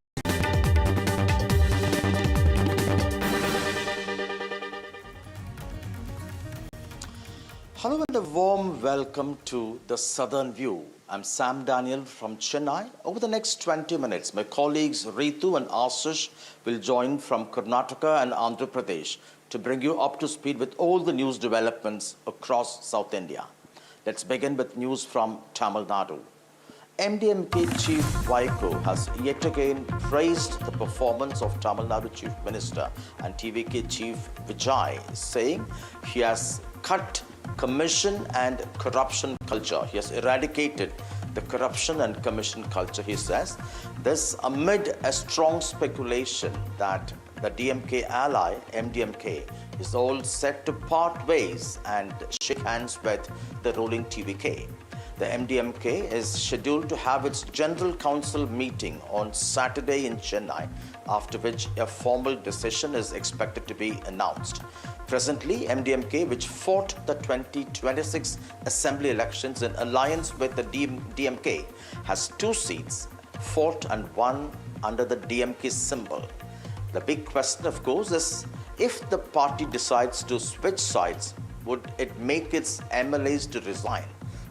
S6: Hello and a warm welcome to the Southern View. I'm Sam Daniel from Chennai. Over the next 20 minutes, my colleagues Ritu and Ashish will join from Karnataka and Andhra Pradesh to bring you up to speed with all the news developments across South India. Let's begin with news from Tamil Nadu. MDMK Chief Vaiko has yet again praised the performance of Tamil Nadu Chief Minister and TVK Chief Vijay, saying he has cut commission and corruption culture. He has eradicated the corruption and commission culture, he says. This amid a strong speculation that the DMK ally, MDMK, is all set to part ways and shake hands with the ruling TVK. The MDMK is scheduled to have its General Council meeting on Saturday in Chennai, after which a formal decision is expected to be announced. Presently, MDMK, which fought the 2026 Assembly elections in alliance with the DMK, has 2 seats, fought and won under the DMK symbol. The big question, of course, is if the party decides to switch sides, would it make its MLAs to resign?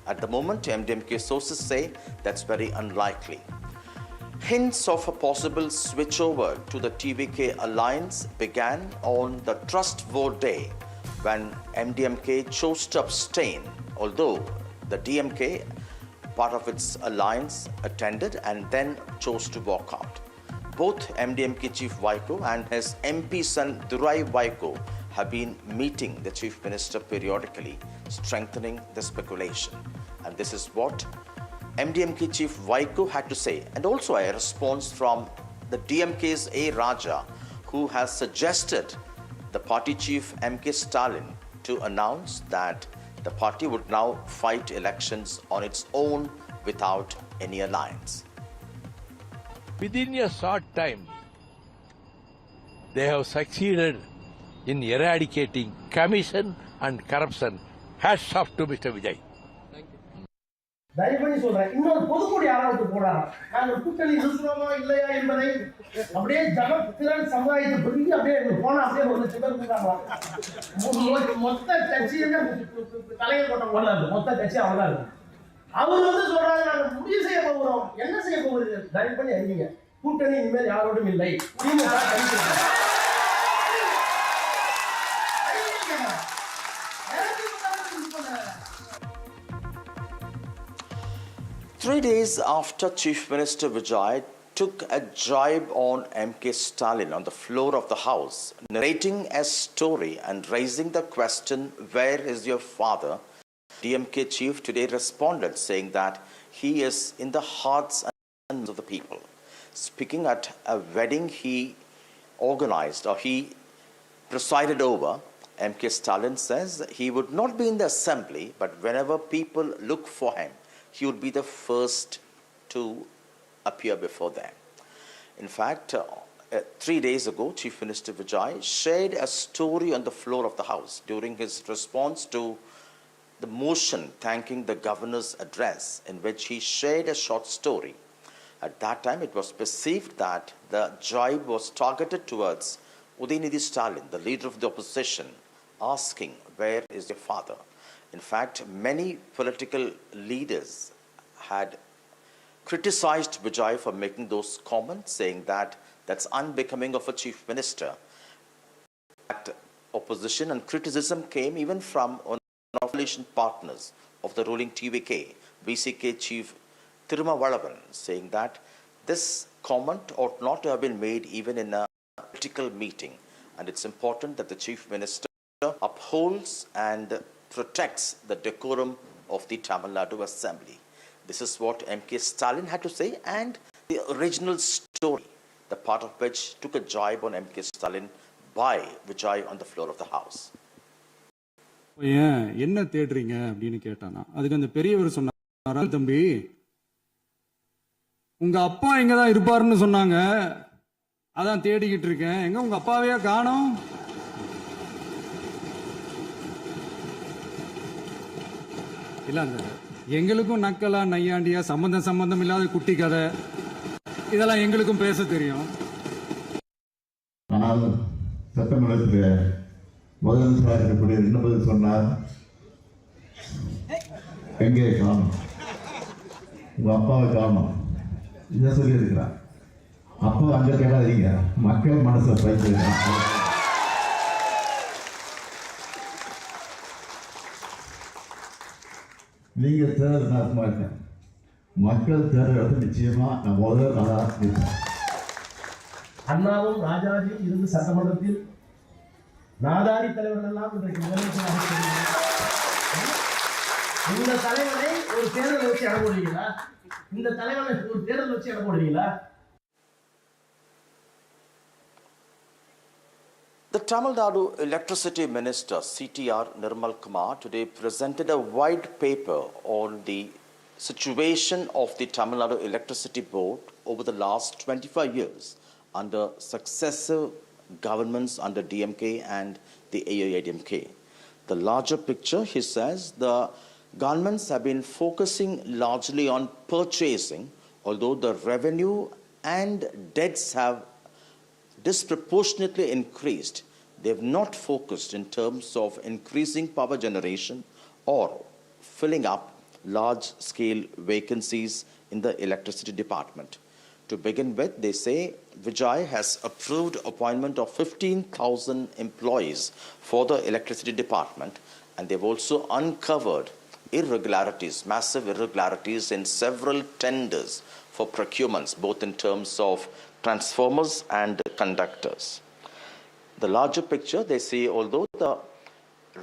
S6: At the moment, MDMK sources say that's very unlikely. Hints of a possible switchover to the TVK alliance began on the Trust Vote Day when MDMK chose to abstain, although the DMK, part of its alliance, attended and then chose to walk out. Both MDMK Chief Vaiko and his MP son Durai Vaiko have been meeting the Chief Minister periodically, strengthening the speculation. And this is what MDMK Chief Vaiko had to say, and also a response from the DMK's A. Raja, who has suggested the party chief M.K. Stalin to announce that the party would now fight elections on its own without any alliance.
S14: Within a short time, they have succeeded in eradicating commission and corruption. Hats off to Mr. Vijay.
S25: தயவுபண்ணி சொல்றேன், இன்னொரு பொதுக்கூடி யாராவது போறாங்க, நாங்கள் கூட்டணி இருக்கிறோமா இல்லையா என்பதை அப்படியே ஜனத்திரன் சமுதாயத்தை பிரிஞ்சு அப்படியே போனா அப்படியே ஒரு சிலர் இருக்காங்க. மொத்த கட்சியுமே தலைவர் கொண்ட போல இருக்கு, மொத்த கட்சி அவ்வளவுதான் இருக்கு. அவர் சொல்றாங்க, நாங்கள் முடிவு செய்ய போகிறோம். என்ன செய்ய போகிறீங்க? தயவு பண்ணி அறிவிங்க, கூட்டணி இனிமேல் யாரோடும் இல்லை. திமுக கணிச்சிருக்காங்க.
S6: 3 days after Chief Minister Vijay took a jibe on M.K. Stalin on the floor of the House, narrating a story and raising the question, "Where is your father?" DMK chief today responded, saying that he is in the hearts and minds of the people. Speaking at a wedding he organized or he presided over, M.K. Stalin says that he would not be in the assembly, but whenever people look for him, he would be the first to appear before them. In fact, 3 days ago, Chief Minister Vijay shared a story on the floor of the House during his response to the motion thanking the governor's address, in which he shared a short story. At that time, it was perceived that the jibe was targeted towards Udayinidhi Stalin, the leader of the opposition, asking, "Where is your father?" In fact, many political leaders had criticized Vijay for making those comments, saying that that's unbecoming of a chief minister. That opposition and criticism came even from one of the coalition partners of the ruling TVK, VCK chief Thirumavalavan, saying that this comment ought not to have been made even in a political meeting, and it's important that the chief minister upholds and protects the decorum of the Tamil Nadu Assembly. This is what M.K. Stalin had to say, and the original story, the part of which took a jibe on M.K. Stalin by Vijay on the floor of the House.
S1: என்ன தேடுறீங்க அப்படின்னு கேட்டானா, அதுக்கு அந்த பெரியவர் சொன்னார், தம்பி உங்க அப்பா எங்க தான் இருப்பாருன்னு சொன்னாங்க, அதான் தேடிக்கிட்டு இருக்கேன், எங்க உங்க அப்பாவையா காணோம். இல்ல அந்த எங்களுக்கும் நக்கலா நையாண்டியா சம்பந்தம் இல்லாத குட்டி கதை இதெல்லாம் எங்களுக்கும் பேச தெரியும்.
S7: ஆனால் சட்டமன்றத்தில் முதலமைச்சராக இருக்கக்கூடிய என்ன பதில் சொன்னார், எங்கே காணும், உங்க அப்பாவை காணும், இதை சொல்லியிருக்கிறார். அப்போ அங்கே கேட்டாதீங்க, மக்கள் மனசை பயிற்சிருக்கிறார். நீங்கள் தேர்தல் நான் இருக்கேன், மக்கள் தேர்தல் எடுத்து நிச்சயமா நான் முதல் நாளாக இருப்பேன்.
S25: அண்ணாவும் ராஜாஜியும் இருந்து சட்டமன்றத்தில் நாதாரி தலைவர்கள் எல்லாம் இன்றைக்கு முதலமைச்சராக இந்த தலைவனை ஒரு தேர்தல் வச்சு இட போடுவீங்களா? இந்த தலைவனை ஒரு தேர்தல் வச்சு இட போடுவீங்களா?
S6: The Tamil Nadu Electricity Minister CTR Nirmal Kumar today presented a white paper on the situation of the Tamil Nadu Electricity Board over the last 25 years under successive governments under DMK and the AIADMK. The larger picture, he says, the governments have been focusing largely on purchasing, although the revenue and debts have disproportionately increased. They have not focused in terms of increasing power generation or filling up large-scale vacancies in the electricity department. To begin with, they say Vijay has approved appointment of 15,000 employees for the electricity department, and they've also uncovered irregularities, massive irregularities in several tenders for procurements, both in terms of transformers and conductors. The larger picture, they say, although the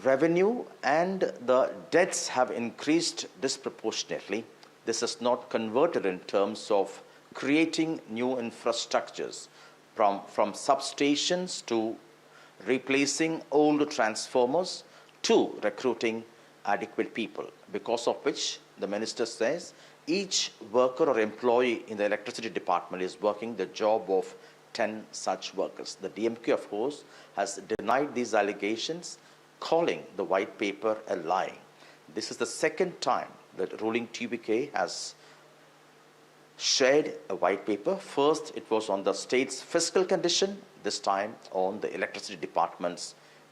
S6: revenue and the debts have increased disproportionately, this is not converted in terms of creating new infrastructures from substations to replacing old transformers to recruiting adequate people, because of which the minister says each worker or employee in the electricity department is working the job of 10 such workers. The DMK, of course, has denied these allegations, calling the white paper a lie. This is the second time that ruling TVK has shared a white paper. First, it was on the state's fiscal condition, this time on the electricity department's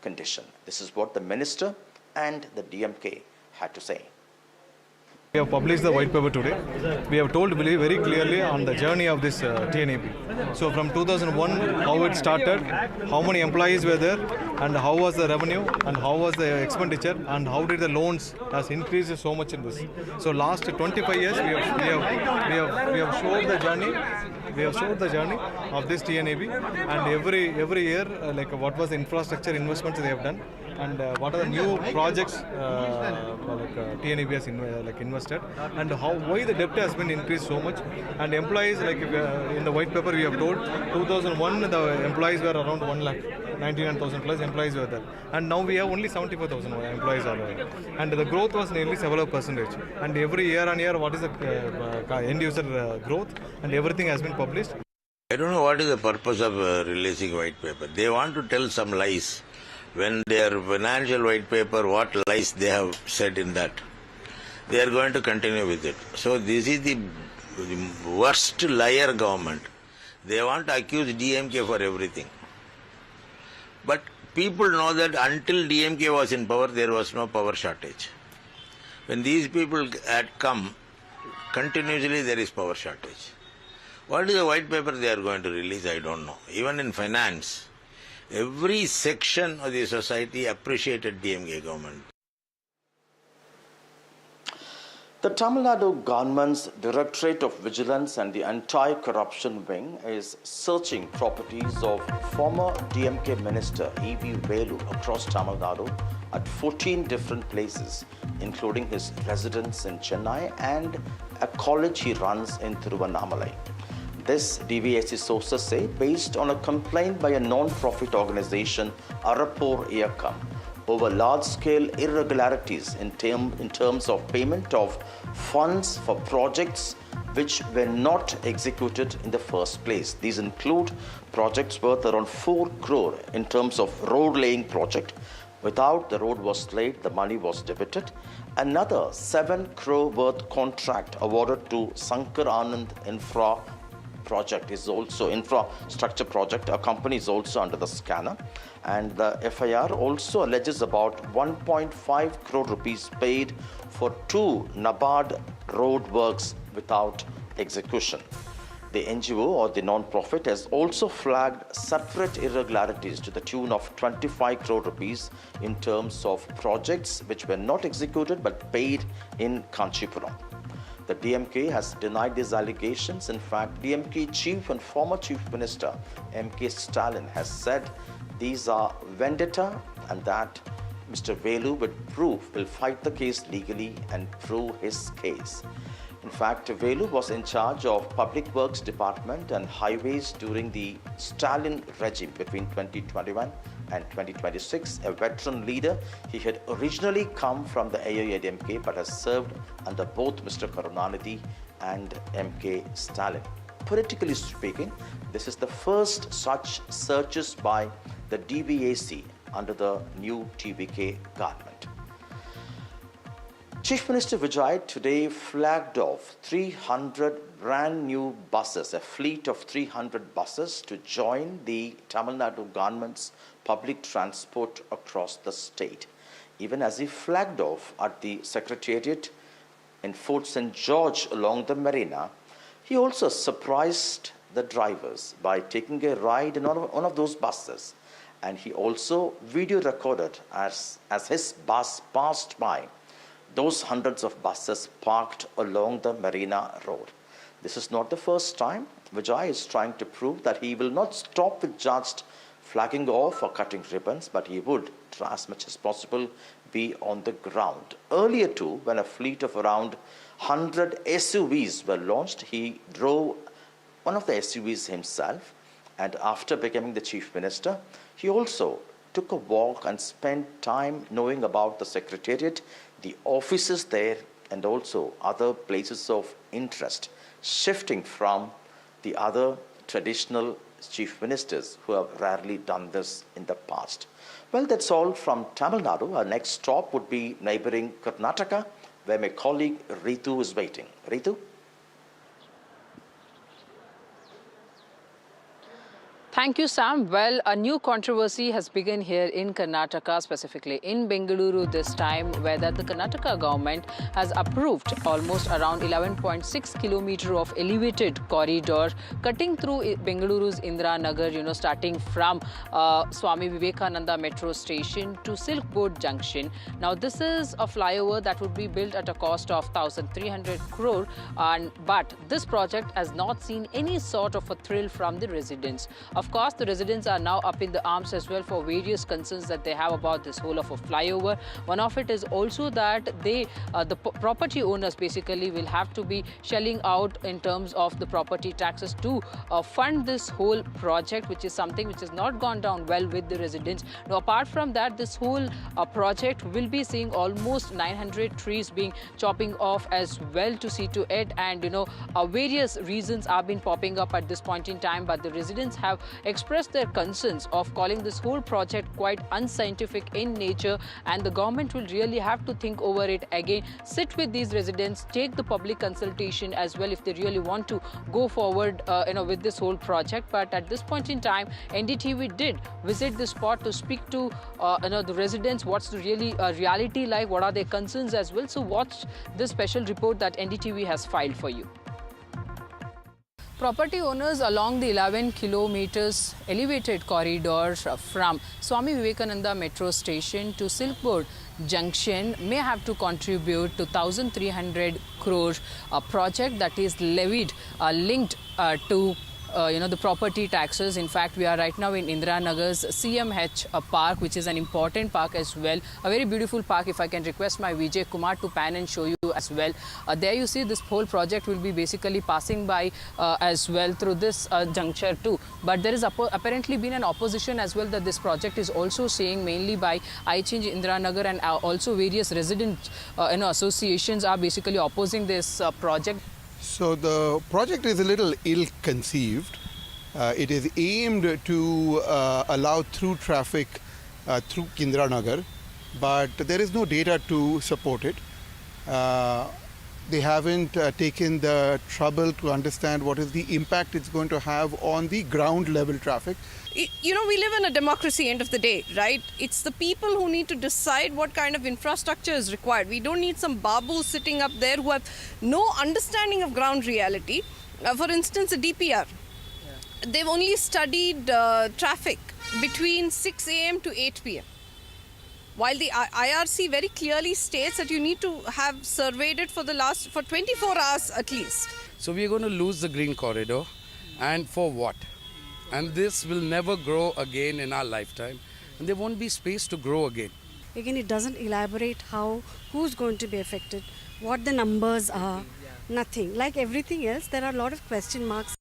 S6: condition. This is what the minister and the DMK had to say.
S8: We have published the white paper today. We have told very clearly on the journey of this TNAB. So from 2001, how it started, how many employees were there, and how was the revenue, and how was the expenditure, and how did the loans has increased so much in this. So last 25 years, we have showed the journey. We have showed the journey, of this TNAB, and every year, like what was the infrastructure investments they have done, and what are the new projects TNAB has invested, and why the debt has been increased so much, and employees, like in the white paper we have told 2001 the employees were around 1,99,000 plus employees were there, and now we have only 74,000 employees are there, and the growth was nearly several percentage, and every year on year what is the end user growth, and everything has been published.
S9: I don't know what is the purpose of releasing white paper. They want to tell some lies. When their financial white paper, what lies they have said in that, they are going to continue with it. So this is the worst liar government. They want to accuse DMK for everything. But people know that until DMK was in power, there was no power shortage. When these people had come, continuously there is power shortage. What is the white paper they are going to release, I don't know. Even in finance, every section of the society appreciated DMK government.
S6: The Tamil Nadu government's Directorate of Vigilance and the Anti-Corruption Wing is searching properties of former DMK Minister E.V. Velu across Tamil Nadu at 14 different places, including his residence in Chennai and a college he runs in Thiruvannamalai. This, DVSC sources say, based on a complaint by a non-profit organization, Arapur Iyakam, over large-scale irregularities in terms of payment of funds for projects which were not executed in the first place. These include projects worth around 4 crore in terms of road laying project. Without the road was laid, the money was debited. Another 7 crore worth contract awarded to Sankar Anand infrastructure project. A company is also under the scanner, and the FIR also alleges about 1.5 crore rupees paid for 2 NABARD road works without execution. The NGO or the non-profit has also flagged separate irregularities to the tune of 25 crore rupees in terms of projects which were not executed but paid in Kanchipuram. The DMK has denied these allegations. In fact, DMK Chief and former Chief Minister M.K. Stalin has said these are vendetta and that Mr. Velu will fight the case legally and prove his case. In fact, Velu was in charge of Public Works Department and Highways during the Stalin regime between 2021 and 2026. A veteran leader, he had originally come from the AIADMK but has served under both Mr. Karunanidhi and M.K. Stalin. Politically speaking, this is the first such searches by the DVAC under the new TVK government. Chief Minister Vijay today flagged off 300 brand new buses, a fleet of 300 buses to join the Tamil Nadu government's public transport across the state. Even as he flagged off at the Secretariat in Fort St. George along the Marina, he also surprised the drivers by taking a ride in one of those buses. And he also video recorded as his bus passed by those hundreds of buses parked along the Marina Road. This is not the first time. Vijay is trying to prove that he will not stop with just flagging off or cutting ribbons, but he would try as much as possible be on the ground. Earlier too, when a fleet of around 100 SUVs were launched, he drove one of the SUVs himself, and after becoming the Chief Minister, he also took a walk and spent time knowing about the Secretariat, the offices there, and also other places of interest, shifting from the other traditional chief ministers who have rarely done this in the past. Well, that's all from Tamil Nadu. Our next stop would be neighboring Karnataka, where my colleague Ritu is waiting. Ritu?
S10: Thank you, Sam. Well, a new controversy has begun here in Karnataka, specifically in Bengaluru this time, where the Karnataka government has approved almost around 11.6 kilometers of elevated corridor cutting through Bengaluru's Indira Nagar, starting from Swami Vivekananda metro station to Silk Board Junction. Now, this is a flyover that would be built at a cost of 1,300 crore, but this project has not seen any sort of a thrill from the residents. Of course, the residents are now up in the arms as well for various concerns that they have about this whole of a flyover. One of it is also that the property owners basically will have to be shelling out in terms of the property taxes to fund this whole project, which is something which has not gone down well with the residents. Now, apart from that, this whole project will be seeing almost 900 trees being chopping off as well to see to it, and various reasons have been popping up at this point in time, but the residents have expressed their concerns of calling this whole project quite unscientific in nature, and the government will really have to think over it again, sit with these residents, take the public consultation as well if they really want to go forward with this whole project. But at this point in time, NDTV did visit the spot to speak to the residents, what's the reality like, what are their concerns as well. So watch this special report that NDTV has filed for you. Property owners along the 11 kilometers elevated corridor from Swami Vivekananda metro station to Silk Board Junction may have to contribute to 1,300 crore project that is levied linked to the property taxes. In fact, we are right now in Indira Nagar's CMH park, which is an important park as well. A very beautiful park. If I can request my Vijay Kumar to pan and show you as well. There you see this whole project will be basically passing by as well through this juncture too. But there is apparently been an opposition as well that this project is also saying, mainly by I Change Indira Nagar, and also various resident associations are basically opposing this project.
S12: So the project is a little ill-conceived. It is aimed to allow through traffic through Indira Nagar, but there is no data to support it. They haven't taken the trouble to understand what is the impact it's going to have on the ground level traffic.
S15: We live in a democracy, end of the day, right? It's the people who need to decide what kind of infrastructure is required. We don't need some babus sitting up there who have no understanding of ground reality. For instance, a DPR. They've only studied traffic between 6 a.m. to 8 p.m. While the IRC very clearly states that you need to have surveyed it for 24 hours at least.
S16: So we are going to lose the green corridor, and for what? And this will never grow again in our lifetime, and there won't be space to grow again.
S18: Again, it doesn't elaborate who's going to be affected, what the numbers are, nothing. Like everything else, there are a lot of question marks.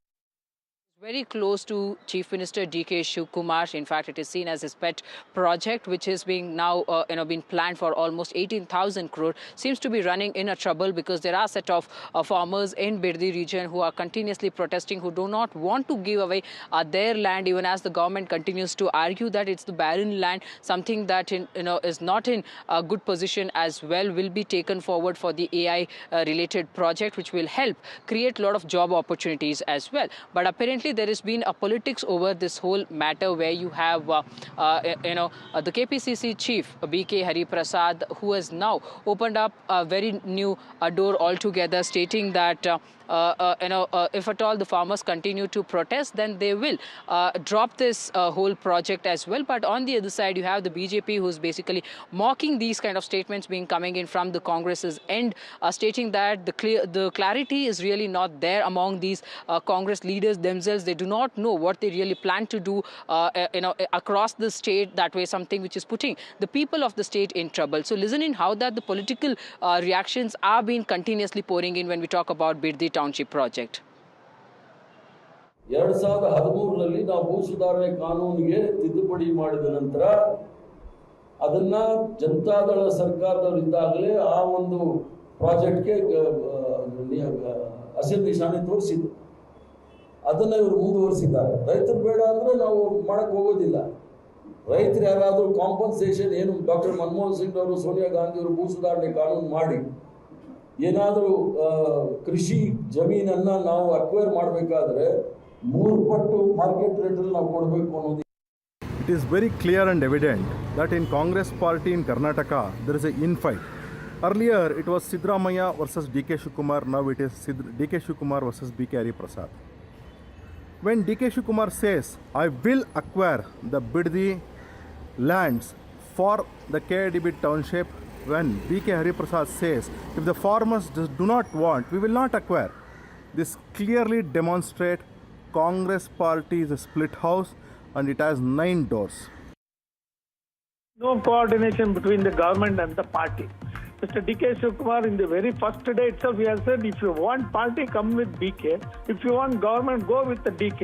S10: Very close to Chief Minister D.K. Shivkumar. In fact, it is seen as his pet project, which is being now been planned for almost 18,000 crore. Seems to be running in a trouble because there are a set of farmers in Birdi region who are continuously protesting, who do not want to give away their land, even as the government continues to argue that it's the barren land, something that is not in a good position as well, will be taken forward for the AI related project, which will help create a lot of job opportunities as well. But apparently there has been a politics over this whole matter, where you have the KPCC chief B.K. Hari Prasad, who has now opened up a very new door altogether, stating that if at all the farmers continue to protest, then they will drop this whole project as well. But on the other side, you have the BJP, who's basically mocking these kind of statements coming in from the Congress's end, stating that the clarity is really not there among these Congress leaders themselves. They do not know what they really plan to do across the state, that way something which is putting the people of the state in trouble. So listen in how that the political reactions are being continuously pouring in when we talk about Birdi township project.
S22: 2013ರಲ್ಲಿ ನಾವು ಭೂ ಸುಧಾರಣೆ ಕಾನೂನಿಗೆ ತಿದ್ದುಪಡಿ ಮಾಡಿದ ನಂತರ ಅದನ್ನ ಜನತಾದಳ ಸರ್ಕಾರದವರಿದ್ದಾಗಲೇ ಆ ಒಂದು ಪ್ರಾಜೆಕ್ಟ್ಗೆ ಹಸಿರು ನಿಶಾನೆ ತೋರಿಸಿದ್ರು. ಅದನ್ನ ಇವರು ಮುಂದುವರಿಸಿದ್ದಾರೆ. ರೈತರು ಬೇಡ ಅಂದ್ರೆ ನಾವು ಮಾಡಕ್ಕೆ ಹೋಗೋದಿಲ್ಲ. ರೈತರು ಯಾರಾದರೂ ಕಾಂಪನ್ಸೇಷನ್ ಏನು ಡಾಕ್ಟರ್ ಮನಮೋಹನ್ ಸಿಂಗ್ ಅವರು ಸೋನಿಯಾ ಗಾಂಧಿ ಅವರು ಭೂ ಸುಧಾರಣೆ ಕಾನೂನು ಮಾಡಿ ಏನಾದರೂ ಕೃಷಿ ಜಮೀನನ್ನು ನಾವು ಅಕ್ವೈರ್ ಮಾಡಬೇಕಾದ್ರೆ 3 ಪಟ್ಟು ಮಾರ್ಕೆಟ್ ರೇಟಲ್ಲಿ ನಾವು ಕೊಡಬೇಕು ಅನ್ನೋದು.
S2: It is very clear and evident that in Congress party in Karnataka there is a infight. Earlier it was Sidramaya versus DK Shivakumar, now it is DK Shivakumar versus BK Hari Prasad. When DK Shivakumar says, I will acquire the Biddi lands for the KIDB township, when BK Hari Prasad says, if the farmers just do not want, we will not acquire. This clearly demonstrates Congress party is a split house and it has 9 doors.
S21: No coordination between the government and the party. Mr. DK Shivakumar, in the very first day itself, he has said, if you want party, come with BK. If you want government, go with the DK.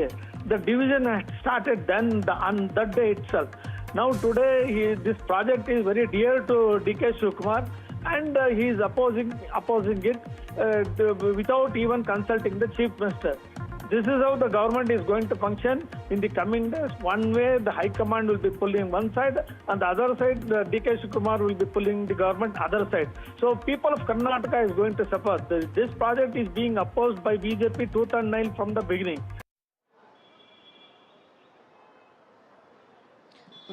S21: The division had started then on that day itself. Now today, this project is very dear to DK Shivakumar, and he is opposing it without even consulting the Chief Minister. This is how the government is going to function in the coming days. One way, the High Command will be pulling one side, and the other side, the DK Shivakumar will be pulling the government other side. So people of Karnataka is going to suffer. This project is being opposed by BJP tooth and nail from the beginning.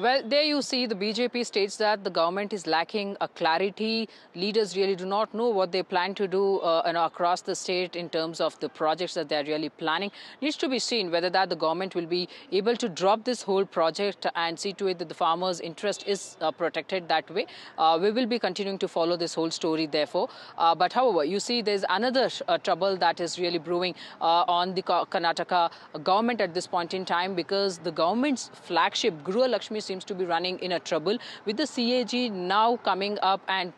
S10: Well, there you see the BJP states that the government is lacking a clarity. Leaders really do not know what they plan to do across the state in terms of the projects that they are really planning. Needs to be seen whether that the government will be able to drop this whole project and see to it that the farmers' interest is protected that way. We will be continuing to follow this whole story, therefore. But however, you see there's another trouble that is really brewing on the Karnataka government at this point in time, because the government's flagship, Guru Lakshmi, seems to be running in a trouble, with the CAG now coming up and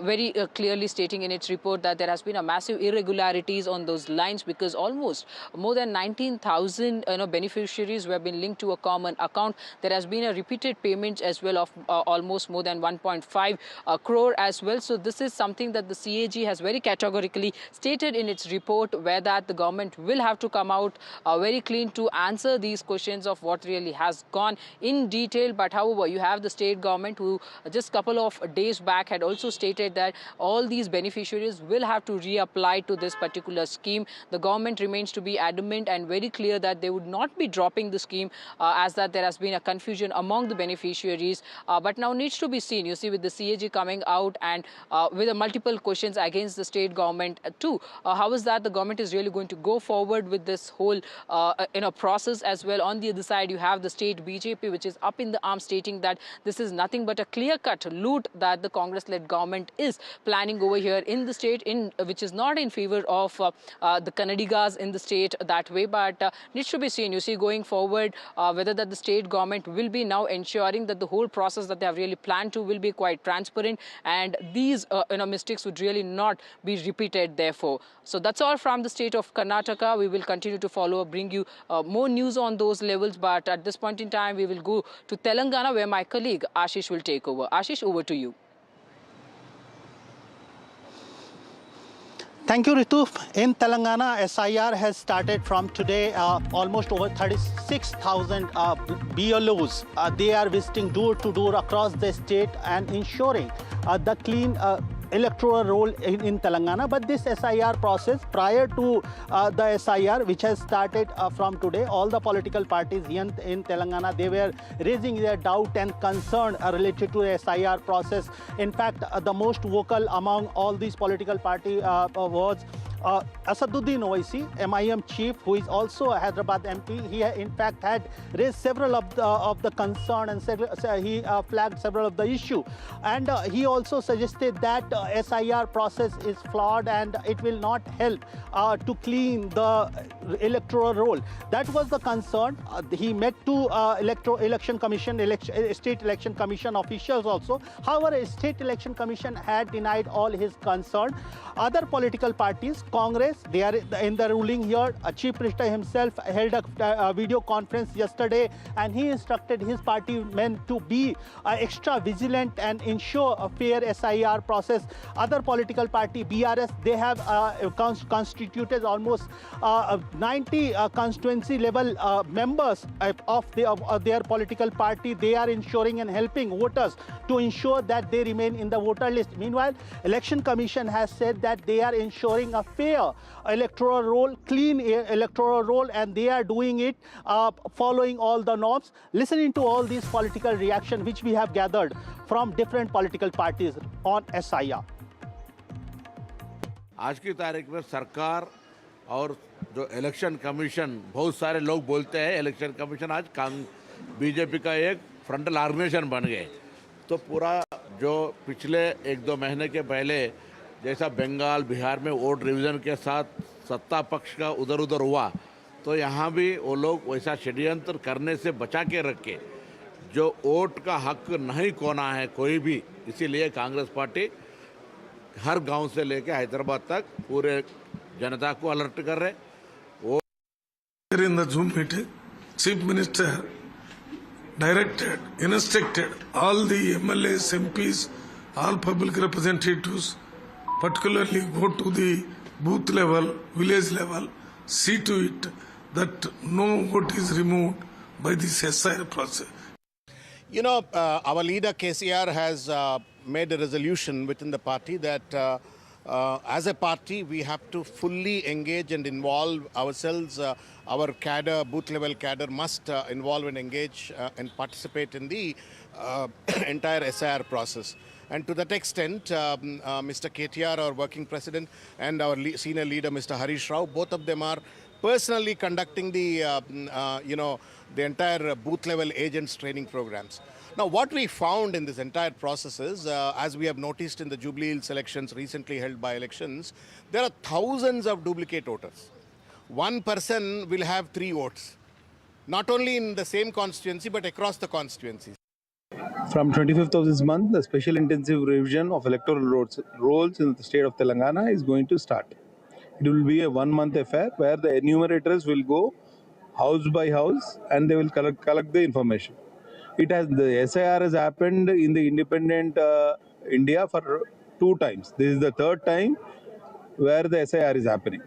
S10: very clearly stating in its report that there has been a massive irregularities on those lines, because almost more than 19,000 beneficiaries who have been linked to a common account. There has been a repeated payments as well of almost more than 1.5 crore as well. So this is something that the CAG has very categorically stated in its report, where that the government will have to come out very clean to answer these questions of what really has gone in detail. But however, you have the state government who just couple of days back had also stated that all these beneficiaries will have to reapply to this particular scheme. The government remains to be adamant and very clear that they would not be dropping the scheme, as that there has been a confusion among the beneficiaries. But now needs to be seen. You see, with the CAG coming out and with multiple questions against the state government too. How is that the government is really going to go forward with this whole process as well? On the other side, you have the state BJP, which is up in the arm, stating that this is nothing but a clear-cut loot that the Congress-led government is planning over here in the state, which is not in favor of the Kannadigas in the state that way. But needs to be seen. You see, going forward, whether that the state government will be now ensuring that the whole process that they have really planned to will be quite transparent, and these mistakes would really not be repeated. Therefore, so that's all from the state of Karnataka. We will continue to follow, bring you more news on those levels. But at this point in time, we will go to Telangana, where my colleague Ashish will take over. Ashish, over to you.
S13: Thank you, Ritu. In Telangana, SIR has started from today. Almost over 36,000 BLOs. They are visiting door to door across the state and ensuring the clean electoral roll in Telangana. But this SIR process, prior to the SIR, which has started from today, all the political parties here in Telangana, they were raising their doubt and concern related to the SIR process. In fact, the most vocal among all these political party was Asaduddin Owaisi, MIM chief, who is also a Hyderabad MP. He in fact had raised several of the concern, and he flagged several of the issue. And he also suggested that SIR process is flawed and it will not help to clean the electoral roll. That was the concern. He met two state election commission officials also. However, state election commission had denied all his concern. Other political parties, Congress, they are in the ruling here. Chief Minister himself held a video conference yesterday, and he instructed his party men to be extra vigilant and ensure a fair SIR process. Other political party, BRS, they have constituted almost 90 constituency level members of their political party. They are ensuring and helping voters to ensure that they remain in the voter list. Meanwhile, Election Commission has said that they are ensuring a fair electoral roll, clean electoral roll, and they are doing it following all the norms. Listening to all these political reaction which we have gathered from different political parties on SIR.
S3: आज की तारीख में सरकार और जो election commission, बहुत सारे लोग बोलते हैं इलेक्शन कमीशन आज बीजेपी का एक फ्रंटल ऑर्गेनाइजेशन बन गए। तो पूरा जो पिछले 1-2 महीने के पहले जैसा बंगाल बिहार में वोट रिवीजन के साथ सत्ता पक्ष का उधर उधर हुआ, तो यहाँ भी वो लोग वैसा षड्यंत्र करने से बचा के रखे जो वोट का हक नहीं खोना है कोई भी। इसीलिए कांग्रेस पार्टी हर गांव से लेकर हैदराबाद तक पूरे जनता को अलर्ट कर रहे। वो
S11: in the Zoom meeting, Chief Minister directed, instructed all the MLAs, MPs, all public representatives, particularly go to the booth level, village level, see to it that no vote is removed by this SIR process.
S20: You know, our leader KCR has made a resolution within the party that as a party we have to fully engage and involve ourselves. Our cadre, booth level cadre must involve and engage and participate in the entire SIR process. And to that extent, Mr. KTR, our working president, and our senior leader, Mr. Harish Rao, both of them are personally conducting the, the entire booth level agents training programs. Now, what we found in this entire process is, as we have noticed in the Jubilee Hills elections, recently held by elections, there are thousands of duplicate voters. One person will have 3 votes, not only in the same constituency, but across the constituencies.
S23: From 25th of this month, the special intensive revision of electoral rolls in the state of Telangana is going to start. It will be a 1-month affair where the enumerators will go house by house and they will collect the information. The SIR has happened in the independent India for 2 times. This is the 3rd time where the SIR is happening.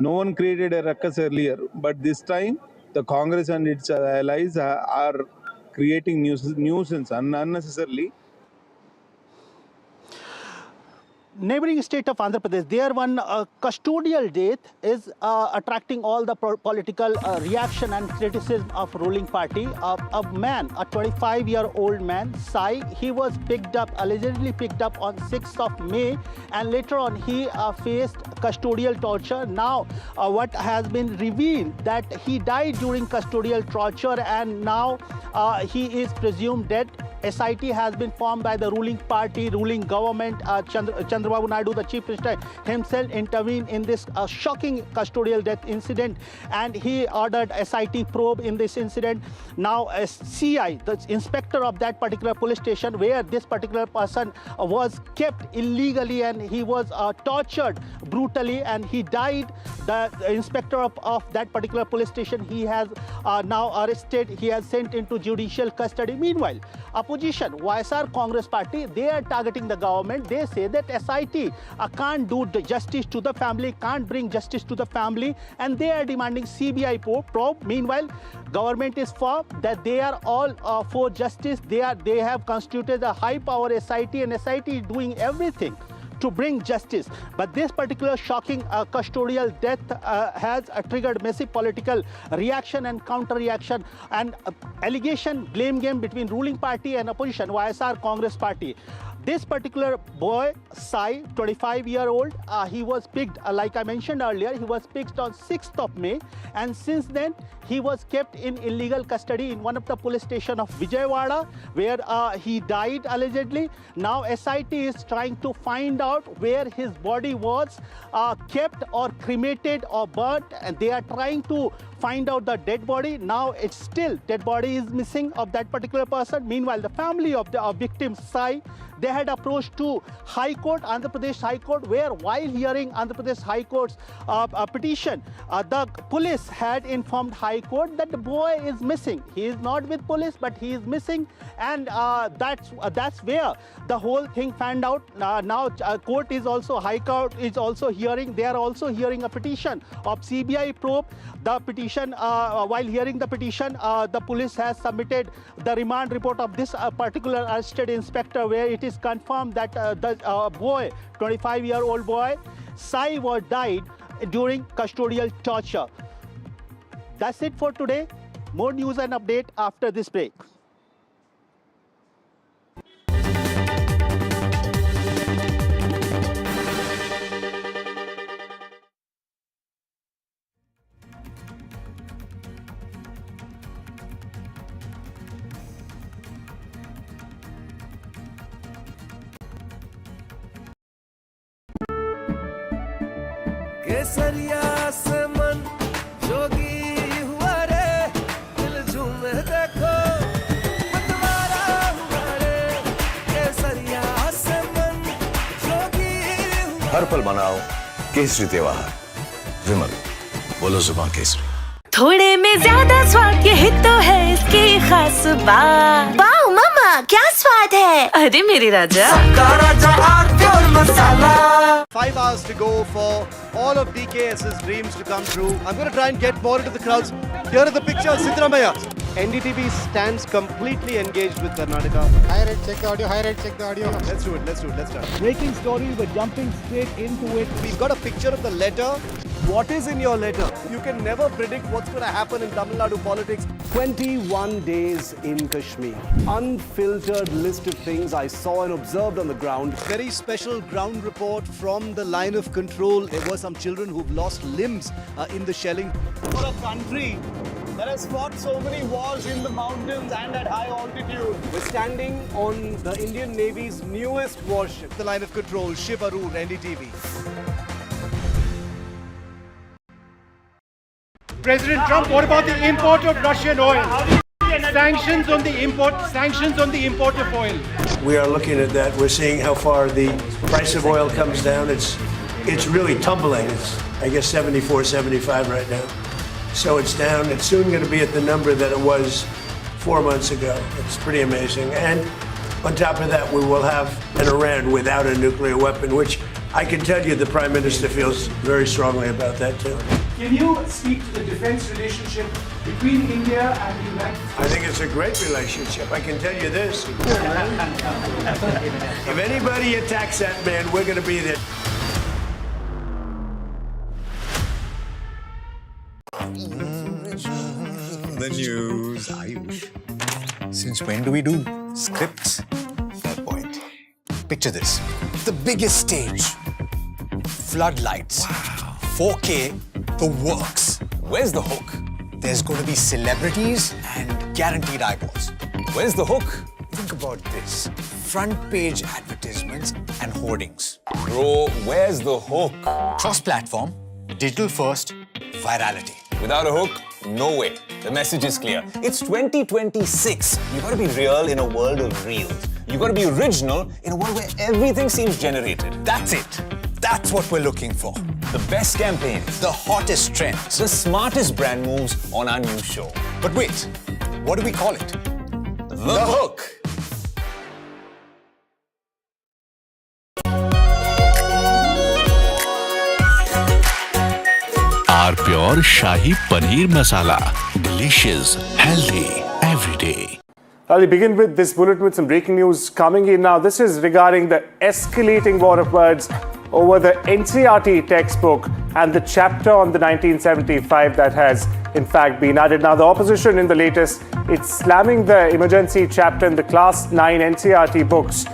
S23: No one created a ruckus earlier, but this time the Congress and its allies are creating nuisance unnecessarily.
S13: Neighboring state of Andhra Pradesh, there one custodial death is attracting all the political reaction and criticism of ruling party. A man, a 25-year-old man, Sai, he was allegedly picked up on 6th of May, and later on he faced custodial torture. Now what has been revealed that he died during custodial torture, and now he is presumed dead. SIT has been formed by the ruling party, ruling government. Chandrababu Nadu, the Chief Minister himself, intervened in this shocking custodial death incident, and he ordered SIT probe in this incident. Now CI, the inspector of that particular police station where this particular person was kept illegally and he was tortured brutally and he died, the inspector of that particular police station, he has now arrested, he has sent into judicial custody. Meanwhile, opposition, YSR Congress party, they are targeting the government. They say that SIT can't do justice to the family, can't bring justice to the family, and they are demanding CBI probe. Meanwhile, government is firm that they are all for justice. They have constituted a high power SIT, and SIT is doing everything to bring justice. But this particular shocking custodial death has triggered massive political reaction and counter-reaction and allegation, blame game between ruling party and opposition, YSR Congress party. This particular boy, Sai, 25-year-old, he was picked, like I mentioned earlier, he was picked on 6th of May, and since then he was kept in illegal custody in one of the police station of Vijayawada, where he died allegedly. Now SIT is trying to find out where his body was kept or cremated or burnt, and they are trying to find out the dead body. Now it's still dead body is missing of that particular person. Meanwhile, the family of the victim, Sai, they had approached to High Court, Andhra Pradesh High Court, where while hearing Andhra Pradesh High Court's petition, the police had informed High Court that the boy is missing. He is not with police, but he is missing, and that's where the whole thing fanned out. Now court is also, High Court is also hearing, they are also hearing a petition of CBI probe. The petition, while hearing the petition, the police has submitted the remand report of this particular arrested inspector, where it is confirmed that the boy, 25-year-old boy, Sai died during custodial torture. That's it for today. More news and update after this break.
S4: केसरिया से मन जोगी हुआ रे, दिल झूमे देखो मतवारा हुआ रे, केसरिया से मन जोगी हुआ।
S5: हर पल मनाओ केसरी त्योहार। विमल, बोलो जुबान केसरी।
S17: थोड़े में ज्यादा स्वाद, यही तो है इसकी खास बात। वाओ मामा, क्या स्वाद है। अरे मेरे राजा, सबका राजा आरती और मसाला।
S19: 5 hours to go for all of DKS's dreams to come true. I'm going to try and get more into the crowds. Here are the pictures, Sidramaya. NDTV stands completely engaged with Karnataka.
S24: Higher rate, check the audio. Higher rate, check the audio.
S19: Let's do it. Let's start.
S24: Breaking story, we're jumping straight into it.
S19: We've got a picture of the letter. What is in your letter? You can never predict what's going to happen in Tamil Nadu politics. 21 days in Kashmir. Unfiltered list of things I saw and observed on the ground. Very special ground report from the line of control. There were some children who've lost limbs in the shelling. For a country that has fought so many wars in the mountains and at high altitude, we're standing on the Indian Navy's newest warship. The line of control, Shiv Arur, NDTV.
S26: President Trump, what about the import of Russian oil? Sanctions on the import of oil.
S27: We are looking at that. We're seeing how far the price of oil comes down. It's really tumbling. It's, I guess, 74, 75 right now. So it's down. It's soon going to be at the number that it was 4 months ago. It's pretty amazing. And on top of that, we will have an Iran without a nuclear weapon, which I can tell you the Prime Minister feels very strongly about that too.
S26: Can you speak to the defense relationship between India and the United States?
S27: I think it's a great relationship. I can tell you this. If anybody attacks that man, we're going to be there.
S28: The news, Ayush. Since when do we do scripts? Fair point. Picture this. The biggest stage. Floodlights. Wow. 4K, the works. Where's the hook? There's going to be celebrities and guaranteed eyeballs. Where's the hook? Think about this. Front page advertisements and hoardings.
S5: Bro, where's the hook?
S28: Cross-platform, digital first, virality.
S5: Without a hook, no way. The message is clear. It's 2026. You gotta be real in a world of reels. You gotta be original in a world where everything seems generated.
S28: That's it. That's what we're looking for.
S5: The best campaigns,
S28: the hottest trends,
S5: the smartest brand moves on our new show.
S28: But wait, what do we call it?
S5: The Hook.
S29: Our pure Shahi Paneer Masala. Delicious, healthy, every day.
S30: I'll begin with this bulletin with some breaking news coming in now. This is regarding the escalating war of words over the NCERT textbook and the chapter on the 1975 that has in fact been added. Now the opposition in the latest, it's slamming the emergency chapter in the class 9 NCERT books.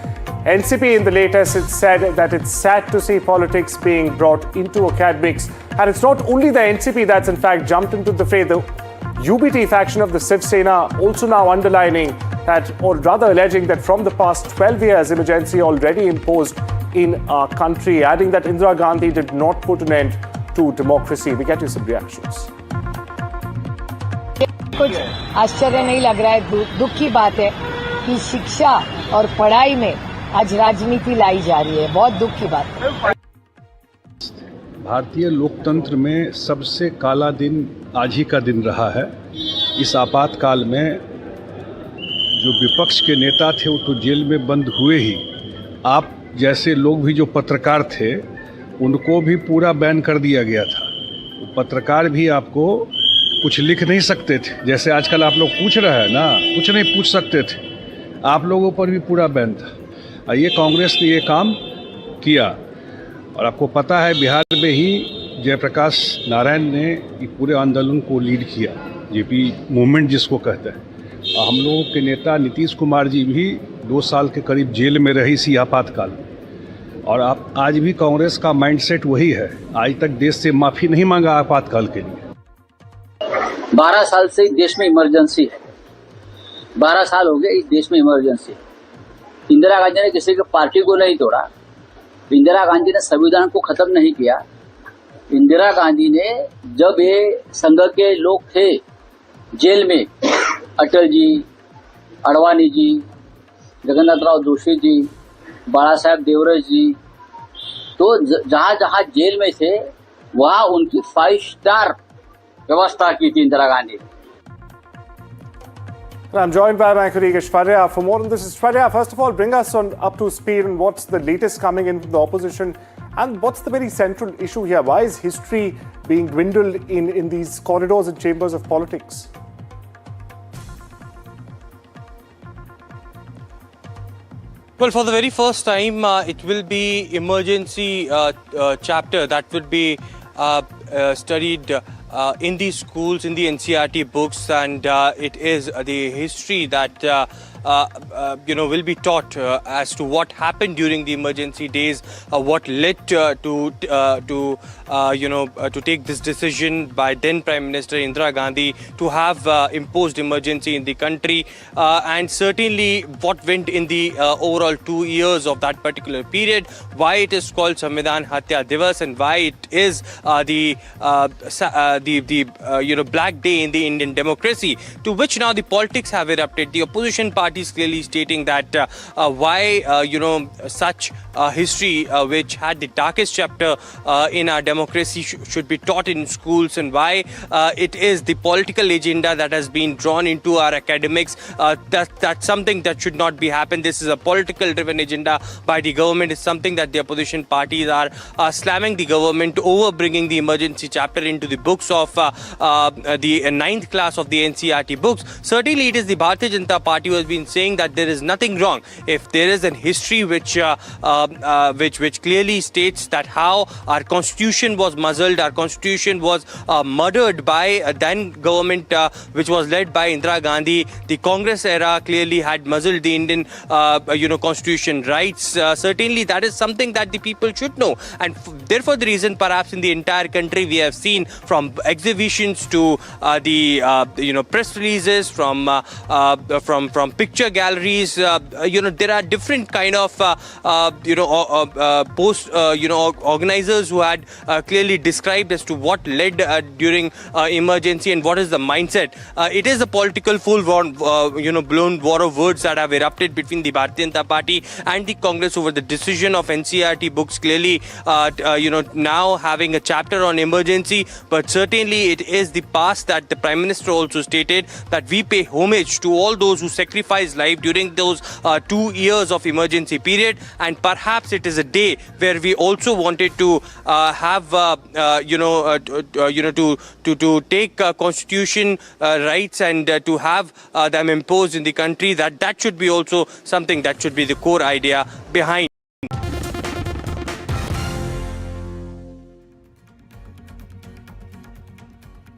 S30: NCP in the latest, it said that it's sad to see politics being brought into academics. And it's not only the NCP that's in fact jumped into the fray. The UBT faction of the Shiv Sena also now underlining that, or rather alleging that from the past 12 years, emergency already imposed in our country, adding that Indira Gandhi did not put an end to democracy. We get you some reactions.
S31: कुछ आश्चर्य नहीं लग रहा है, दुख की बात है कि शिक्षा और पढ़ाई में आज राजनीति लाई जा रही है, बहुत दुख की बात है।
S23: भारतीय लोकतंत्र में सबसे काला दिन आज ही का दिन रहा है। इस आपातकाल में जो विपक्ष के नेता थे वो तो जेल में बंद हुए ही, आप जैसे लोग भी जो पत्रकार थे उनको भी पूरा बैन कर दिया गया था। पत्रकार भी आपको कुछ लिख नहीं सकते थे, जैसे आजकल आप लोग पूछ रहे हैं ना, कुछ नहीं पूछ सकते थे, आप लोगों पर भी पूरा बैन था। ये कांग्रेस ने ये काम किया।
S1: और आपको पता है बिहार में ही जयप्रकाश नारायण ने ये पूरे आंदोलन को लीड किया, जेपी मूवमेंट जिसको कहते हैं। हम लोगों के नेता नीतीश कुमार जी भी 2 साल के करीब जेल में रही सी आपातकाल में, और आप आज भी कांग्रेस का माइंडसेट वही है। आज तक देश से माफी नहीं मांगा आपातकाल के लिए।
S6: 12 साल से देश में इमरजेंसी है, 12 साल हो गए इस देश में इमरजेंसी। इंदिरा गांधी ने किसी की पार्टी को नहीं तोड़ा, इंदिरा गांधी ने संविधान को खत्म नहीं किया। इंदिरा गांधी ने जब ये संघ के लोग थे जेल में, अटल जी, अडवाणी जी, जगन्नाथराव जोशी जी, बाला साहेब देवरस जी, तो जहां जहां जेल में थे वहां उनकी 5 स्टार व्यवस्था की थी इंदिरा गांधी ने।
S30: I'm joined by my colleague Ishwarya for more on this. Ishwarya, first of all, bring us up to speed on what's the latest coming in from the opposition and what's the very central issue here. Why is history being dwindled in these corridors and chambers of politics?
S7: Well, for the very first time, it will be emergency chapter that would be studied in the schools, in the NCERT books, and it is the history that will be taught as to what happened during the emergency days, what led to take this decision by then Prime Minister Indira Gandhi to have imposed emergency in the country, and certainly what went in the overall 2 years of that particular period, why it is called Samvidhan Hatya Divas, and why it is the black day in the Indian democracy, to which now the politics have erupted. The opposition parties clearly stating that why such history which had the darkest chapter in our democracy should be taught in schools, and why it is the political agenda that has been drawn into our academics. That's something that should not be happen. This is a political driven agenda by the government. It's something that the opposition parties are slamming the government over bringing the emergency chapter into the books of the 9th class of the NCERT books. Certainly it is the Bharatiya Janata Party who has been saying that there is nothing wrong if there is an history which clearly states that how our constitution was muzzled, our constitution was murdered by then government which was led by Indira Gandhi. The Congress era clearly had muzzled the Indian constitution rights. Certainly that is something that the people should know, and therefore the reason perhaps in the entire country we have seen from exhibitions to the press releases, from picture galleries, there are different kind of organizers who had clearly described as to what led during emergency and what is the mindset. It is a political full blown war of words that have erupted between the Bharatiya Janata Party and the Congress over the decision of NCERT books clearly now having a chapter on emergency. But certainly it is the past that the Prime Minister also stated that we pay homage to all those who sacrificed life during those 2 years of emergency period, and perhaps it is a day where we also wanted to have to take constitution rights and to have them imposed in the country. That should be also something that should be the core idea behind.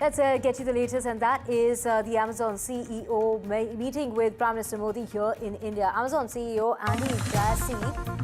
S8: Let's get you the latest, and that is the Amazon CEO meeting with Prime Minister Modi here in India. Amazon CEO Andy Jassy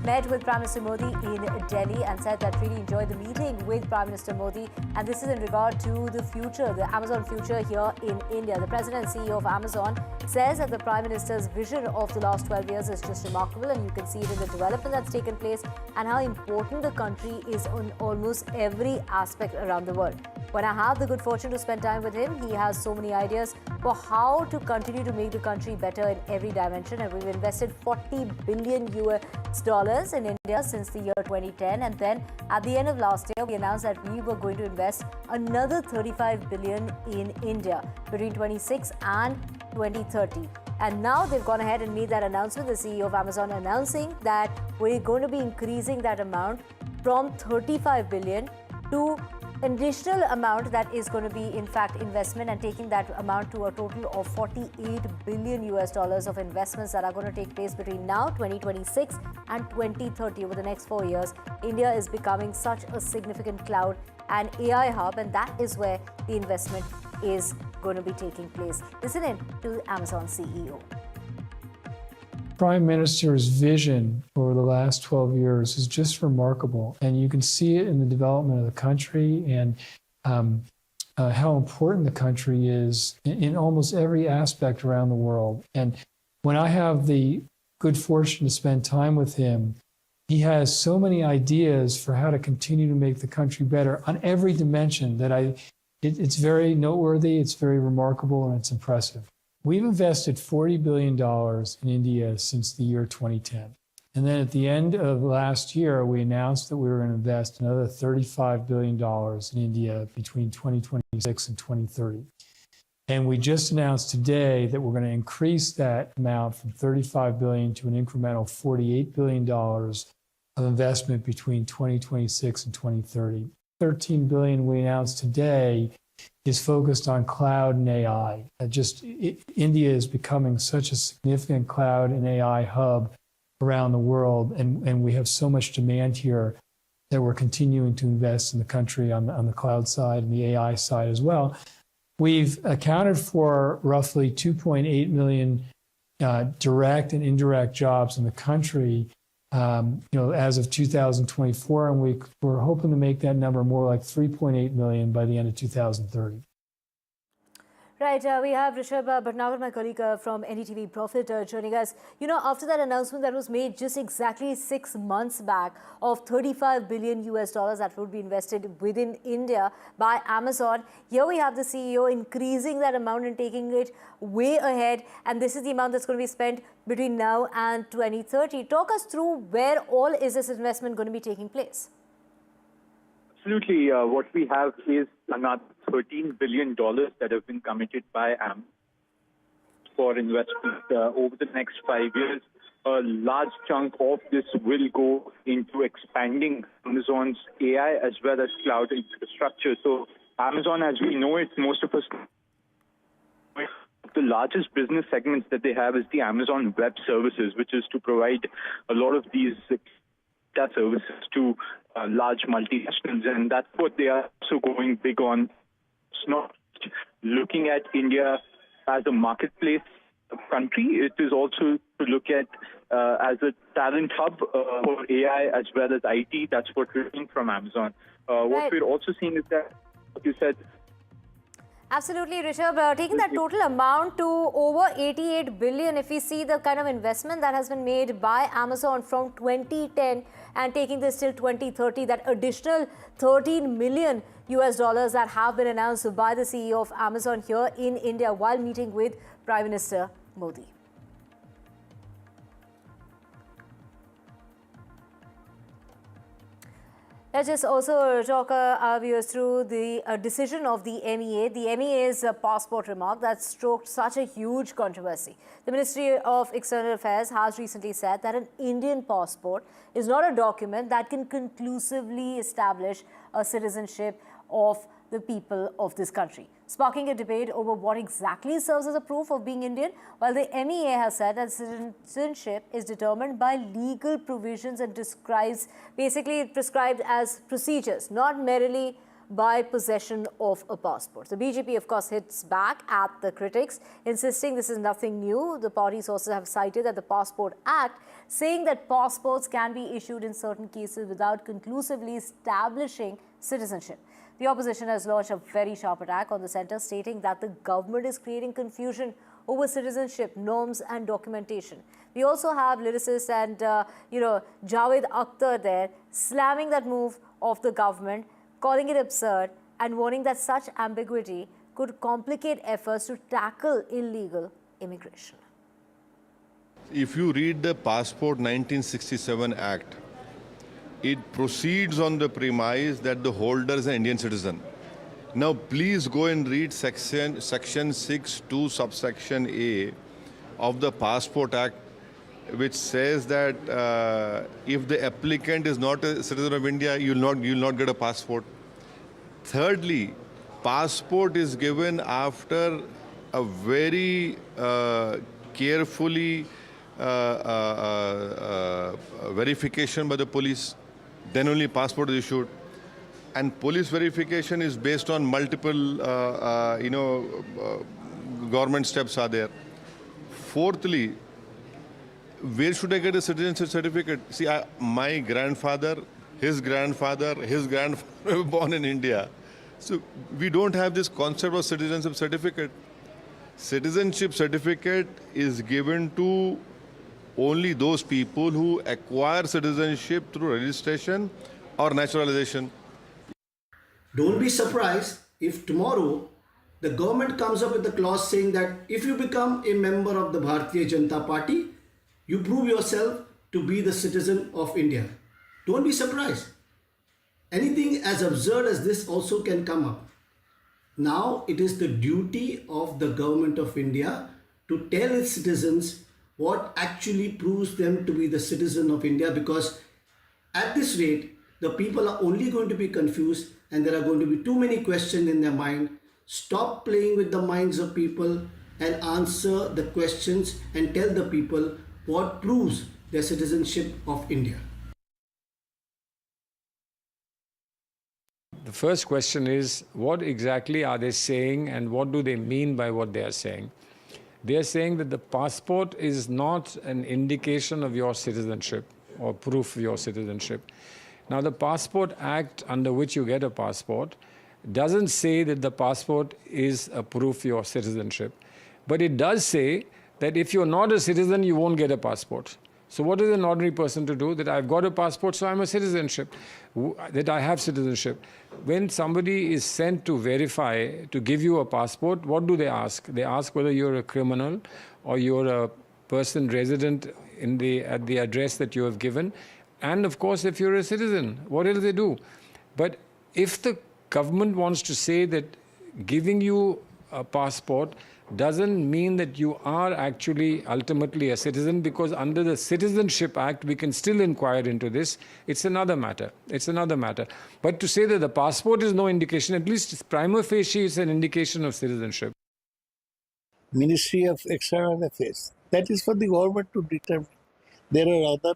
S8: met with Prime Minister Modi in Delhi and said that really enjoyed the meeting with Prime Minister Modi, and this is in regard to the future, the Amazon future here in India. The President and CEO of Amazon says that the Prime Minister's vision of the last 12 years is just remarkable, and you can see it in the development that's taken place and how important the country is on almost every aspect around the world. When I have the good fortune to spend time with him, he has so many ideas for how to continue to make the country better in every dimension, and we've invested $40 billion in India since the year 2010, and then at the end of last year we announced that we were going to invest another $35 billion in India between 2026 and 2030. And now they've gone ahead and made that announcement, the CEO of Amazon announcing that we're going to be increasing that amount from $35 billion to additional amount that is going to be in fact investment, and taking that amount to a total of 48 billion US dollars of investments that are going to take place between now 2026 and 2030. Over the next 4 years, India is becoming such a significant cloud and AI hub, and that is where the investment is going to be taking place. Listen in to Amazon CEO.
S2: Prime Minister's vision over the last 12 years is just remarkable, and you can see it in the development of the country and how important the country is in almost every aspect around the world. And when I have the good fortune to spend time with him, he has so many ideas for how to continue to make the country better on every dimension that it's very noteworthy, it's very remarkable, and it's impressive. We've invested $40 billion in India since the year 2010. And then at the end of last year, we announced that we were going to invest another $35 billion in India between 2026 and 2030. And we just announced today that we're going to increase that amount from $35 billion to an incremental $48 billion of investment between 2026 and 2030. $13 billion we announced today is focused on cloud and AI. India is becoming such a significant cloud and AI hub around the world, and we have so much demand here that we're continuing to invest in the country on the cloud side and the AI side as well. We've accounted for roughly 2.8 million direct and indirect jobs in the country as of 2024, and we're hoping to make that number more like 3.8 million by the end of 2030.
S8: Right, we have Rishabh Bhatnagar, my colleague from NDTV Profit, joining us. After that announcement that was made just exactly 6 months back of $35 billion US that would be invested within India by Amazon, here we have the CEO increasing that amount and taking it way ahead. And this is the amount that's going to be spent between now and 2030. Talk us through where all is this investment going to be taking place?
S9: Absolutely. What we have is another $13 billion that have been committed by Amazon for investment over the next 5 years. A large chunk of this will go into expanding Amazon's AI as well as cloud infrastructure. So Amazon, as we know it, most of us, the largest business segments that they have is the Amazon Web Services, which is to provide a lot of these data services to large multinationals, and that's what they are also going big on. It's not looking at India as a marketplace country. It is also to look at as a talent hub for AI as well as IT. That's what we're seeing from Amazon. What we're also seeing is that, like you said,
S8: absolutely, Rishabh. Taking that total amount to over 88 billion, if we see the kind of investment that has been made by Amazon from 2010 and taking this till 2030, that additional 13 million US dollars that have been announced by the CEO of Amazon here in India while meeting with Prime Minister Modi. Let's just also talk our viewers through the decision of the MEA. The MEA's passport remark that stroked such a huge controversy. The Ministry of External Affairs has recently said that an Indian passport is not a document that can conclusively establish a citizenship of the people of this country, sparking a debate over what exactly serves as a proof of being Indian, while the MEA has said that citizenship is determined by legal provisions and prescribed as procedures, not merely by possession of a passport. The BJP, of course, hits back at the critics, insisting this is nothing new. The party sources have cited that the Passport Act, saying that passports can be issued in certain cases without conclusively establishing citizenship. The opposition has launched a very sharp attack on the centre, stating that the government is creating confusion over citizenship, norms and documentation. We also have lyricist and, Javed Akhtar there, slamming that move of the government, calling it absurd and warning that such ambiguity could complicate efforts to tackle illegal immigration.
S10: If you read the Passport 1967 Act, it proceeds on the premise that the holder is an Indian citizen. Now, please go and read section 6(2) subsection A of the Passport Act, which says that if the applicant is not a citizen of India, you'll not get a passport. Thirdly, passport is given after a very carefully verification by the police. Then only passport is issued. And police verification is based on multiple, government steps are there. Fourthly, where should I get a citizenship certificate? See, my grandfather, his grandfather were born in India. So we don't have this concept of citizenship certificate. Citizenship certificate is given to only those people who acquire citizenship through registration or naturalization.
S3: Don't be surprised if tomorrow the government comes up with a clause saying that if you become a member of the Bharatiya Janata Party, you prove yourself to be the citizen of India. Don't be surprised. Anything as absurd as this also can come up. Now it is the duty of the government of India to tell its citizens what actually proves them to be the citizen of India, because at this rate, the people are only going to be confused and there are going to be too many questions in their mind. Stop playing with the minds of people and answer the questions and tell the people what proves their citizenship of India.
S2: The first question is, what exactly are they saying and what do they mean by what they are saying? They are saying that the passport is not an indication of your citizenship or proof of your citizenship. Now, the Passport Act, under which you get a passport, doesn't say that the passport is a proof of your citizenship. But it does say that if you're not a citizen, you won't get a passport. So what is an ordinary person to do? That I've got a passport, so I'm a citizenship, that I have citizenship. When somebody is sent to verify, to give you a passport, what do they ask? They ask whether you're a criminal or you're a person resident at the address that you have given. And of course, if you're a citizen, what else they do? But if the government wants to say that giving you a passport doesn't mean that you are actually ultimately a citizen, because under the Citizenship Act, we can still inquire into this. It's another matter. It's another matter. But to say that the passport is no indication, at least prima facie, it's an indication of citizenship.
S11: Ministry of External Affairs. That is for the government to determine. There are other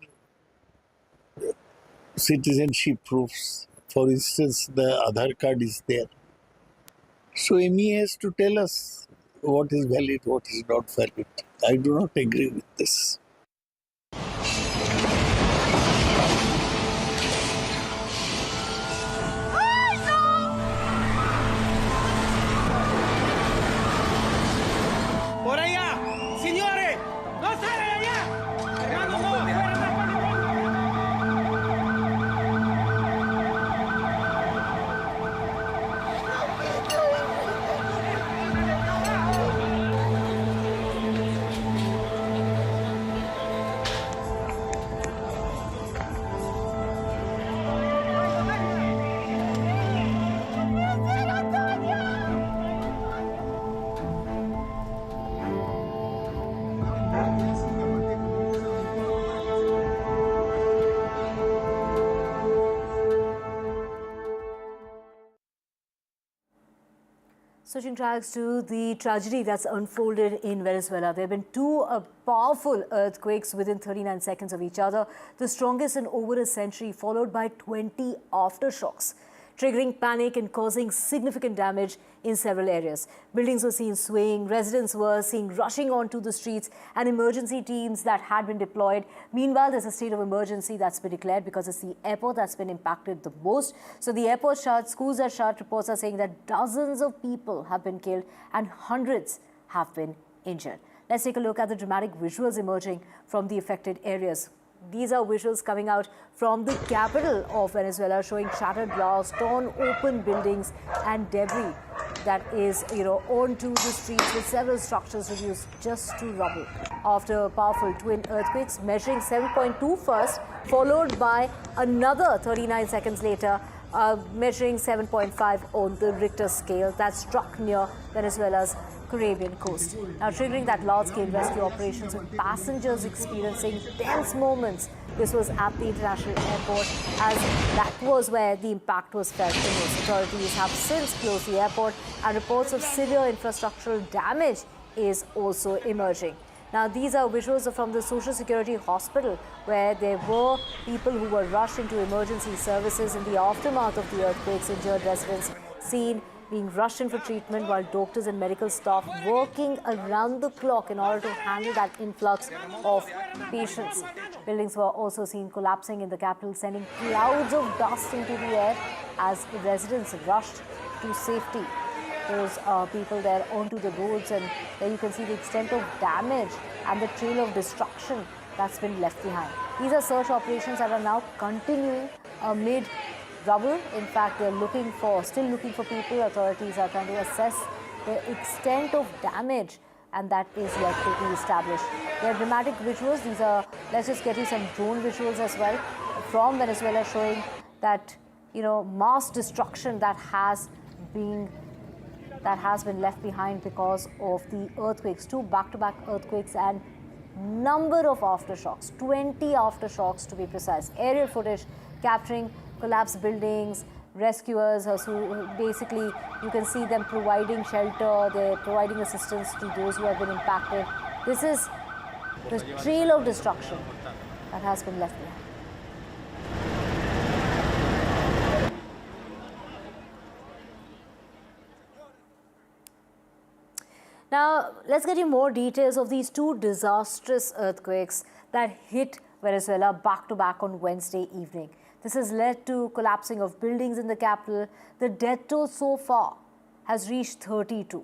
S11: citizenship proofs. For instance, the Aadhaar card is there. So ME has to tell us what is valid, what is not valid. I do not agree with this.
S4: Por allá, señores, no salen allá. Hermano, no,
S8: Switching tracks to the tragedy that's unfolded in Venezuela. There have been two powerful earthquakes within 39 seconds of each other, the strongest in over a century, followed by 20 aftershocks, triggering panic and causing significant damage in several areas. Buildings were seen swaying, residents were seen rushing onto the streets, and emergency teams that had been deployed. Meanwhile, there's a state of emergency that's been declared because it's the airport that's been impacted the most. So the airport shut, schools are shut. Reports are saying that dozens of people have been killed and hundreds have been injured. Let's take a look at the dramatic visuals emerging from the affected areas. These are visuals coming out from the capital of Venezuela, showing shattered glass, torn open buildings and debris that is, onto the streets, with several structures reduced just to rubble. After powerful twin earthquakes measuring 7.2 first, followed by another 39 seconds later, measuring 7.5 on the Richter scale, that struck near Venezuela's Caribbean coast. Now, triggering that large-scale rescue operations with passengers experiencing tense moments. This was at the international airport, as that was where the impact was felt the most. Authorities have since closed the airport, and reports of severe infrastructural damage is also emerging. Now, these are visuals from the Social Security Hospital, where there were people who were rushed into emergency services in the aftermath of the earthquakes. Injured residents seen being rushed in for treatment, while doctors and medical staff working around the clock in order to handle that influx of patients. Buildings were also seen collapsing in the capital, sending clouds of dust into the air as residents rushed to safety. Those people there onto the roads, and there you can see the extent of damage and the trail of destruction that's been left behind. These are search operations that are now continuing amid rubble. In fact, they're still looking for people. Authorities are trying to assess the extent of damage, and that is yet to be established. They are dramatic visuals. These are, let's just get you some drone visuals as well from Venezuela, showing that, mass destruction that has been left behind because of the earthquakes. 2 back-to-back earthquakes and number of aftershocks, 20 aftershocks to be precise. Aerial footage capturing collapsed buildings, rescuers who basically, you can see them providing shelter, they're providing assistance to those who have been impacted. This is the trail of destruction that has been left behind. Now, let's get you more details of these 2 disastrous earthquakes that hit Venezuela back-to-back on Wednesday evening. This has led to collapsing of buildings in the capital. The death toll so far has reached 32.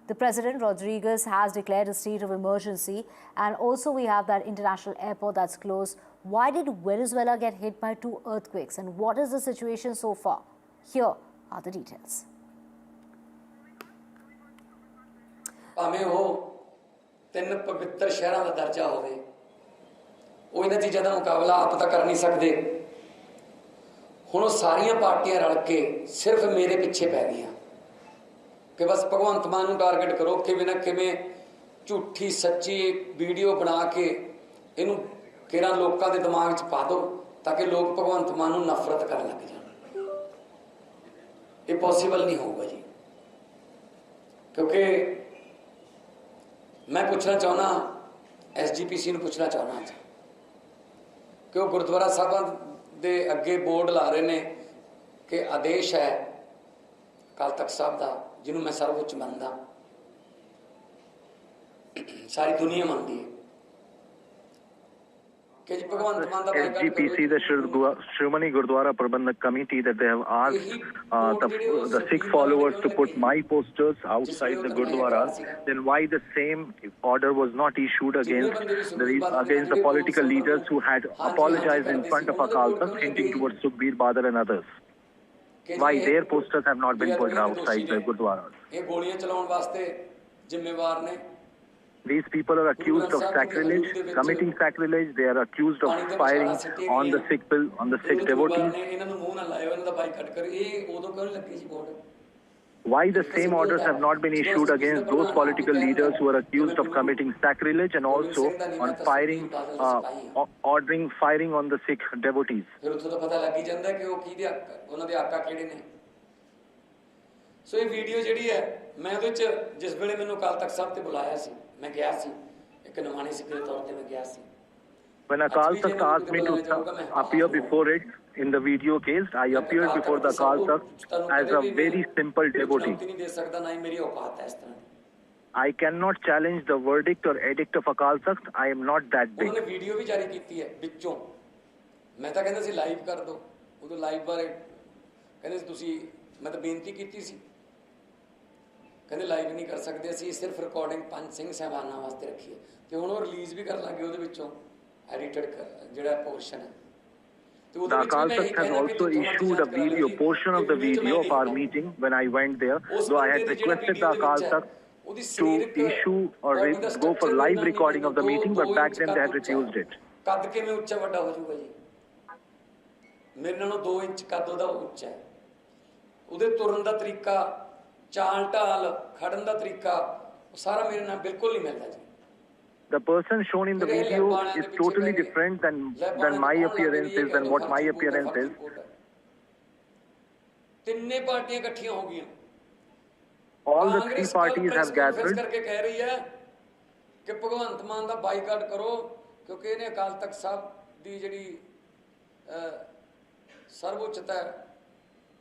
S8: The President, Rodriguez, has declared a state of emergency, and also we have that international airport that's closed. Why did Venezuela get hit by 2 earthquakes, and what is the situation so far? Here are the details.
S12: ਭਾਵੇਂ ਉਹ 3 ਪਵਿੱਤਰ ਸ਼ਹਿਰਾਂ ਦਾ ਦਰਜਾ ਹੋਵੇ, ਉਹ ਇਹਨਾਂ ਚੀਜ਼ਾਂ ਦਾ ਮੁਕਾਬਲਾ ਆਪ ਤਾਂ ਕਰ ਨਹੀਂ ਸਕਦੇ। ਹੁਣ ਉਹ ਸਾਰੀਆਂ ਪਾਰਟੀਆਂ ਰਲ ਕੇ ਸਿਰਫ ਮੇਰੇ ਪਿੱਛੇ ਪੈ ਗਈਆਂ ਕਿ ਬਸ ਭਗਵੰਤ ਮਾਨ ਨੂੰ ਟਾਰਗੇਟ ਕਰੋ, ਕਿਵੇਂ ਨਾ ਕਿਵੇਂ ਝੂਠੀ ਸੱਚੀ ਵੀਡੀਓ ਬਣਾ ਕੇ ਇਹਨੂੰ ਕਿਹੜਾ ਲੋਕਾਂ ਦੇ ਦਿਮਾਗ 'ਚ ਪਾ ਦਿਓ ਤਾਂ ਕਿ ਲੋਕ ਭਗਵੰਤ ਮਾਨ ਨੂੰ ਨਫ਼ਰਤ ਕਰਨ ਲੱਗ ਜਾਣ। ਇਹ ਪੋਸੀਬਲ ਨਹੀਂ ਹੋਊਗਾ ਜੀ, ਕਿਉਂਕਿ मैं पूछना चाहना SGPC ਨੂੰ ਪੁੱਛਣਾ ਚਾਹਨਾ ਕਿ ਉਹ ਗੁਰਦੁਆਰਾ ਸਾਹਿਬਾਂ ਦੇ ਅੱਗੇ ਬੋਰਡ ਲਾ ਰਹੇ ਨੇ ਕਿ ਆਦੇਸ਼ ਹੈ ਅਕਾਲ ਤਖਤ ਸਾਹਿਬ ਦਾ, ਜਿਹਨੂੰ ਮੈਂ ਸਰਵਉੱਚ ਮੰਨਦਾ, ਸਾਰੀ ਦੁਨੀਆ ਮੰਨਦੀ ਹੈ ਕਿ ਜੀ ਭਗਵੰਤ ਮਾਨ ਦਾ
S9: SGPC, the Shrimani Gurdwara Prabandhak Committee, that they have asked the Sikh followers to put my posters outside the Gurdwaras, then why the same order was not issued against the political leaders who had apologized in front of Akal Takht, hinting towards Sukhbir Badal and others? Why their posters have not been put outside the Gurdwaras?
S12: ਇਹ ਗੋਲੀਆਂ ਚਲਾਉਣ ਵਾਸਤੇ ਜ਼ਿੰਮੇਵਾਰ ਨੇ।
S9: These people are accused of sacrilege, committing sacrilege. They are accused of firing on the Sikh devotees. Why the same orders have not been issued against those political leaders who are accused of committing sacrilege and also on ordering firing on the Sikh devotees?
S12: ਸੋ ਇਹ video ਜਿਹੜੀ ਹੈ, ਮੈਂ ਉਹਦੇ 'ਚ ਜਿਸ ਵੇਲੇ ਮੈਨੂੰ ਅਕਾਲ ਤਖਤ ਸਾਹਿਬ ਤੇ ਬੁਲਾਇਆ ਸੀ, ਮੈਂ ਗਿਆ ਸੀ, ਇੱਕ ਨਿਮਾਣੇ ਸਿੱਖ ਦੇ ਤੌਰ ਤੇ ਮੈਂ ਗਿਆ ਸੀ।
S9: When Akal Takht asked me to appear before it in the video case, I appeared before the Akal Takht as a very simple devotee. I cannot challenge the verdict or edict of Akal Takht. I am not that big.
S12: ਉਹਨੇ video ਵੀ ਜਾਰੀ ਕੀਤੀ ਹੈ ਵਿੱਚੋਂ। ਮੈਂ ਤਾਂ ਕਹਿੰਦਾ ਸੀ live ਕਰ ਦਿਓ, ਉਦੋਂ ਲਾਈਵ ਬਾਰੇ ਕਹਿੰਦੇ ਤੁਸੀਂ, ਮੈਂ ਤਾਂ ਬੇਨਤੀ ਕੀਤੀ ਸੀ, ਕਹਿੰਦੇ ਲਾਈਵ ਨਹੀਂ ਕਰ ਸਕਦੇ ਅਸੀਂ, ਸਿਰਫ ਰਿਕਾਰਡਿੰਗ 5 ਸਿੰਘ ਸਾਹਿਬਾਨਾਂ ਵਾਸਤੇ ਰੱਖੀ ਹੈ, ਤੇ ਹੁਣ ਉਹ ਰਿਲੀਜ਼ ਵੀ ਕਰਨ ਲੱਗੇ ਉਹਦੇ ਵਿੱਚੋਂ ਐਡੀਟਡ ਜਿਹੜਾ ਪੋਰਸ਼ਨ ਹੈ।
S9: The Akal Takht has also issued a video, portion of the video of our meeting when I went there, though I had requested the Akal Takht to issue or go for live recording of the meeting, but back then they had refused it.
S12: ਕੱਦ ਕਿਵੇਂ ਉੱਚਾ ਵੱਡਾ ਹੋ ਜਾਊਗਾ ਜੀ? ਮੇਰੇ ਨਾਲੋਂ 2 inch ਕੱਦ ਉਹਦਾ ਉੱਚਾ ਹੈ। ਉਹਦੇ ਤੁਰਨ ਦਾ ਤਰੀਕਾ, ਚਾਲ ਢਾਲ, ਖੜਨ ਦਾ ਤਰੀਕਾ ਸਾਰਾ ਮੇਰੇ ਨਾਲ ਬਿਲਕੁਲ ਨਹੀਂ ਮਿਲਦਾ ਜੀ।
S9: The person shown in the video is totally different than my appearances and what my appearance is.
S12: ਤਿੰਨੇ ਪਾਰਟੀਆਂ ਇਕੱਠੀਆਂ ਹੋ ਗਈਆਂ।
S9: All the three parties have gathered.
S12: ਕਰਕੇ ਕਹਿ ਰਹੀ ਹੈ ਕਿ ਭਗਵੰਤ ਮਾਨ ਦਾ ਬਾਈਕਾਟ ਕਰੋ ਕਿਉਂਕਿ ਇਹਨੇ ਅਕਾਲ ਤਖਤ ਸਾਹਿਬ ਦੀ ਜਿਹੜੀ ਸਰਵਉੱਚਤਾ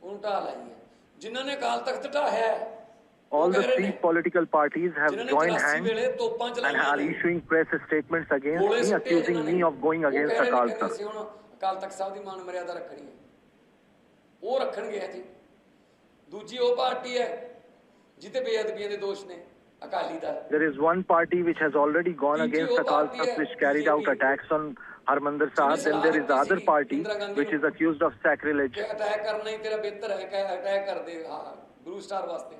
S12: ਉਹਨੂੰ ਢਾਹ ਲਾਈ ਹੈ। ਜਿਨ੍ਹਾਂ ਨੇ ਅਕਾਲ ਤਖਤ ਢਾਹਿਆ ਹੈ
S9: all the three political parties have joined hands and are issuing press statements against me, accusing me of going against Akal Takht.
S12: Akal Takht Sahib ਦੀ ਮਾਨ ਮਰਿਆਦਾ ਰੱਖਣੀ ਹੈ, ਉਹ ਰੱਖਣਗੇ ਜੀ। ਦੂਜੀ ਉਹ ਪਾਰਟੀ ਹੈ ਜਿੱਤੇ ਬੇਅਦਬੀਆਂ ਦੇ ਦੋਸ਼ ਨੇ, Akali Dal.
S9: There is one party which has already gone against Akal Takht, which carried out attacks on Harmandir Sahib. Then there is the other party which is accused of sacrilege.
S12: Attack ਕਰਨਾ ਹੀ ਤੇਰਾ ਬਿਹਤਰ ਹੈ ਕਿ ਅਟੈਕ ਕਰ ਦੇ blue star ਵਾਸਤੇ।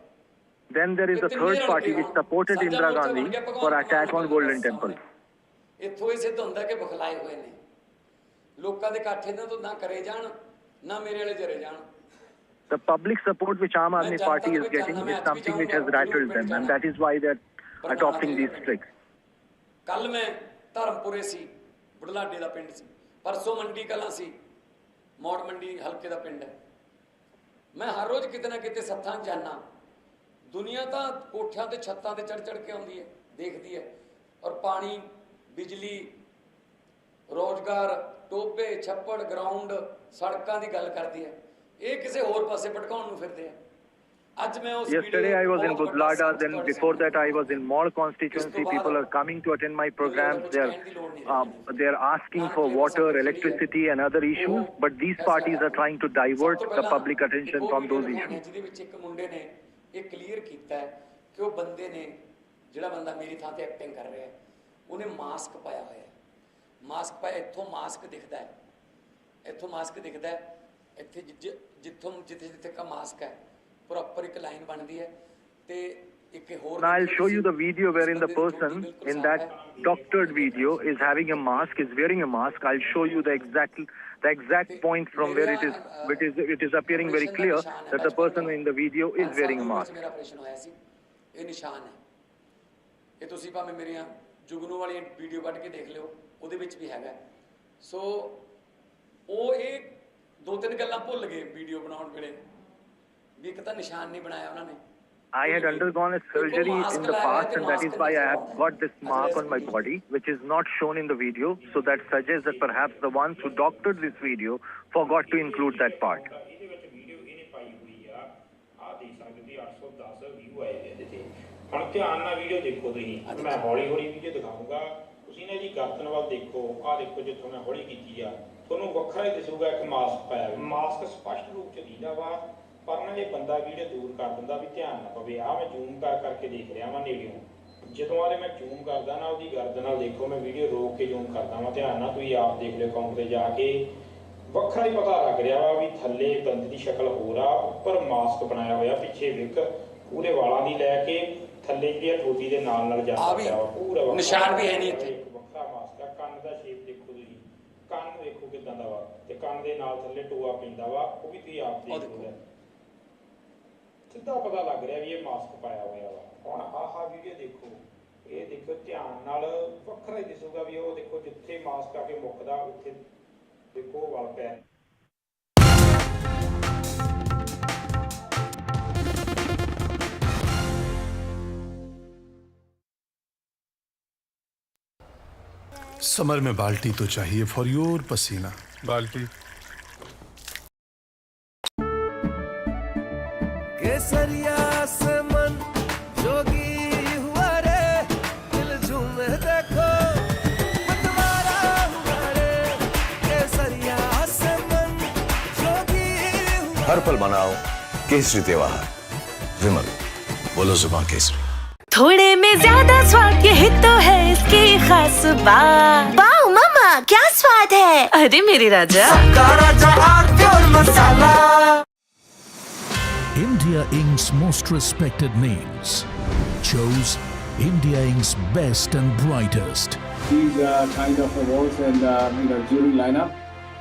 S9: Then there is the third party which supported Indira Gandhi for attack on Golden Temple.
S12: ਇੱਥੋਂ ਇਹ ਸਿੱਧ ਹੁੰਦਾ ਕਿ ਬਖਲਾਏ ਹੋਏ ਨੇ ਲੋਕਾਂ ਦੇ ਇਕੱਠ ਇਹਨਾਂ ਤੋਂ ਨਾ ਕਰੇ ਜਾਣ ਨਾ ਮੇਰੇ ਵਾਲੇ ਜਰੇ ਜਾਣ।
S9: The public support which Aam Aadmi Party is getting is something which has rattled them, and that is why they are adopting these tricks.
S12: ਕੱਲ ਮੈਂ ਧਰਮਪੁਰੇ ਸੀ, ਬੁਢਲਾਡੇ ਦਾ ਪਿੰਡ ਸੀ, ਪਰਸੋਂ ਮੰਡੀ ਕਲਾਂ ਸੀ, ਮੌੜ ਮੰਡੀ ਹਲਕੇ ਦਾ ਪਿੰਡ ਹੈ। ਮੈਂ ਹਰ ਰੋਜ਼ ਕਿਤੇ ਨਾ ਕਿਤੇ ਸੱਥਾਂ ਜਾਣਾ। ਦੁਨੀਆ ਤਾਂ ਕੋਠਿਆਂ ਤੇ ਛੱਤਾਂ ਤੇ ਚੜ ਕੇ ਆਉਂਦੀ ਹੈ, ਦੇਖਦੀ ਹੈ, ਔਰ ਪਾਣੀ, ਬਿਜਲੀ, ਰੋਜ਼ਗਾਰ, ਟੋਬੇ, ਛੱਪੜ, ਗਰਾਊਂਡ, ਸੜਕਾਂ ਦੀ ਗੱਲ ਕਰਦੀ ਹੈ। ਇਹ ਕਿਸੇ ਹੋਰ ਪਾਸੇ ਭਟਕਾਉਣ ਨੂੰ ਫਿਰਦੇ ਆ। ਅੱਜ ਮੈਂ ਉਸ
S9: Yesterday I was in Budlada, then before that I was in Mall constituency. People are coming to attend my programs. They are asking for water, electricity and other issues, but these parties are trying to divert the public attention from those issues.
S12: ਜਿਹਦੇ ਵਿੱਚ ਇੱਕ ਮੁੰਡੇ ਨੇ ਇਹ clear ਕੀਤਾ ਕਿ ਉਹ ਬੰਦੇ ਨੇ, ਜਿਹੜਾ ਬੰਦਾ ਮੇਰੀ ਥਾਂ ਤੇ ਐਕਟਿੰਗ ਕਰ ਰਿਹਾ ਹੈ, ਉਹਨੇ ਮਾਸਕ ਪਾਇਆ ਹੋਇਆ ਹੈ। ਮਾਸਕ ਪਾਇਆ, ਇੱਥੋਂ ਮਾਸਕ ਦਿਖਦਾ ਹੈ, ਇੱਥੋਂ ਮਾਸਕ ਦਿਖਦਾ ਹੈ, ਇੱਥੇ ਜਿੱਥੋਂ ਜਿੱਥੇ ਕਾ ਮਾਸਕ ਹੈ ਪ੍ਰੋਪਰ ਇੱਕ ਲਾਈਨ ਬਣਦੀ ਹੈ ਤੇ ਇੱਕ ਹੋਰ।
S9: Now I'll show you the video wherein the person in that doctored video is having a mask, is wearing a mask. I'll show you the exact point from where it is appearing very clear that the person in the video is wearing a mask.
S12: ਮੇਰਾ operation ਹੋਇਆ ਸੀ, ਇਹ ਨਿਸ਼ਾਨ ਹੈ। ਇਹ ਤੁਸੀਂ ਭਾਵੇਂ ਮੇਰੀਆਂ ਜੁਗਨੂ ਵਾਲੀ ਵੀਡੀਓ ਕੱਢ ਕੇ ਦੇਖ ਲਿਓ, ਉਹਦੇ ਵਿੱਚ ਵੀ ਹੈਗਾ। ਸੋ ਉਹ ਇਹ ਦੋ ਤਿੰਨ ਗੱਲਾਂ ਭੁੱਲ ਗਏ ਵੀਡੀਓ ਬਣਾਉਣ ਵੇਲੇ ਵੀ ਇੱਕ ਤਾਂ ਨਿਸ਼ਾਨ ਨਹੀਂ ਬਣਾਇਆ ਉਹਨਾਂ ਨੇ।
S9: I had undergone a surgery in the past, and that is why I have got this mark on my body, which is not shown in the video. So that suggests that perhaps the ones who doctored this video forgot to include that part.
S13: ਹੁਣ ਧਿਆਨ ਨਾਲ video ਦੇਖੋ ਤੁਸੀਂ, ਮੈਂ ਹੌਲੀ ਹੌਲੀ video ਦਿਖਾਊਂਗਾ। ਤੁਸੀਂ ਨੇ ਜੀ ਗਰਦਨ ਵੱਲ ਦੇਖੋ, ਆਹ ਦੇਖੋ ਜਿੱਥੋਂ ਮੈਂ ਹੌਲੀ ਕੀਤੀ ਆ, ਤੁਹਾਨੂੰ ਵੱਖਰਾ ਹੀ ਦਿਸੂਗਾ ਇੱਕ ਮਾਸਕ ਪਾਇਆ। ਮਾਸਕ ਸਪਸ਼ਟ ਰੂਪ ਚ ਦਿਖਦਾ ਵਾ, ਪਰ ਨਾ ਜੇ ਬੰਦਾ ਵੀਡੀਓ ਦੂਰ ਕਰ ਦਿੰਦਾ ਵੀ ਧਿਆਨ ਨਾ ਪਵੇ। ਆਹ ਮੈਂ ਜ਼ੂਮ ਕਰਕੇ ਦੇਖ ਰਿਹਾ ਵਾਂ ਨੇੜਿਓਂ। ਜਦੋਂ ਆਲੇ ਮੈਂ ਜ਼ੂਮ ਕਰਦਾ ਨਾ, ਉਹਦੀ ਗਰਦਨ ਨਾਲ ਦੇਖੋ, ਮੈਂ ਵੀਡੀਓ ਰੋਕ ਕੇ ਜ਼ੂਮ ਕਰਦਾ ਵਾਂ, ਧਿਆਨ ਨਾਲ ਤੁਸੀਂ ਆਪ ਦੇਖ ਲਿਓ ਅਕਾਊਂਟ ਤੇ ਜਾ ਕੇ। ਵੱਖਰਾ ਹੀ ਪਤਾ ਲੱਗ ਰਿਹਾ ਵਾ ਵੀ ਥੱਲੇ ਬੰਦੇ ਦੀ ਸ਼ਕਲ ਹੋਰ ਆ, ਉੱਪਰ ਮਾਸਕ ਬਣਾਇਆ ਹੋਇਆ, ਪਿੱਛੇ ਵਿਕ ਪੂਰੇ ਵਾਲਾਂ ਦੀ ਲੈ ਕੇ ਥੱਲੇ ਜਿਹੜੀ ਠੋਡੀ ਦੇ ਨਾਲ ਜਾਂਦਾ ਪਿਆ ਵਾ, ਪੂਰਾ
S12: ਨਿਸ਼ਾਨ ਵੀ ਹੈ ਨਹੀਂ ਇੱਥੇ।
S13: ਵੱਖਰਾ ਮਾਸਕ ਆ। ਕੰਨ ਦਾ ਸ਼ੇਪ ਦੇਖੋ ਤੁਸੀਂ, ਕੰਨ ਵੇਖੋ ਕਿੱਦਾਂ ਦਾ ਵਾ, ਤੇ ਕੰਨ ਦੇ ਨਾਲ ਥੱਲੇ ਟੋਆ ਪੈਂਦਾ ਵਾ, ਉਹ ਵੀ ਤੁਸੀਂ ਆਪ ਦੇਖ ਲਓ। ਸਿੱਧਾ ਪਤਾ ਲੱਗ ਰਿਹਾ ਵੀ ਇਹ ਮਾਸਕ ਪਾਇਆ ਹੋਇਆ ਵਾ। ਹੁਣ ਆਹ ਵੀਡੀਓ ਦੇਖੋ, ਇਹ ਦੇਖੋ ਧਿਆਨ ਨਾਲ, ਵੱਖਰਾ ਹੀ ਦਿਸੂਗਾ ਵੀ ਉਹ ਦੇਖੋ ਜਿੱਥੇ ਮਾਸਕ ਆ ਕੇ ਮੁੱਕਦਾ ਉੱਥੇ ਦੇਖੋ ਵਲ ਪਿਆ।
S14: समर में बाल्टी तो चाहिए फॉर योर पसीना। बाल्टी
S15: केसरिया से मन जोगी हुआ रे, दिल झूमे देखो पतवारा हुआ रे। केसरिया से मन जोगी हुआ।
S28: हर पल मनाओ केसरी त्योहार। विमल, बोलो जुबान केसरी।
S16: थोड़े में ज्यादा स्वाद, यही तो है इसकी खास बात। वाओ मामा, क्या स्वाद है। अरे मेरे राजा, सबका राजा आरती और मसाला।
S29: India Inc.'s most respected names chose India Inc.'s best and brightest.
S17: These kind of awards and jury lineup,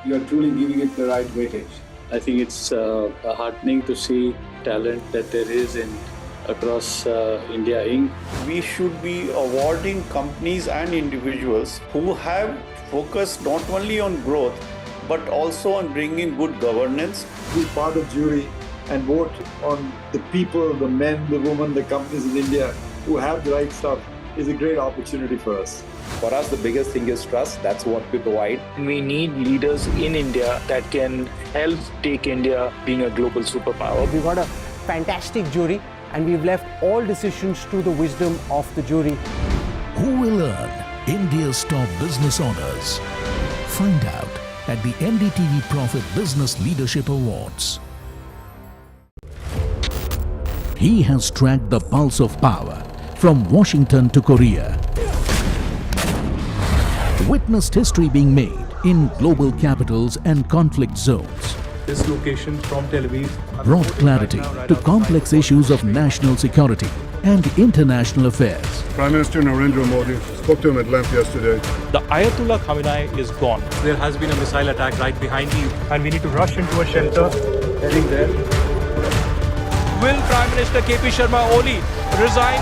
S17: you are truly giving it the right weightage.
S18: I think it's heartening to see talent that there is in
S5: across India Inc. We should be awarding companies and individuals who have focused not only on growth but also on bringing good governance.
S18: Be part of jury and vote on the people, the men, the women, the companies in India who have the right stuff is a great opportunity for us.
S19: For us, the biggest thing is trust. That's what we provide.
S20: We need leaders in India that can help take India being a global superpower.
S21: We've got a fantastic jury and we've left all decisions to the wisdom of the jury.
S29: Who will earn India's top business honors? Find out at the NDTV Profit Business Leadership Awards. He has tracked the pulse of power from Washington to Korea. Witnessed history being made in global capitals and conflict zones.
S5: This location from Tel Aviv
S29: Brought clarity to complex issues of national security and international affairs.
S18: Prime Minister Narendra Modi spoke to him at length yesterday.
S5: The Ayatollah Khamenei is gone. There has been a missile attack right behind you, and we need to rush into a shelter. Heading there. Will Prime Minister KP Sharma Oli resign?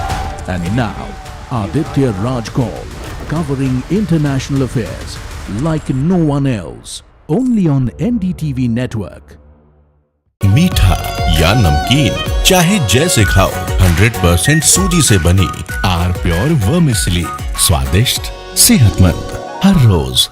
S29: And now, Aditya Raj Kaul, covering international affairs like no one else, only on NDTV network.
S22: मीठा या नमकीन चाहे जैसे खाओ 100% सूजी से बनी are pure vermicelli स्वादिष्ट सेहतमंद हर रोज.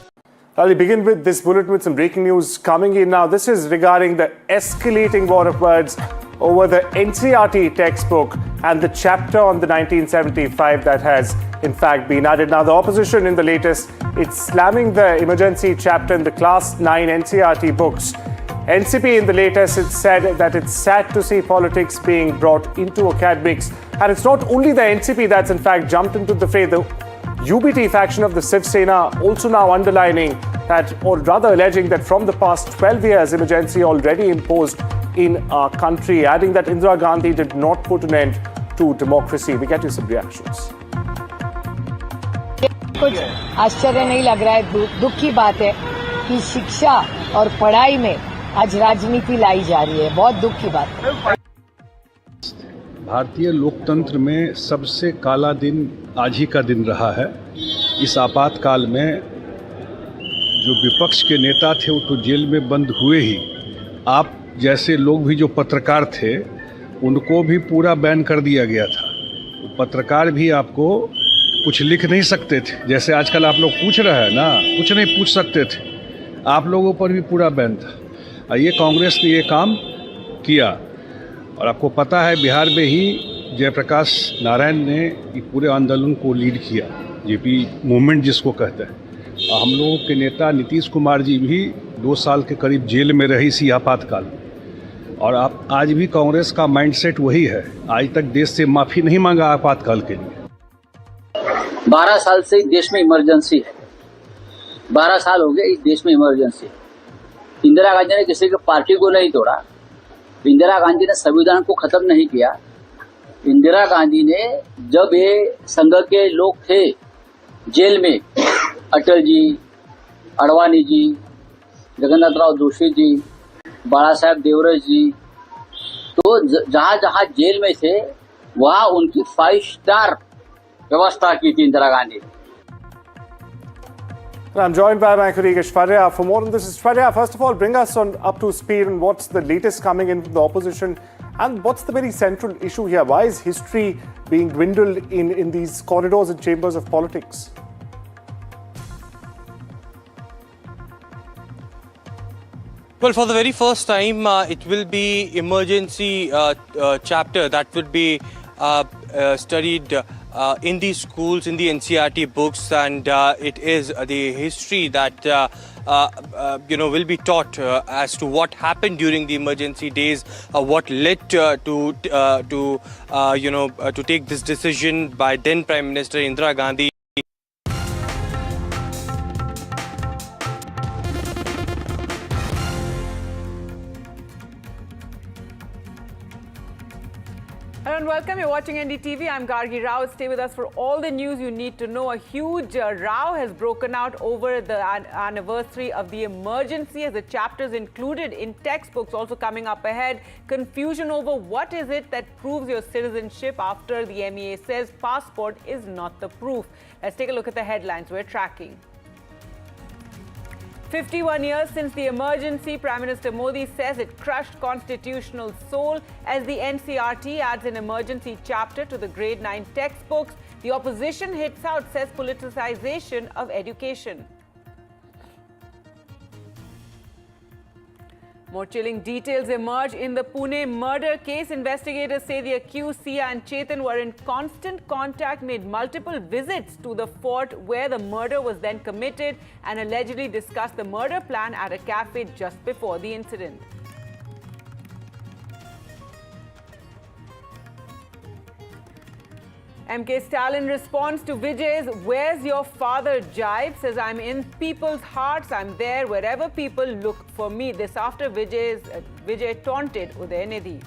S30: I'll begin with this bulletin with some breaking news coming in now. This is regarding the escalating war of words over the NCERT textbook and the chapter on the 1975 that has in fact been added. Now the opposition in the latest, it's slamming the emergency chapter in the class 9 NCERT books. NCP in the latest, it said that it's sad to see politics being brought into academics. And it's not only the NCP that's in fact jumped into the fray. The UBT faction of the Shiv Sena also now underlining that, or rather alleging that from the past 12 years, emergency already imposed in our country, adding that Indira Gandhi did not put an end to democracy. We get you some reactions.
S24: कुछ आश्चर्य नहीं लग रहा है, दुख की बात है कि शिक्षा और पढ़ाई में आज राजनीति लाई जा रही है. बहुत दुख की बात है.
S1: भारतीय लोकतंत्र में सबसे काला दिन आज ही का दिन रहा है. इस आपातकाल में जो विपक्ष के नेता थे वो तो जेल में बंद हुए ही, आप जैसे लोग भी जो पत्रकार थे उनको भी पूरा बैन कर दिया गया था. पत्रकार भी आपको कुछ लिख नहीं सकते थे, जैसे आजकल आप लोग पूछ रहे हैं ना, कुछ नहीं पूछ सकते थे. आप लोगों पर भी पूरा बैन था. ये कांग्रेस ने ये काम किया. और आपको पता है बिहार में ही जयप्रकाश नारायण ने ये पूरे आंदोलन को लीड किया, जेपी मूवमेंट जिसको कहते हैं. हम लोगों के नेता नीतीश कुमार जी भी 2 साल के करीब जेल में रही इसी आपातकाल में. और आप आज भी कांग्रेस का माइंडसेट वही है. आज तक देश से माफ़ी नहीं मांगा आपातकाल के लिए.
S6: 12 साल से देश में इमरजेंसी है. 12 साल हो गए इस देश में इमरजेंसी. इंदिरा गांधी ने किसी के पार्टी को नहीं तोड़ा. इंदिरा गांधी ने संविधान को खत्म नहीं किया. इंदिरा गांधी ने जब ये संघ के लोग थे जेल में, अटल जी, अडवाणी जी, जगन्नाथराव जोशी जी, बाला साहेब देवरस जी, तो जहां जहां जेल में थे वहां उनकी 5 स्टार व्यवस्था की थी Indira Gandhi.
S30: I'm joined by my colleague Ishwarya for more on this. Ishwarya, first of all, bring us up to speed on what's the latest coming in from the opposition and what's the very central issue here. Why is history being dwindled in these corridors and chambers of politics?
S7: Well, for the very first time, it will be emergency chapter that would be studied in the schools, in the NCERT books, and it is the history that will be taught as to what happened during the emergency days, what led to take this decision by then Prime Minister Indira Gandhi.
S2: Hello and welcome. You're watching NDTV. I'm Gargi Rao. Stay with us for all the news you need to know. A huge row has broken out over the anniversary of the emergency, as the chapters included in textbooks also coming up ahead. Confusion over what is it that proves your citizenship after the MEA says passport is not the proof. Let's take a look at the headlines we're tracking. 51 years since the emergency, Prime Minister Modi says it crushed constitutional soul as the NCERT adds an emergency chapter to the grade 9 textbooks. The opposition hits out, says politicization of education. More chilling details emerge in the Pune murder case. Investigators say the accused Sia and Chetan were in constant contact, made multiple visits to the fort where the murder was then committed, and allegedly discussed the murder plan at a cafe just before the incident. MK Stalin responds to Vijay's "Where's your father?" jibe, says, "I'm in people's hearts, I'm there wherever people look for me." This after Vijay taunted Udayanidhi.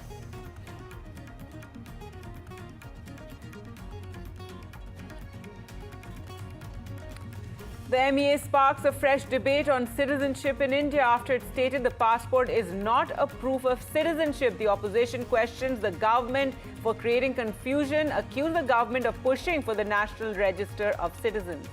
S2: The MEA sparks a fresh debate on citizenship in India after it stated the passport is not a proof of citizenship. The opposition questions the government for creating confusion, accused the government of pushing for the National Register of Citizens.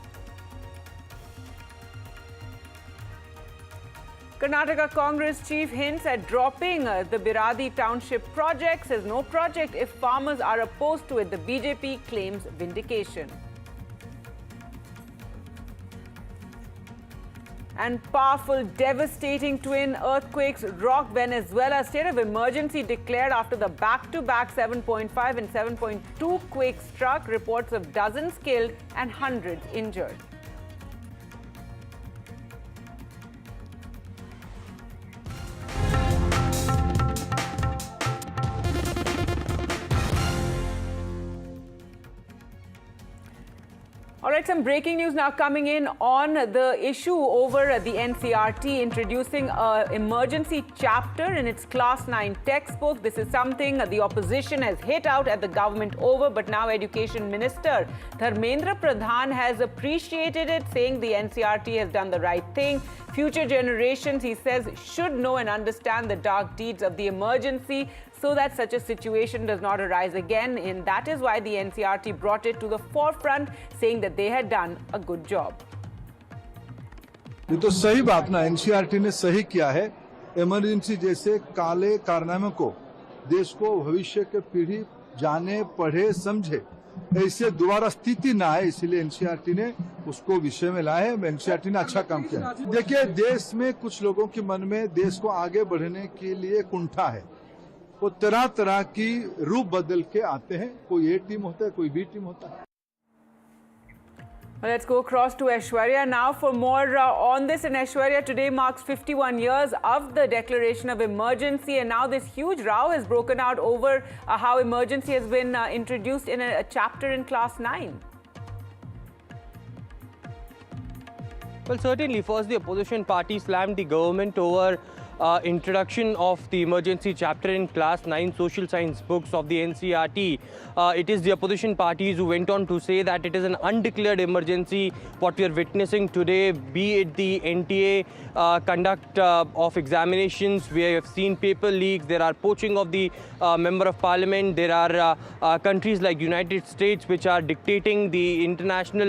S2: Karnataka Congress chief hints at dropping the Biradi township project, says no project if farmers are opposed to it. The BJP claims vindication. And powerful, devastating twin earthquakes rock Venezuela. State of emergency declared after the back-to-back 7.5 and 7.2 quakes struck. Reports of dozens killed and hundreds injured. All right, some breaking news now coming in on the issue over the NCERT introducing an emergency chapter in its Class 9 textbook. This is something the opposition has hit out at the government over, but now Education Minister Dharmendra Pradhan has appreciated it, saying the NCERT has done the right thing. Future generations, he says, should know and understand the dark deeds of the emergency so that such a situation does not arise again. And that is why the NCERT brought it to the forefront, saying that they had done a good job.
S3: ये तो सही बात ना, NCERT ने सही किया है। Emergency जैसे काले कारनामे को देश को भविष्य के पीढ़ी जाने, पढ़े, समझे, ऐसे दोबारा स्थिति ना आए, इसलिए एनसीईआरटी ने उसको विषय में लाए। एनसीईआरटी ने अच्छा काम किया। देखिए, देश में कुछ लोगों के मन में देश को आगे बढ़ने के लिए कुंठा है। वो तरह तरह की रूप बदल के आते हैं। कोई ए टीम होता है, कोई बी टीम होता है।
S2: Let's go across to Aishwarya now for more on this. And Aishwarya, today marks 51 years of the declaration of emergency, and now this huge row has broken out over how emergency has been introduced in a chapter in Class 9.
S7: Well, certainly, first the opposition party slammed the government over introduction of the emergency chapter in Class 9 social science books of the NCERT. It is the opposition parties who went on to say that it is an undeclared emergency, what we are witnessing today, be it the NTA conduct of examinations. We have seen paper leaks, there are poaching of the member of parliament, there are countries like United States which are dictating the international